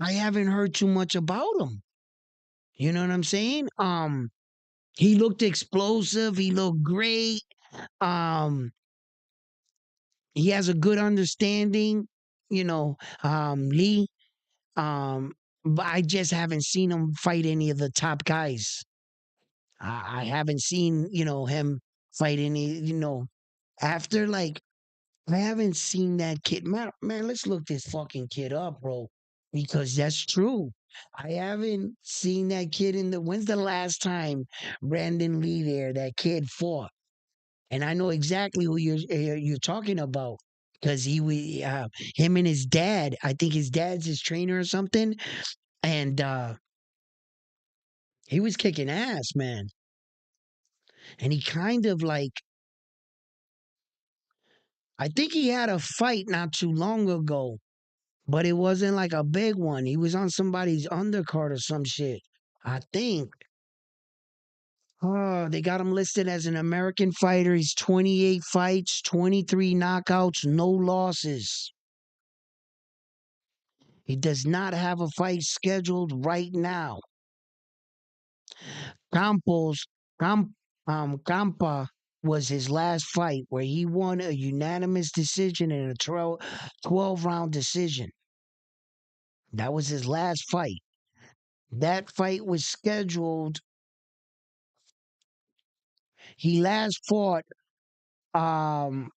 I haven't heard too much about him. You know what I'm saying? He looked explosive. He looked great. Um, he has a good understanding. You know, Lee. Um, but I just haven't seen him fight any of the top guys. I haven't seen him fight any. After like I haven't seen that kid. Man, let's look this fucking kid up, bro, because that's true. I haven't seen that kid in the. When's the last time Brandon Lee there? That kid fought, and I know exactly who you're talking about because him and his dad. I think his dad's his trainer or something, and he was kicking ass, man. And he kind of like I think he had a fight not too long ago, but it wasn't like a big one. He was on somebody's undercard or some shit. I think. Oh, they got him listed as an American fighter. He's 28 fights, 23 knockouts, no losses. He does not have a fight scheduled right now. Campos, Camp, Campa was his last fight where he won a unanimous decision in a 12 round decision. That was his last fight. That fight was scheduled. He last fought. Um,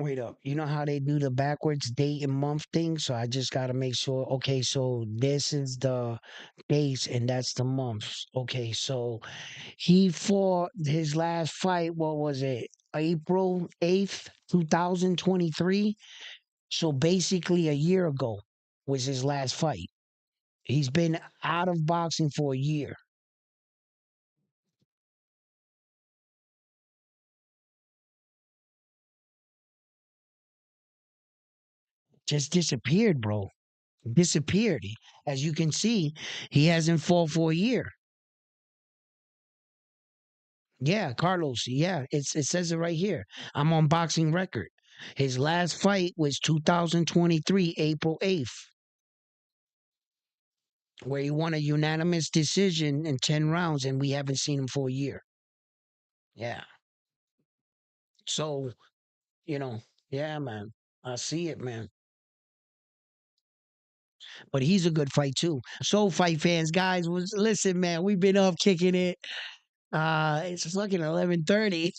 Wait up. You know how they do the backwards date and month thing? So I just got to make sure. Okay, so this is the dates and that's the months. Okay, so he fought his last fight. What was it? April 8th, 2023. So basically, a year ago was his last fight. He's been out of boxing for a year. Just disappeared, bro. Disappeared. As you can see, he hasn't fought for a year. Yeah, Carlos. Yeah, it says it right here. I'm on boxing record. His last fight was 2023, April 8th, where he won a unanimous decision in 10 rounds, and we haven't seen him for a year. Yeah. So, you know, yeah, man. I see it, man. But he's a good fight too. So fight fans, guys, was listen, man, we've been up kicking it. It's fucking 11:30.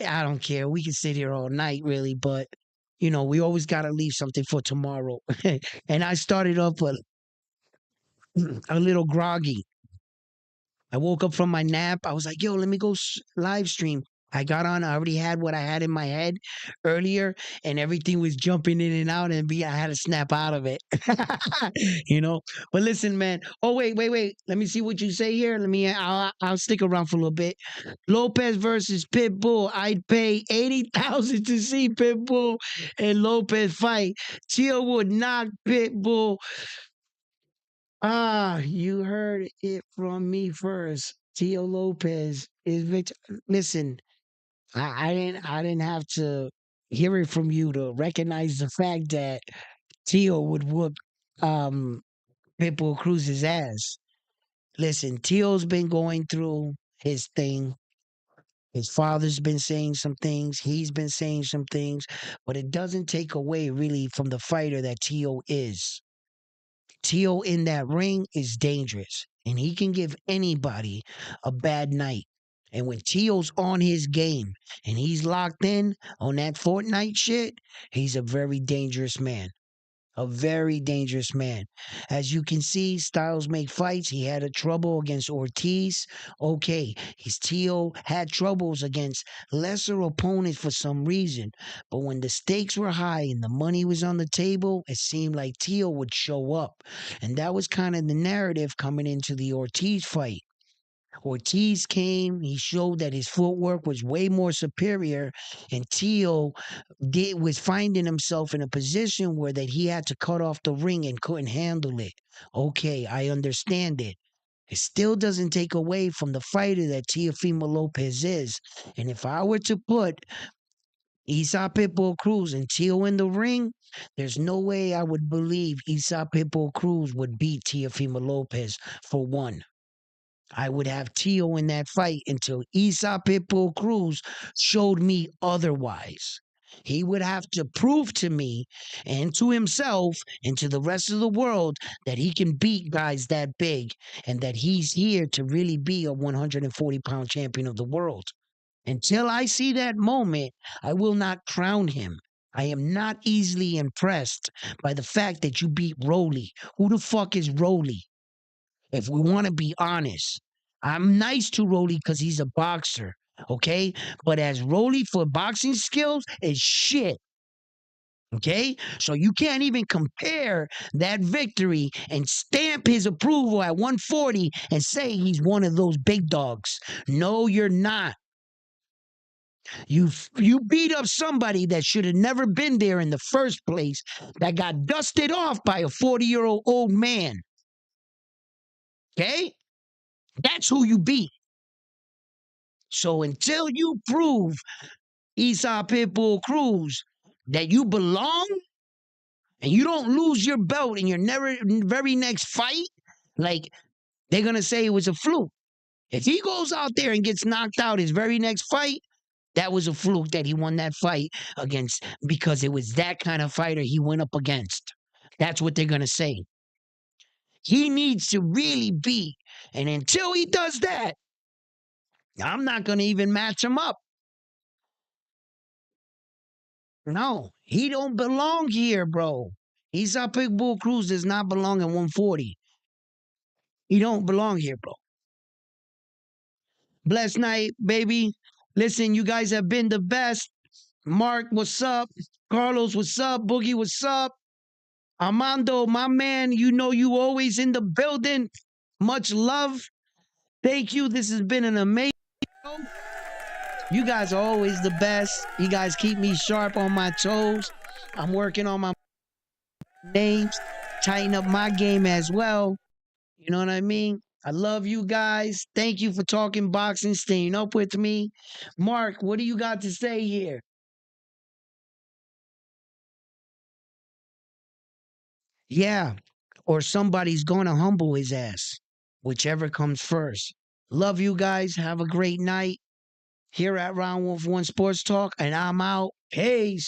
I don't care. We can sit here all night, really, but we always got to leave something for tomorrow. And I started off a little groggy. I woke up from my nap. I was like, yo, let me go live stream. I got on. I already had what I had in my head earlier, and everything was jumping in and out, and I had to snap out of it. you know. But listen, man. Oh wait. Let me see what you say here. I'll stick around for a little bit. Lopez versus Pitbull. I'd pay 80,000 to see Pitbull and Lopez fight. Tio would knock Pitbull. You heard it from me first. Tio Lopez is Victor. Listen, I didn't have to hear it from you to recognize the fact that Tio would whoop um Pitbull Cruz's ass. Listen, Teal's been going through his thing. His father's been saying some things. He's been saying some things, but it doesn't take away really from the fighter that Teal is. Teal in that ring is dangerous, and he can give anybody a bad night. And when Teal's on his game and he's locked in on that Fortnite shit, he's a very dangerous man. A very dangerous man. As you can see, Styles make fights. He had a trouble against Ortiz. Okay, his Tio had troubles against lesser opponents for some reason. But when the stakes were high and the money was on the table, it seemed like Tio would show up. And that was kind of the narrative coming into the Ortiz fight. Ortiz came, he showed that his footwork was way more superior, and Tio was finding himself in a position where that he had to cut off the ring and couldn't handle it. Okay, I understand it. It still doesn't take away from the fighter that Teofimo Lopez is. And if I were to put Isa Pitbull Cruz and Tio in the ring, there's no way I would believe Isa Pitbull Cruz would beat Teofimo Lopez for one. I would have Tio in that fight until Isa Pitbull Cruz showed me otherwise. He would have to prove to me and to himself and to the rest of the world that he can beat guys that big and that he's here to really be a 140-pound champion of the world. Until I see that moment, I will not crown him. I am not easily impressed by the fact that you beat Rolly. Who the fuck is Rolly? If we want to be honest, I'm nice to Rolly because he's a boxer, okay? But as Rolly for boxing skills is shit, okay? So you can't even compare that victory and stamp his approval at 140 and say he's one of those big dogs. No, you're not. You beat up somebody that should have never been there in the first place, that got dusted off by a 40-year-old old man. Okay? That's who you beat. So until you prove, Esau Pitbull Cruz, that you belong and you don't lose your belt in your very next fight, like they're going to say it was a fluke. If he goes out there and gets knocked out his very next fight, that was a fluke that he won that fight against because it was that kind of fighter he went up against. That's what they're going to say. He needs to really be. And until he does that, I'm not going to even match him up. No, he don't belong here, bro. Esau Pitbull Cruz does not belong in 140. He don't belong here, bro. Blessed night, baby. Listen, you guys have been the best. Mark, what's up? Carlos, what's up? Boogie, what's up? Armando, my man, you know you always in the building. Much love. Thank you. This has been an amazing show. You guys are always the best. You guys keep me sharp on my toes. I'm working on my names, tighten up my game as well. You know what I mean? I love you guys. Thank you for talking boxing, staying up with me. Mark, what do you got to say here? Yeah, or somebody's going to humble his ass, whichever comes first. Love you guys. Have a great night here at Round Wolf One Sports Talk, and I'm out. Peace.